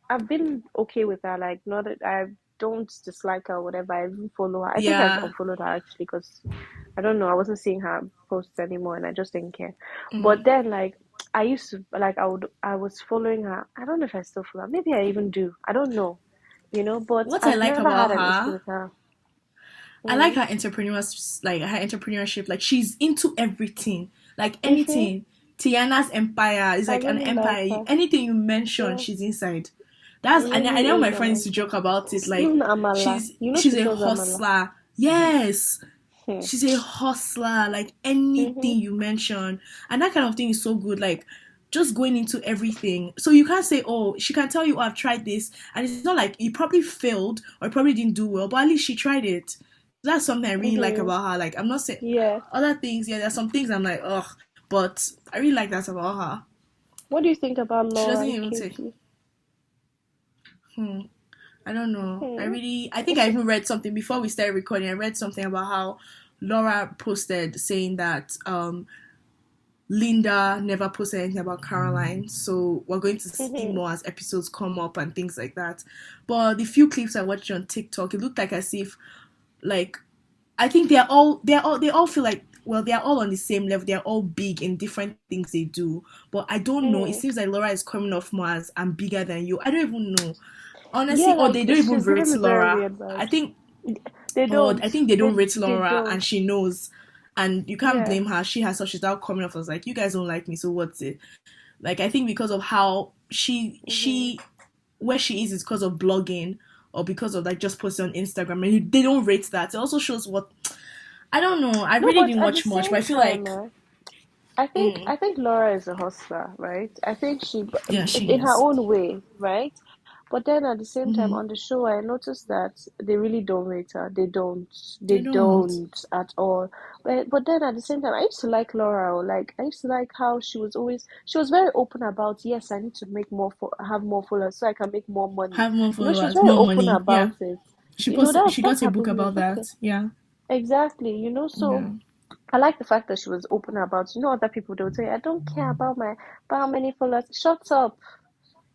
I've been okay with her. Like, not that I don't dislike her or whatever. I even follow her. I think I unfollowed her actually because I don't know. I wasn't seeing her posts anymore, and I just didn't care. But then, like, I used to I was following her. I don't know if I still follow her. Maybe I even do. I don't know. You know, but what I like about her. I like her entrepreneurship. Like, she's into everything. Like, anything. Tiana's empire is like an empire. Like anything you mention, she's inside. And I know my friends to joke about it. Like, she's a hustler. Amala. Yes. She's a hustler. Like, anything you mention. And that kind of thing is so good. Like, just going into everything. So you can't say, oh, she can tell you, oh, I've tried this. And it's not like you probably failed or you probably didn't do well, but at least she tried it. That's something I really like about her. Like, I'm not saying other things. Yeah, there's some things I'm like, ugh. But I really like that about her. What do you think about Laura? She doesn't even take. I don't know. I think I even read something before we started recording. I read something about how Laura posted saying that Linda never posted anything about Caroline, so we're going to see more as episodes come up and things like that. But the few clips I watched on TikTok, it looked like as if, like, I think they all feel like, well, they are all on the same level. They are all big in different things they do. But I don't know. It seems like Laura is coming off more as I'm bigger than you. I don't even know. Honestly, Yeah, or like they don't even she's rate giving me very Laura. weird I vibes. think They don't. I think they don't rate They Laura, don't. and she knows. And you can't Yeah. blame her. She herself, she's out coming off as like, you guys don't like me, so what's it? Like, I think because of how she where she is because of blogging or because of like just posting on Instagram, and they don't rate that. It also shows what, I don't know. I No, really but didn't at the watch much, but same I feel time, like I think Laura is a hustler, right? I think she, yeah, she in her is. own way, right? But then at the same time on the show, I noticed that they really don't rate her. They They don't. don't at all. But then at the same time, I used to like Laura. Like I used to like how she was very open about, yes, I need to make more for have more followers so I can make more money. Have more You know, she was followers, very more open money. Yeah, about it. she You know, posted. She that's got a her book business. about Okay, that. Yeah, exactly. You know, yeah, so. I like the fact that she was open about, you know, other people they'll say, I don't care about about how many followers. Shut up,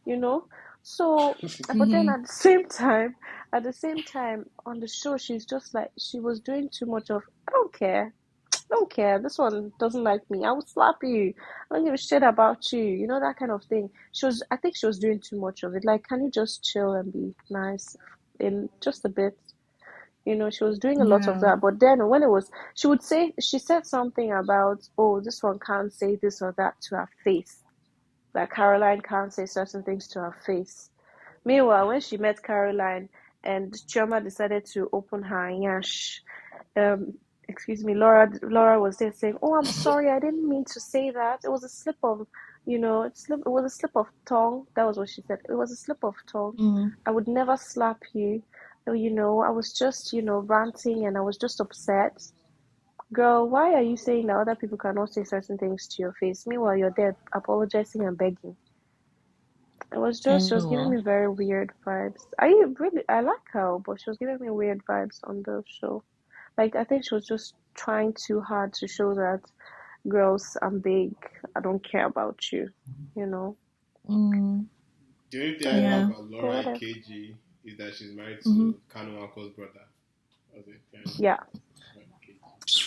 you know. So, but then at the same time on the show, she's just like she was doing too much of. I don't care. This one doesn't like me. I will slap you. I don't give a shit about you. You know that kind of thing. I think she was doing too much of it. Like, can you just chill and be nice in just a bit? You know, she was doing a lot of yeah, that. But then when it was, she said something about, oh, this one can't say this or that to her face. That Caroline can't say certain things to her face. Meanwhile, when she met Caroline and Chioma decided to open her yash, um, excuse me, Laura was there saying, oh, I'm sorry, I didn't mean to say that. It was a slip of, it was a slip of tongue. That was what she said. It was a slip of tongue. I would never slap you. I was just, ranting and I was just upset. Girl, why are you saying that other people cannot say certain things to your face? Meanwhile, you're there apologizing and begging. She was giving hello. me very weird vibes. I like her, but she was giving me weird vibes on the show. Like, I think she was just trying too hard to show that, girls, I'm big. I don't care about you, you know? The only thing I know Yeah. about Laura and KG is that she's married Mm-hmm. to Kanu Uncle's brother. That's it. Yeah.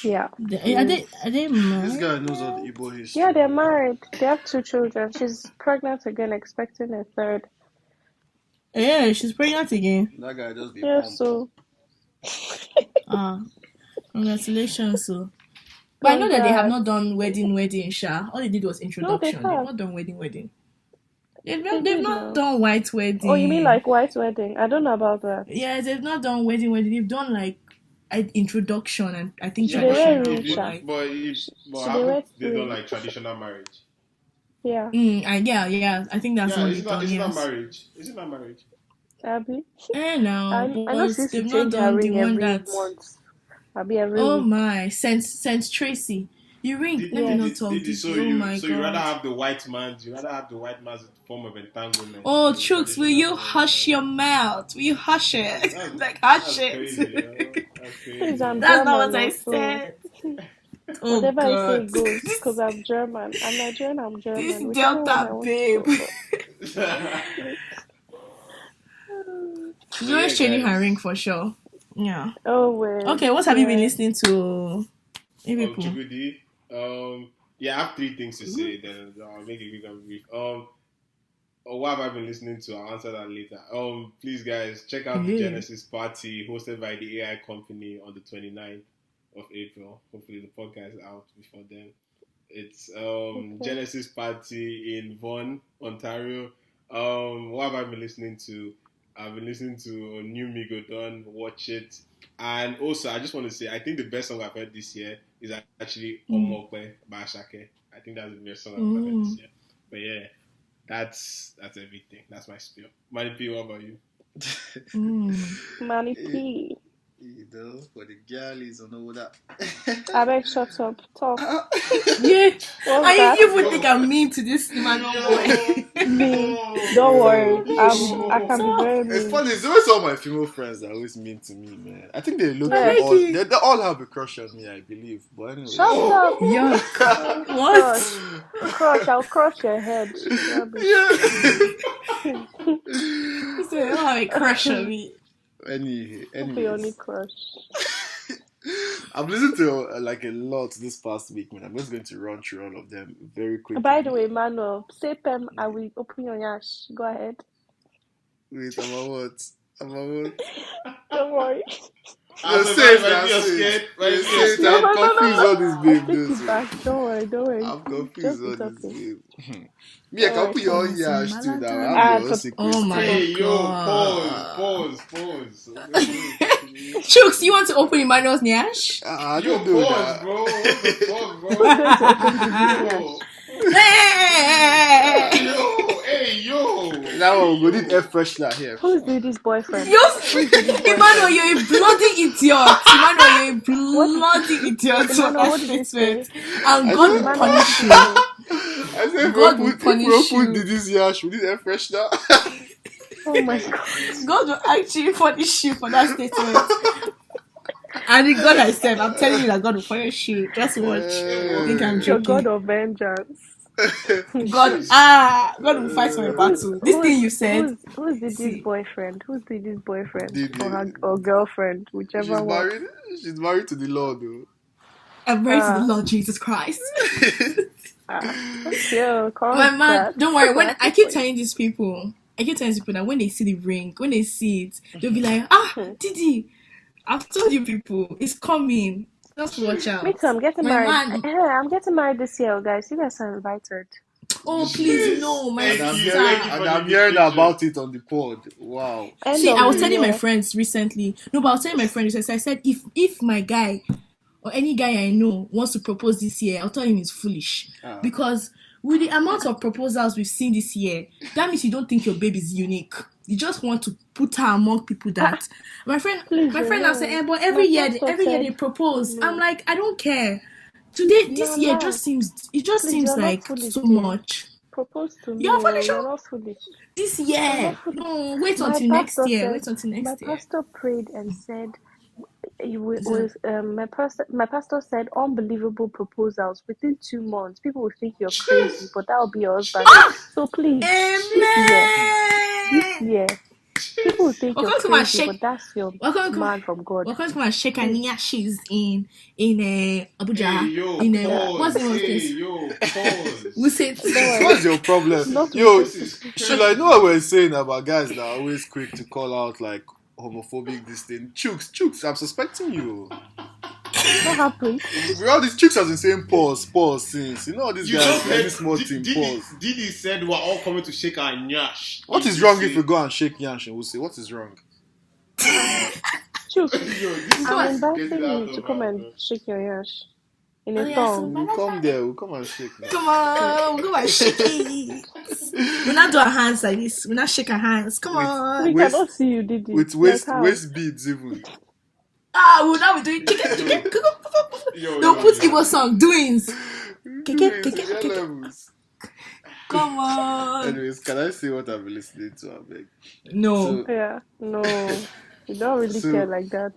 Yeah. Are they married? This guy knows all the Igbo history. Yeah, they're married. They have 2 children. She's pregnant again, expecting a third. Yeah, she's pregnant again. That guy just be Yeah, pumped. so. Congratulations, so. But I know that they have not done wedding, Sha. All they did was No, they introduction. They've have. not done wedding. They They've did not now. done white wedding. Oh, you mean like white wedding? I don't know about that. Yeah, they've not done wedding. They've done like an introduction and I think Yeah, they were traditional. rich, Sha. But haven't they done like traditional marriage? Yeah. Yeah. I think that's what they've done. Isn't Yes. that marriage? Isn't that marriage? Abby? No, I know she used to they've not change her done the ring one every that. month. Abby every Oh week. my, Saint Tracy. You ring. Let me not talk this. So Oh my you god. rather have the white man's form of entanglement. Oh, Chooks, will you hush your mouth? Will you hush it? Like hush it. Crazy, that's crazy. Please, I'm That's German not what I also. said. Oh Whatever I say god. goes because I'm German. I'm Nigerian, I'm German. This Whichever one I Delta want babe. to go She's always changing her ring for sure. Yeah. Oh, well. Okay, what have you been listening to? Chukudi. Yeah, I have 3 things to say. Then I'll make it quick and brief. What have I been listening to? I'll answer that later. Please, guys, check out the Genesis party hosted by the AI company on the 29th of April. Hopefully, the podcast is out before then. It's Genesis party in Vaughan, Ontario. What have I been listening to? I've been listening to New Migodon, Watch It. And also, I just want to say, I think the best song I've heard this year is actually Omokwe by Ashake. I think that's the best song I've heard this year. But yeah, that's everything. That's my spiel. Manny P, what about you? Manny P. For the girlies and all that. I beg, shut up. Talk. Yeah. What's I that? even think I'm mean to this Emmanuel boy. Me. Don't worry. I can be very It's mean. funny. It's always all my female friends that are always mean to me, man. I think they look I like all. it. They all have a crush on me, I believe. But anyway. Shut up. Yuck. Crush. What? Crush. I'll crush your head. Rubbish. Yeah. He said, oh, I crush on me. Hope you only Anyways. crush. I've listened to like a lot this past week, man. I'm just going to run through all of them very quickly. By the way, Manuel, say Pem, I will open your yash. Go ahead. Wait, I'm a what? Don't worry. I'm confused all this babe. Take it back. Don't worry. I'm confused Just be all this talking. babe. Me, I can put your own yash too now. Ah, I'm your secret. oh my Hey, God. pause. Chooks, you want to open Emmanuel's Nyash? I Yo, don't do pause, that. bro. What the fuck, bro? Who's going to open the yash? Yo. Now we'll need air freshener here. Who's Diddy's boyfriend? Emmanuel, you're a bloody idiot. Emmanuel, you're a bloody idiot. Emmanuel, what did you say? And God will Emmanuel, punish you. I said, God will if punish we you. did this yash, we need air freshener. Oh my God. God will actually punish you for that statement. And the God I serve, I'm telling you that God will punish you. Just watch. I think I'm Your joking. God of vengeance. God will fight my battle. This thing you said. Who's Diddy's See. boyfriend? Who's Diddy's boyfriend? Diddy. Or girlfriend, whichever one. She's married to the Lord, though. I'm married to the Lord Jesus Christ. Yeah, My man, don't worry. When I keep telling these people that when they see the ring, when they see it, they'll be like, Diddy, I've told you people, it's coming. Just watch out. Me too, I'm getting married. I'm getting married this year, guys. You guys are invited. Oh, please, no, my sister. And I'm hearing about it on the pod. Wow. See, I was telling my friends recently. No, but I was telling my friends recently. I said, if my guy or any guy I know wants to propose this year, I'll tell him he's foolish. Because with the amount of proposals we've seen this year, that means you don't think your baby is unique. You just want to put her among people that my friend now said, but every year they propose. No. I'm like, I don't care. This year just seems like so much. Propose to me. You're foolish. You're not foolish. This year. No, wait until next year. My pastor prayed and said, my pastor said unbelievable proposals within 2 months. People will think you're crazy, but that will be your husband. So please, this year, people will think you're crazy, but that's your man from God. We're going to come and shake our she's in Abuja. What's the name of this? We said, what's your problem? Sheela, you know what we're saying about guys that are always quick to call out like homophobic this thing. Chooks, I'm suspecting you. What happened? All these chicks have been saying pause since. You know all these guys very small team pause. Diddy said we're all coming to shake our nyash. What is wrong if we go and shake Yash and we'll say what is wrong? Chooks, I'm inviting you to come and shake your yash. In a song. We'll come there, we'll come and shake. Come on, we'll go and shake it. We'll not do our hands like this. We'll not shake our hands. Come on. We cannot see you, Diddy. With waist beads even. We'll now be doing they'll put Igbo song, doings. Come on. Anyways, can I say what I've been listening to? I beg. No. No. You don't really care like that.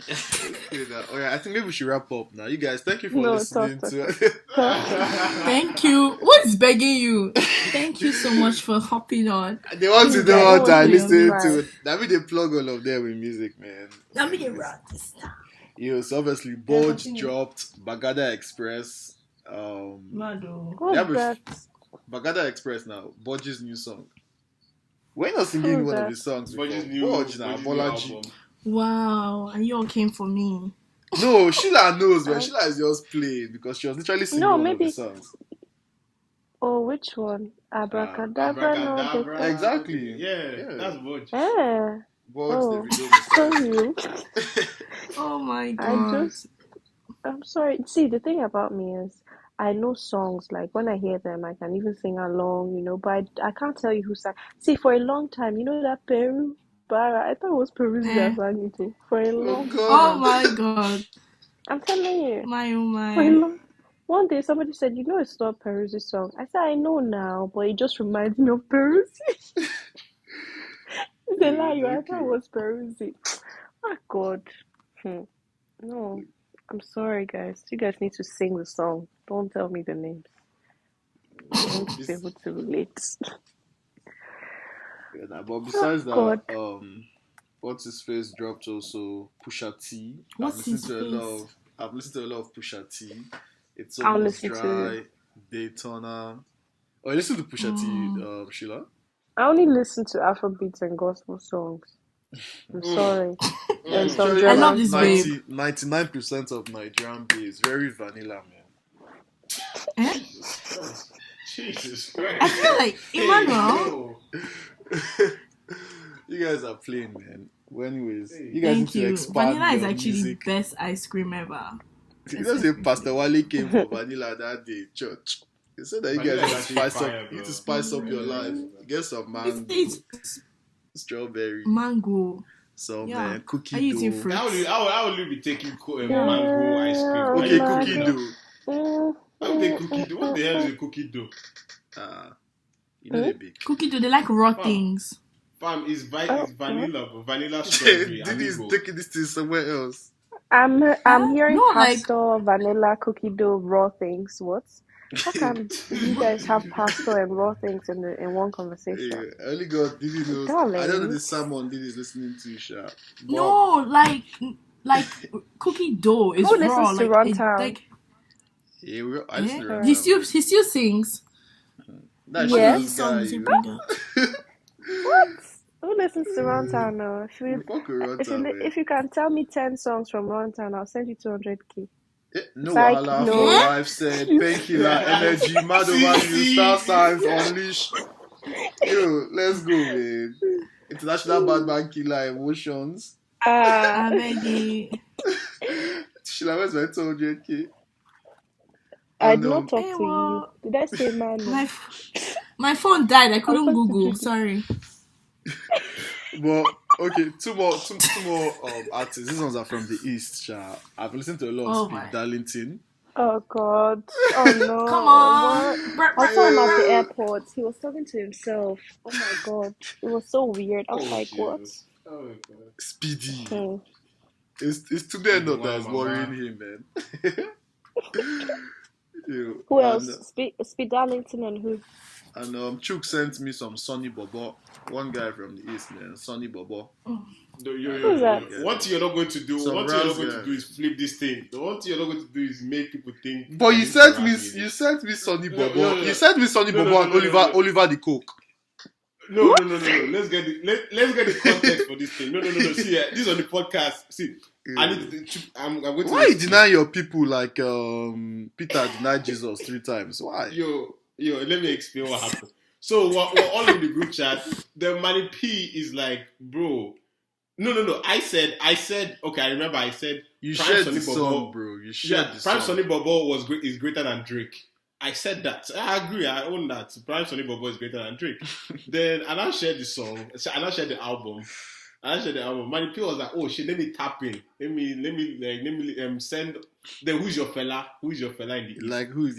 I think maybe we should wrap up now. You guys, thank you for listening to Thank you. What's begging you? Thank you so much for hopping on. They want to know what I listen to. That mean they plug all of them with music, man. Let me get right this time. So obviously Bodge dropped Bagada Express. Bagada Express now, Bodge's new song. We're not singing one of his songs before. Bodge now, Bolaji. Wow, and you all came for me. No, Sheela knows, man. Sheela is just playing because she was literally singing one of the songs. Oh, which one? Abracadabra. Exactly. Yeah, that's Bodge. Sorry. Oh my God. I'm sorry. See, the thing about me is I know songs, like when I hear them, I can even sing along, but I can't tell you who sang. See, for a long time, you know that Peru? Bara. I thought it was Peruzzi that sang it too, for a Oh long Oh God. my god. I'm telling you. My oh For a my. long One day somebody said, you know it's not Peruzzi's song. I said, I know now, but it just reminds me of Peruzzi. They lie you, I thought it was Peruzzi. Oh God. No. I'm sorry guys. You guys need to sing the song. Don't tell me the names. I want to be able to relate. Yeah, but besides God. that, what's his face dropped also Pusha T. What's his face? I've listened to a lot of Pusha T. It's I'll Almost listen to Dry, Daytona. Oh, you listen to Pusha T, Sheila? I only listen to Afrobeats and gospel songs. I'm sorry. And some Actually, I love German this songs. babe. 99% of Nigerian is very vanilla, man. Eh? Jesus Christ. I feel like Emmanuel. You guys are playing, man. Well, anyways, you guys Thank need to you. expand Vanilla is your actually music. the best ice cream ever. You know, say Pastor Wale came for vanilla that day, church. He said that you Vanilla guys is need to actually spice fire, up. You need bro. to spice up your life. Get some mango, It's strawberry, mango. some Yeah. cookie Are you eating dough. fruits? How will you be taking mango ice cream? Are Okay, you cookie cooking dough. How would they cookie dough? What the hell is a cookie dough? You know they bake. Cookie dough, they like raw Fam. things. Fam, it's vanilla, bro. Vanilla strawberry. Diddy's amigo. taking this to somewhere else. I'm hearing No, like pasta, vanilla, cookie dough, raw things. What? How can you guys have pasta and raw things in one conversation? Yeah, I only got Diddy knows. Darling. I don't know the salmon Diddy's listening to, Sha. no, like cookie dough is Who raw. listens to Like Runtown? Yeah, I listen to Yeah. Runtown. He still sings. That's Yeah. His song is you. What? Who listens to Runtown now? If you can tell me 10 songs from Runtown, I'll send you 200k. No Psych, wahala no. for life said, painkiller, energy, mad over you, star signs, unleash. Yo, let's go, man. International bad man killer emotions. I beg you. Sheila, where's my 200k? I did not talk to you. well, Did I say man? My phone died. I couldn't talking to Google. Judy. Sorry. But okay, two more artists. These ones are from the East, Sha. I've listened to a lot of Speed Darlington. Oh God! Oh no! Come on. I saw him at the airport. He was talking to himself. Oh my God! It was so weird. I was like, what? Oh my God. Speedy. It's today not that's worrying him, man. Who else? Speed Darlington and who? And Chuk sent me some Sonny Bobo. One guy from the East, man. Sonny Bobo. Who's that? What you're not going to do, is flip this thing. The one thing you're not going to do is make people think. But you sent me Sonny Bobo. No. You sent me Sonny Bobo and Oliver the Coke. No. Let's get the context for this thing. No. See, this is on the podcast. See, I need to. I'm going to. Why you deny your people like Peter denied Jesus 3 times? Why? Yo, let me explain what happened. So we're all in the group chat. The Manny P is like, bro. No. I said. Okay, I remember. I said. You Prime shared Sonny the Bobo, song, bro. You shared the song. Prime Sonny Bobo is greater than Drake. I said that. I agree. I own that. Prime Sonny Bobo is greater than Drake. Then I now shared the song. I now shared the album. Manny P was like, oh shit, let me tap in. Let me send. Then who's your fella? Who's your fella in the East? Like who's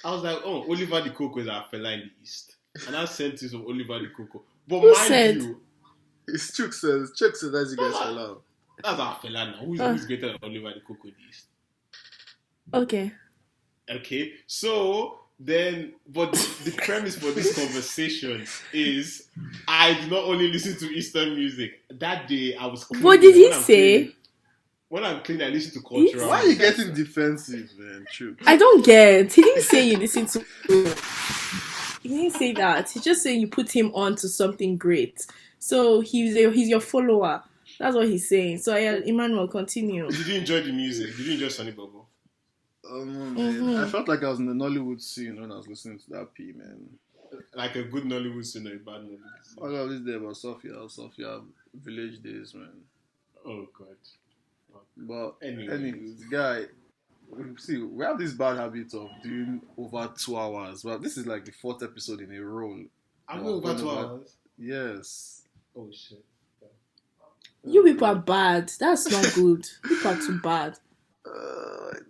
I was like, oh, Oliver the Coco is our fella in the East. And I sent you some Oliver the Coco. But Who mind said? you, it's Chuk says that's you guys fella. that's our fella now. Who's greater than Oliver the Coco in the East? Okay, so then, but the premise for this conversation is I do not only listen to Eastern music. That day I was cleaning. What did he say? When I'm cleaning, I listen to cultural. Why are you getting defensive, man? Chuk? I don't get. He didn't say you listen to. He didn't say that. He's just saying you put him on to something great. So he's your follower. That's what he's saying. So Emmanuel, continue. Did you enjoy the music? Did you enjoy Sonny Bobo? Man. I felt like I was in the Nollywood scene when I was listening to that P, man. Like a good Nollywood scene or a bad Nollywood scene? All of this day about Sophia village days, man. Oh God. But Anyways, the guy, see, we have this bad habit of doing over 2 hours. Well, this is like the 4th episode in a row. I'm over 2 hours. Yes. Oh shit. You people are bad. That's not good. People are too bad.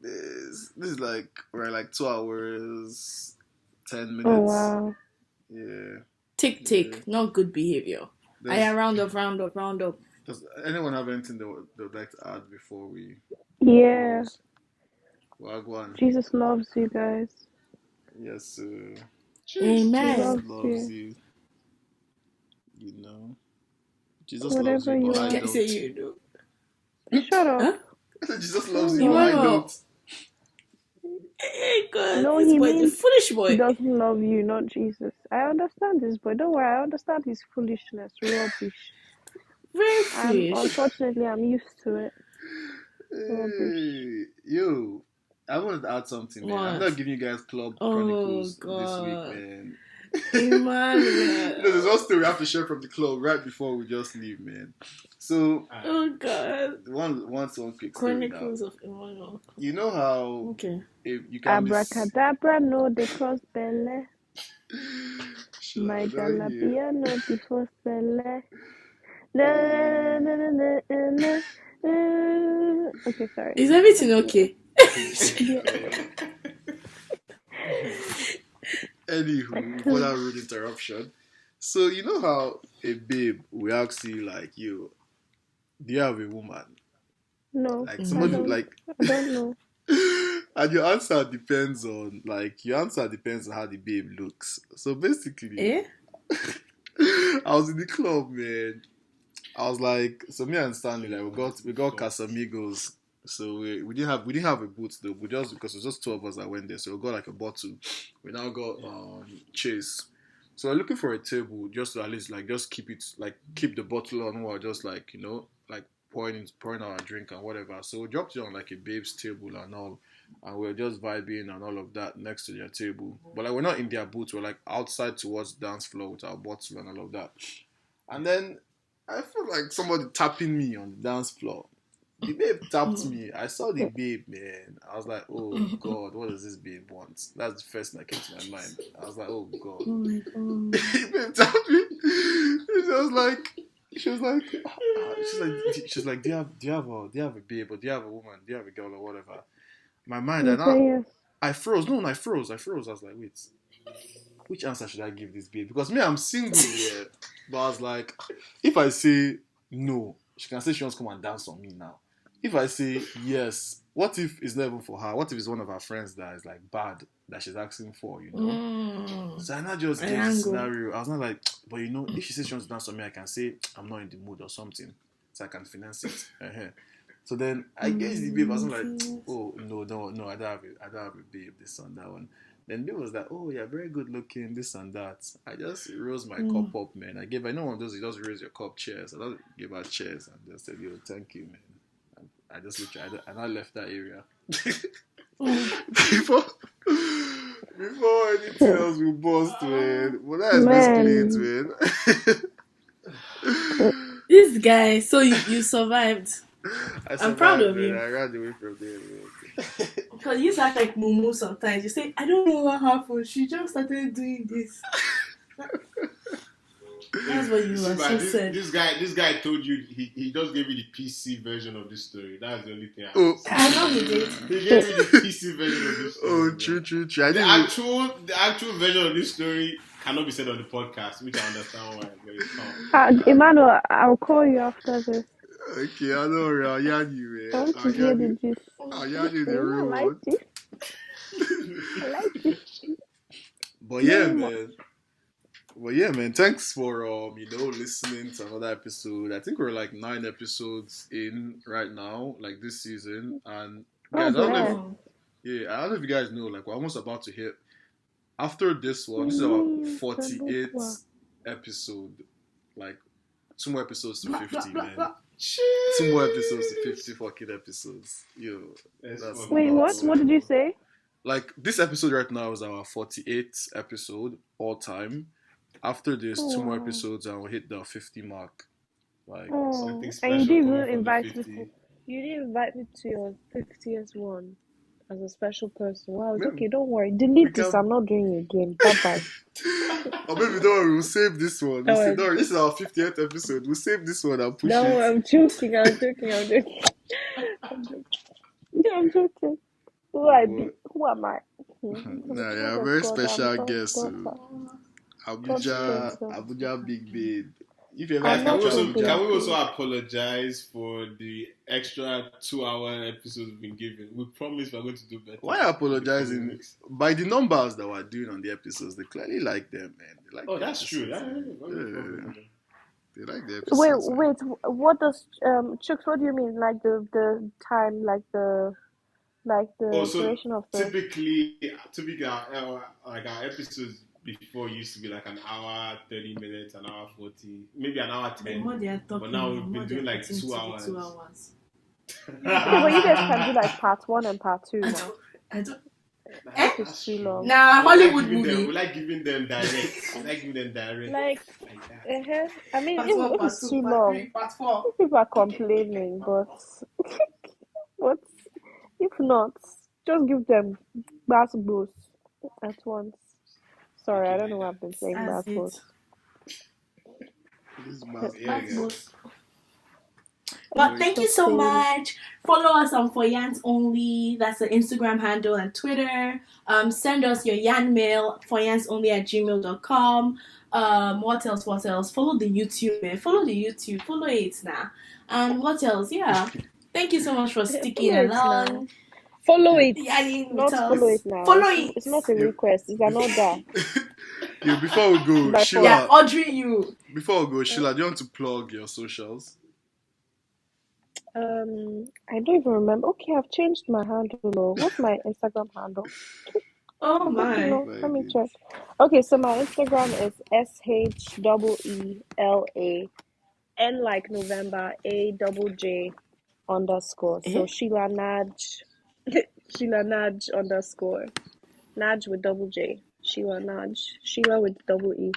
This is like we're like 2 hours, 10 minutes. Oh wow. Yeah. Tick, not good behavior. Round up. Does anyone have anything they would like to add before we? Yeah. Wagwan. Jesus loves you guys. Yes, sir. Amen. Loves you. You know. Jesus Whatever loves you, but I Can't don't. say you know. Shut up. Huh? Jesus loves you, but I don't. Hey, God, No, this he boy is a means foolish boy. he doesn't love you, not Jesus. I understand this, but don't worry, I understand his foolishness, rubbish. Very foolish. Unfortunately, I'm used to it. Hey, yo, I wanted to add something, man. I'm not giving you guys Club Chronicles this week, man. Emmanuel. There's one story we have to share from the club right before we just leave, man. So, oh God, one quick Chronicles story of Emmanuel. You know how if you can Abracadabra, no, they cross belle. My jalapia, no, the first belle. Okay, sorry. Is everything okay? Anywho, for that rude interruption. So you know how a babe will ask you like, "You, do you have a woman?" No, like somebody I don't know. And your answer depends on how the babe looks. So basically, I was in the club, man. I was like, so me and Stanley, like we got Casamigos. So we didn't have a booth though, but just because it was just two of us that went there, so we got like a bottle. We now got Chase. So we're looking for a table just to at least like just keep the bottle on while just like, you know, like pouring our drink and whatever. So we dropped it on like a babe's table and all, and we're just vibing and all of that next to their table. But like we're not in their booth, we're like outside towards the dance floor with our bottle and all of that. And then I felt like somebody tapping me on the dance floor. The babe tapped me. I saw the babe, man. I was like, oh God, what does this babe want? That's the first thing that came to my mind. I was like, oh God. Oh my God. The babe tapped me. She was like, do you have a babe, or do you have a woman, do you have a girl or whatever? My mind, I froze. No, I froze. I was like, wait, which answer should I give this babe? Because me, I'm single, yeah. But I was like, if I say no, she can say she wants to come and dance on me now. If I say yes, what if it's not even for her? What if it's one of her friends that is like bad that she's asking for, you know? So I not just gave the scenario. I was not like, but you know, if she says she wants to dance on me, I can say I'm not in the mood or something, so I can finance it. So then I guess the babe was like, oh no, I don't have a babe, this and that one. Then babe was like, oh yeah, very good looking, this and that. I just rose my cup up, man. I know one of those, you just raise your cup, cheers. I just gave her cheers and just said, yo, thank you, man. And I just literally, and I left that area. Before anything else we bust, man. Well, that's basically it, man. This guy, so you survived. I'm proud of you. I ran away from there, man. Because you act like Mumu sometimes. You say, I don't know what happened. She just started doing this. That's what you said. This guy told you he just gave you the PC version of this story. That's the only thing. I know he did. He gave me the PC version of this story. Oh, true. The actual version of this story cannot be said on the podcast, which I understand why. Emmanuel, I'll call you after this. Okay, I know. I'll yarn you, man. I want to hear the gist. I'll yarn you the real one. I like it. But yeah, man. Thanks for listening to another episode. I think we're like 9 episodes in right now, like this season. And guys, I don't know if you guys know, like we're almost about to hit. After this one, this is our 48th episode. Like 2 more episodes to 50, man. 2 more episodes to 50 fucking episodes. Yo, wait, what? What did you say? Like this episode right now is our 48th episode all time. After this, 2 more episodes and we'll hit the 50 mark. Like something special. And you didn't even invite me. You didn't invite me to your 50th one. as a special person. Wow, it's Maybe okay. Don't worry. we Delete this. can. I'm not doing it again. Bye bye. Or maybe don't worry, we'll save this one. We'll say, Don't don't worry, worry. this is our 50th episode. We'll save this one and push No, it. I'm joking. I'm joking. I'm joking. I'm joking. Yeah, I'm joking. Who I be? But, Who am I? I'm a nah, yeah, child a of very God. I'm special God's guest. daughter. God's Abuja, princess. Abuja Big Babe. If you ever I'm Guys, catch not a Abuja, can big we also babe. apologize for the extra 2-hour episodes we've been given? We promise we're going to do better. why in the coming apologizing? weeks. By the numbers that we're doing on the episodes, they clearly like them, man. They like Oh, the that's true. episodes. That's no problem. They like the Wait, episodes, man. wait. What does Chooks? What do you mean? Like the time, like Oh, the so duration of the. typically, like our episodes before used to be like an hour, 30 minutes, an hour 40, maybe an hour The 10. more they are But talking, now the we've more been they're doing like putting 2 to the hours. 2 hours. Okay, but you guys can do like part 1 and part 2 I now. don't. I don't. That is That's too true. long. Nah, We Hollywood we movie. like giving them direct. We like giving them direct Like, that. I mean, Part 1, if part it's 2, too part long, 3, part 4. people are complaining, but if not, just give them bass boost at once. Sorry, I Okay, don't know like why that. I've been saying That's bass it. boost. This mask Yeah, That's guys. both. But thank you so much. Follow us on For Yans Only. That's the Instagram handle and Twitter. Send us your Yan mail, foryansonly@gmail.com. What else? What else? Follow the YouTube, man. Follow the YouTube. Follow it now. And what else? Yeah. Thank you so much for sticking Follow it now. along. Follow it. Yanning with Not us. follow it now. Follow It's not a You- request. It's an order. Yeah, before we go, By They are Sheila. ordering you. Before we go, Sheila, do you want to plug your socials? I don't even remember. Okay, I've changed my handle. What's my Instagram handle? Oh Okay, my. no, let me check. Okay, so my Instagram is SHEELA N like November AJJ _. So Sheela Naj, Sheela Naj _ Naj with double J. Sheela Naj. Sheela with double E.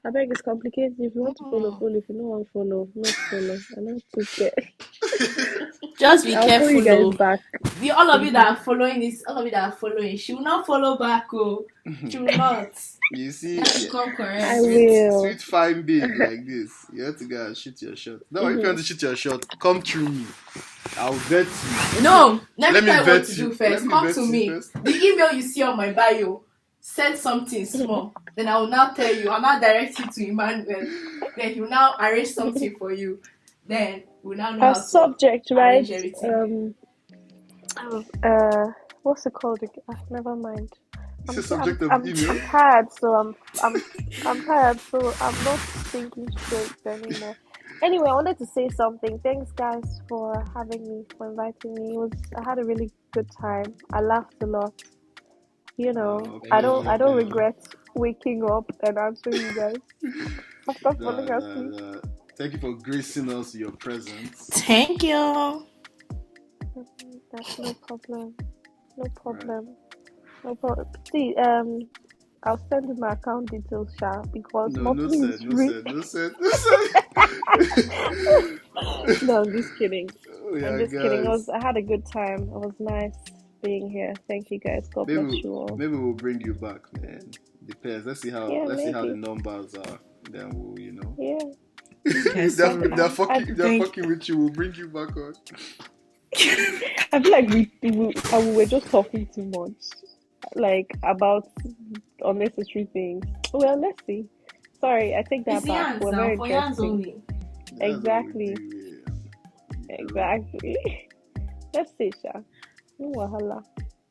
I beg it's complicated. If you want to follow, follow. If you don't want to follow, not follow. I'm not too scared. Just be I'll follow you careful. guys back. All of you that are following this, all of you that are following, she will not follow back. Oh, she will not. You see, Become correct. I will. sweet fine babe like this. You have to go and shoot your shot. No, if you want to shoot your shot, come through me. I'll vet you. No, let me tell you what vet to you. do Let first. me Come vet to you me. first. The email you see on my bio, send something small. Then I will now tell you. I'll now direct you to Emmanuel. Then he will now arrange something for you. Then we'll now know how Our to subject, right? arrange everything. What's it called again? Never mind. It's the subject of I'm email. tired, so I'm tired, so I'm not thinking straight anymore. Anyway, I wanted to say something. Thanks, guys, for having me, for inviting me. I had a really good time. I laughed a lot. You know, I don't regret waking up and answering you guys after falling asleep. Thank you for gracing us with your presence. Thank you. That's no problem. No problem. No problem. See, I'll send you my account details, Sha, because No said. No, I'm just kidding. Oh, yeah, I'm just kidding. I had a good time. It was nice being here. Thank you guys. God bless you all. Maybe we'll bring you back, man. Depends. Let's see how the numbers are. Then we'll, Yeah. if they're fucking with you, we'll bring you back on. I feel like we were just talking too much, like about unnecessary things. Well, let's see. Sorry, I take that back. We're very interesting. Exactly. Let's see, Sha. No wahala.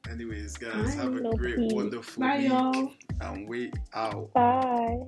Anyways, guys, have a great, peace. wonderful Bye, week. y'all. And we out. Bye.